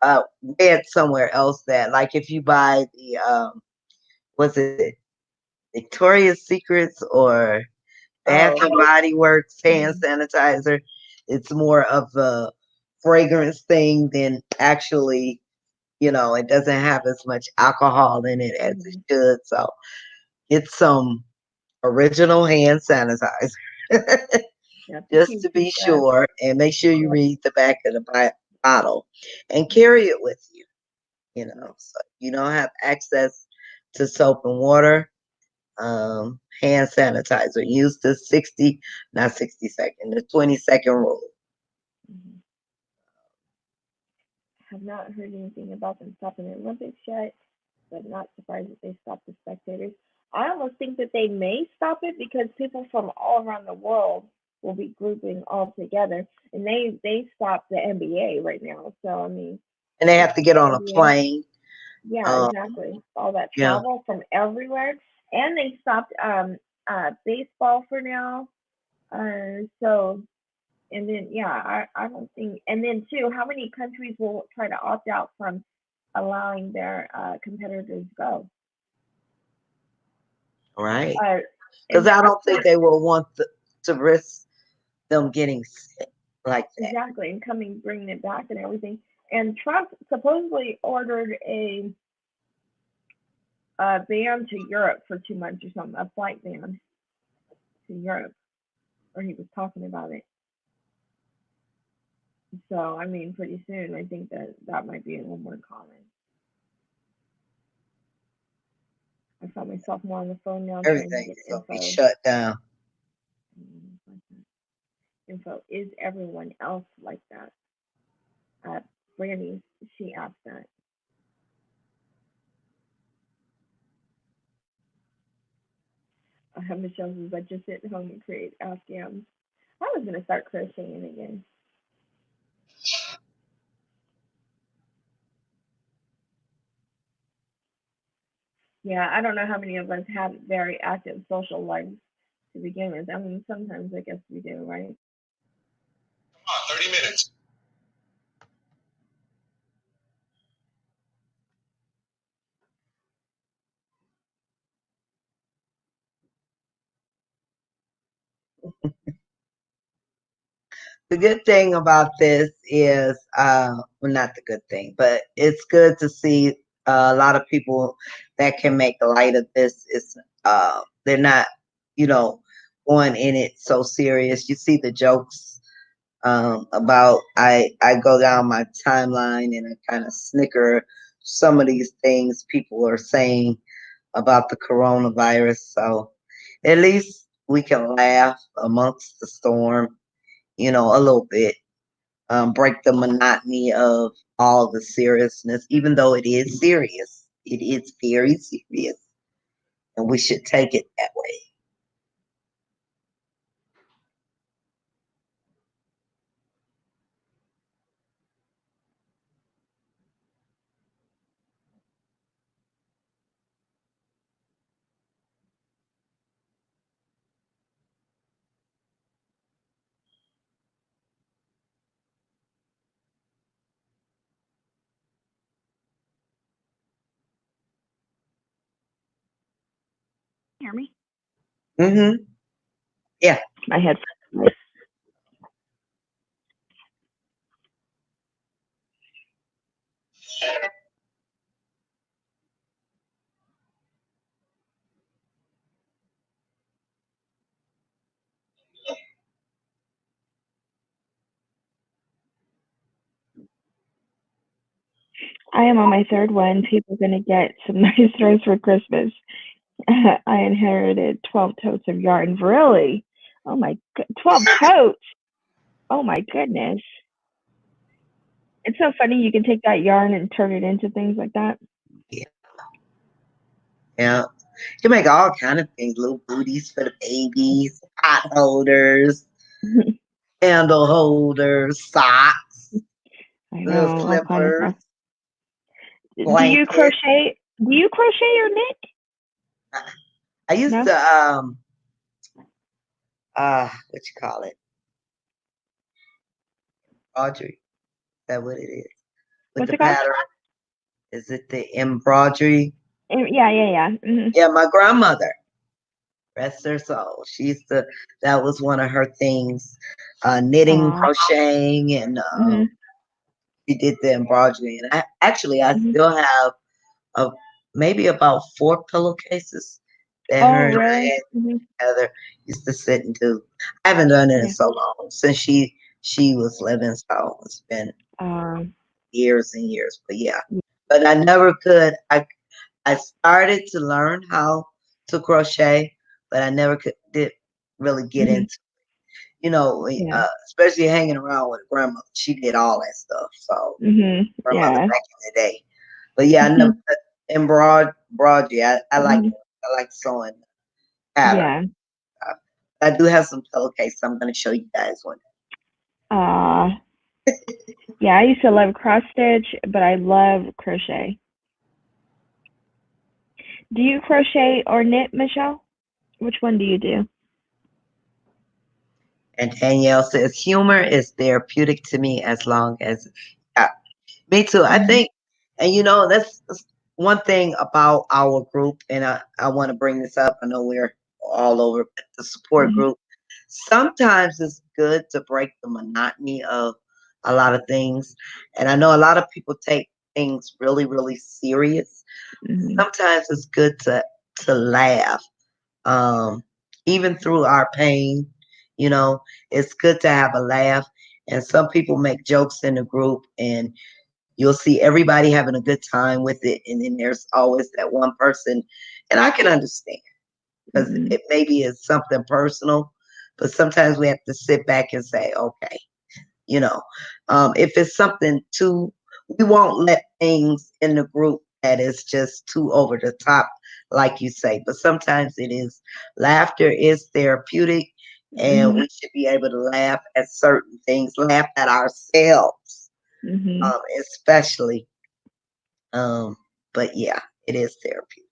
I read somewhere else that, like, if you buy the was it Victoria's Secrets or Bath and Body Works hand sanitizer, it's more of a fragrance thing than actually, it doesn't have as much alcohol in it as it should. So get some original hand sanitizer. Just to be sure, and make sure you read the back of the bottle and carry it with you. So you don't have access to soap and water, hand sanitizer. Use the 20-second rule. Have not heard anything about them stopping the Olympics yet, but not surprised that they stopped the spectators. I almost think that they may stop it because people from all around the world will be grouping all together, and they stopped the NBA right now. So I mean, And they have to get on a Yeah, plane. yeah, Um, exactly. All that yeah, travel from everywhere, and they stopped baseball for now. So and then yeah, I don't think. And then too, how many countries will try to opt out from allowing their competitors go? right. Uh, Because and I Trump don't think they will want to risk them getting sick like that. exactly, and coming bringing it back and everything. And Trump supposedly ordered a ban to Europe for 2 months or something, a flight ban to Europe, or he was talking about it. So I mean, pretty soon, I think that that might be a little more common. I found myself more on the phone now trying to get Everything's gonna be info. shut down. Info. Is everyone else like that? Brandy, she asked that. Michelle says, I just sit home and create Afghans. I was going to start crocheting again. Yeah, I don't know how many of us have very active social lives to begin with. I mean, sometimes I guess we do, right? Come on, 30 minutes. The good thing about this is, well, not the good thing, but it's good to see a lot of people that can make light of this. It's they're not, you know, going in it so serious. You see the jokes about I go down my timeline and I kind of snicker some of these things people are saying about the coronavirus. So at least we can laugh amongst the storm, a little bit, break the monotony of all the seriousness, even though it is serious. It is very serious, and we should take it that way. Hear me? Mm-hmm. Yeah. My head. I am on my third one. People are gonna get some nice throws for Christmas. I inherited 12 totes of yarn. Really? Oh my, 12 totes. Oh my goodness. It's so funny you can take that yarn and turn it into things like that. Yeah. Yeah. You can make all kind of things, little booties for the babies, pot holders, handle holders, socks, I little know, all kind of slippers, stuff. Do you blanket. crochet? Do you crochet or knit? I used No. to what you call it? Audrey. Is that what it is? With What's the it called? pattern. Is it the embroidery? Yeah, yeah, yeah. Yeah, my grandmother, rest her soul. She used to, that was one of her things, knitting, Aw. crocheting, and Mhm. she did the embroidery. And I Mhm. still have a, maybe about 4 pillowcases that Oh, her and really? I Mhm. together used to sit and do. I haven't done it in Yeah. so long since she was living, so it's been Um. years and years. But yeah, but I never could. I started to learn how to crochet, but I never did really get Mhm. into, Yeah. especially hanging around with grandma. She did all that stuff. So Mhm. grandmother Yeah. back in the day. But yeah, I never Mhm. embroidery. I like Mhm. I like sewing pattern. Yeah. I do have some pillowcases. I'm gonna show you guys one. Uh, Yeah, I used to love cross stitch, but I love crochet. Do you crochet or knit, Michelle? Which one do you do? And Danielle says humor is therapeutic to me as long as me too. I Mhm. think, and that's one thing about our group, and I want to bring this up. I know we're all over the support Mhm. group. Sometimes it's good to break the monotony of a lot of things. And I know a lot of people take things really, really serious. Mhm. Sometimes it's good to laugh. Um, Even through our pain, you know, it's good to have a laugh. And some people make jokes in the group, and you'll see everybody having a good time with it. And then there's always that one person, and I can understand because Mhm. it maybe is something personal, but sometimes we have to sit back and say, okay, you know, if it's something too, we won't let things in the group that is just too over the top, like you say. But sometimes it is. Laughter is therapeutic, and Mhm. we should be able to laugh at certain things, laugh at ourselves, Mhm. especially. Um, but yeah, it is therapeutic.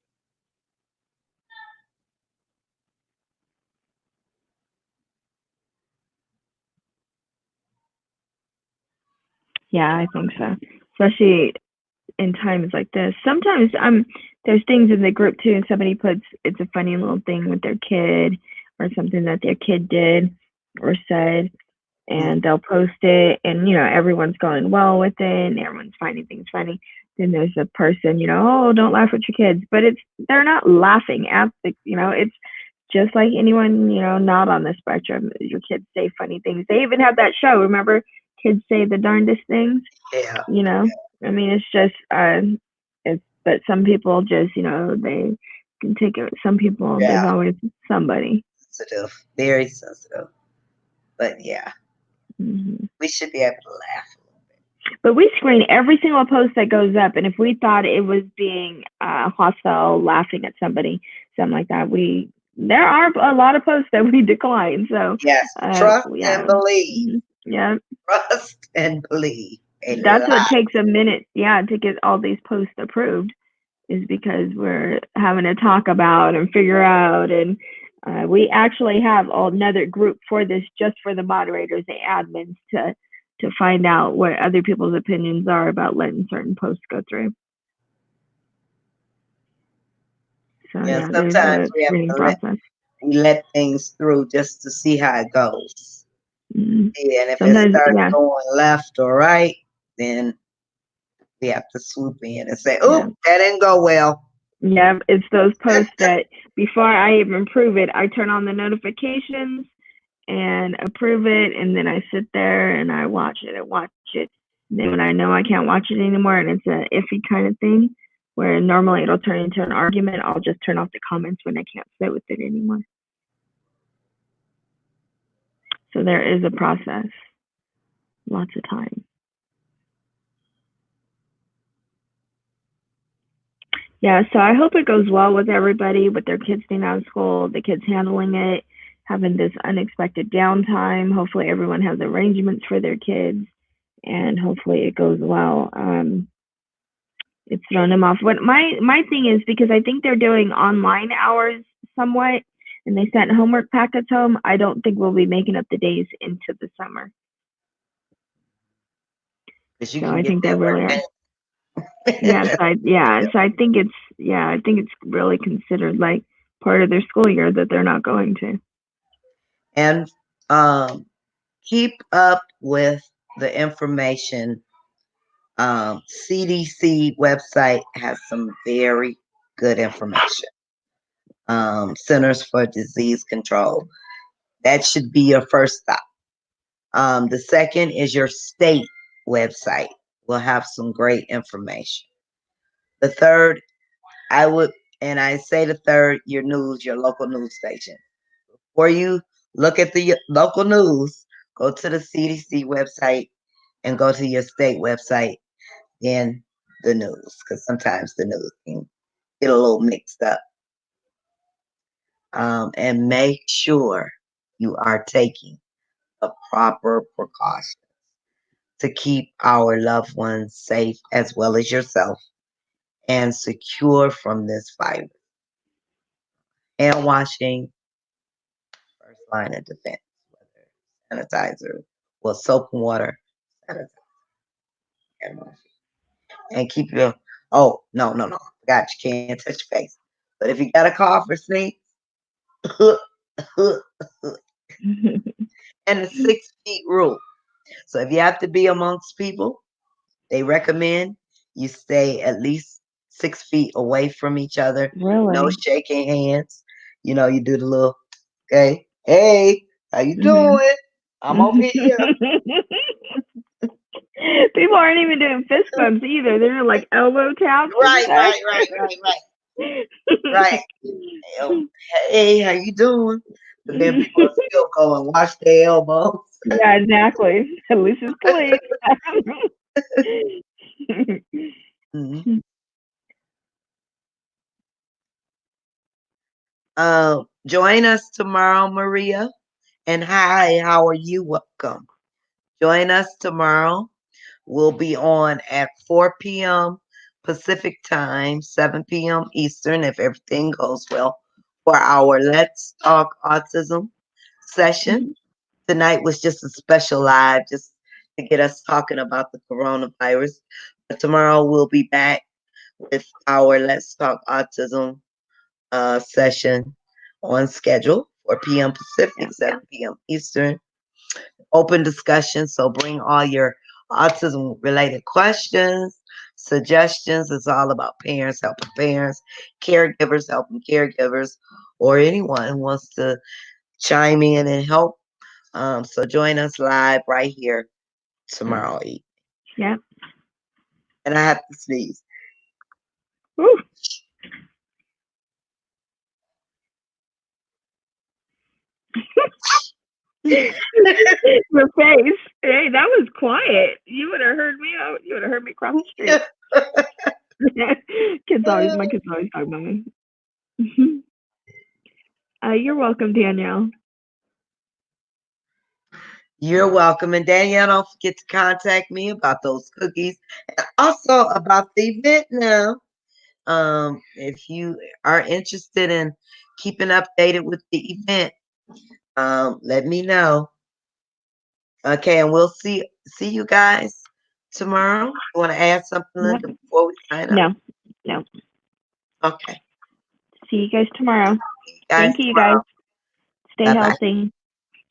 Yeah, I think so. Especially in times like this. Sometimes there's things in the group too, and somebody puts it's a funny little thing with their kid or something that their kid did or said, Mm. and they'll post it, and everyone's going well with it, and everyone's finding things funny. Then there's a person, oh, don't laugh at your kids, but they're not laughing at it's just like anyone, not on the spectrum. Your kids say funny things. They even have that show. Remember, kids say the darndest things. Yeah, You know, I mean, it's just it's but some people just they can take it. Some people, there's yeah, always somebody. sensitive, very sensitive. But yeah, Hmm. we should be able to laugh. But we screen every single post that goes up, and if we thought it was being hostile, laughing at somebody, something like that, there are a lot of posts that we decline. So, Yes, trust and yeah, believe. yeah, Trust and believe. A that's what lot. takes a minute, yeah, to get all these posts approved, is because we're having to talk about and figure out, and we actually have another group for this, just for the moderators, the admins, to find out what other people's opinions are about letting certain posts go through. So Yeah, yeah, there's sometimes a we have screening to let process. we let things through just to see how it goes. Mm-hmm. Yeah, and if it Sometimes, starts yeah, going left or right, then we have to swoop in and say, yeah. "Oop, that didn't go well." Yeah, it's those posts that before I even approve it, I turn on the notifications and approve it, and then I sit there and I watch it and watch it. And then when I know I can't watch it anymore and it's a iffy kind of thing, where normally it'll turn into an argument, I'll just turn off the comments when I can't sit with it anymore. So there is a process, lots of time. Yeah, so I hope it goes well with everybody, with their kids being out of school, the kids handling it, having this unexpected downtime. Hopefully, everyone has arrangements for their kids, and hopefully, it goes well. It's thrown them off. What my thing is, because I think they're doing online hours somewhat, and they sent homework packets home. I don't think we'll be making up the days into the summer. Because you So can I get think they that work really are. done. Yes, so I think it's really considered like part of their school year that they're not going to. And keep up with the information. CDC website has some very good information. Centers for Disease Control. That should be your first stop. The second is your state website. Will have some great information. The third, I would, and I say the third, your news, your local news station. Before you look at the local news, go to the CDC website and go to your state website, then the news, because sometimes the news can get a little mixed up. And make sure you are taking the proper precautions. to keep our loved ones safe as well as yourself and secure from this virus. Hand washing, first line of defense, whether sanitizer, well, soap and water, sanitizer, hand washing. And keep your, oh, no, forgot you can't touch your face. But if you got a cough or sneeze, and the 6 feet rule. So if you have to be amongst people, they recommend you stay at least 6 feet away from each other. No Really? shaking hands. You know, you do the little, okay, hey, how you doing? I'm over here. People aren't even doing fist bumps either. They're doing like elbow taps. Right. Hey, how you doing? But then people still go and wash their elbows. Yeah, exactly. At least it's clean. Mhm. Join us tomorrow, Maria. And hi, how are you? Welcome. Join us tomorrow. We'll be on at 4 p.m. Pacific time, 7 p.m. Eastern, if everything goes well, for our Let's Talk Autism session. Tonight was just a special live just to get us talking about the coronavirus. But tomorrow we'll be back with our Let's Talk Autism session on schedule, 4 p.m. Pacific, 7 p.m. Eastern. Open discussion, so bring all your autism related questions, suggestions. It's all about parents helping parents, caregivers helping caregivers, or anyone who wants to chime in and help. So join us live right here tomorrow evening. Yeah. And I have to sneeze. Woo. Your face. Hey, that was quiet. You would have heard me out. You would have heard me across the street. My kids always talk about me. You're welcome, Danielle. You're welcome. And Danielle, don't forget to contact me about those cookies and also about the event now. If you are interested in keeping updated with the event, let me know. Okay, and we'll see you guys tomorrow. You want to add something, Linda, before we sign up? No. Okay. See you guys tomorrow. Thank you, tomorrow. guys. Stay Bye-bye. healthy.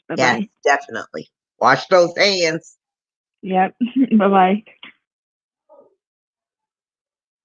Bye-bye. Yes, definitely. Wash those hands. Yep. Bye-bye.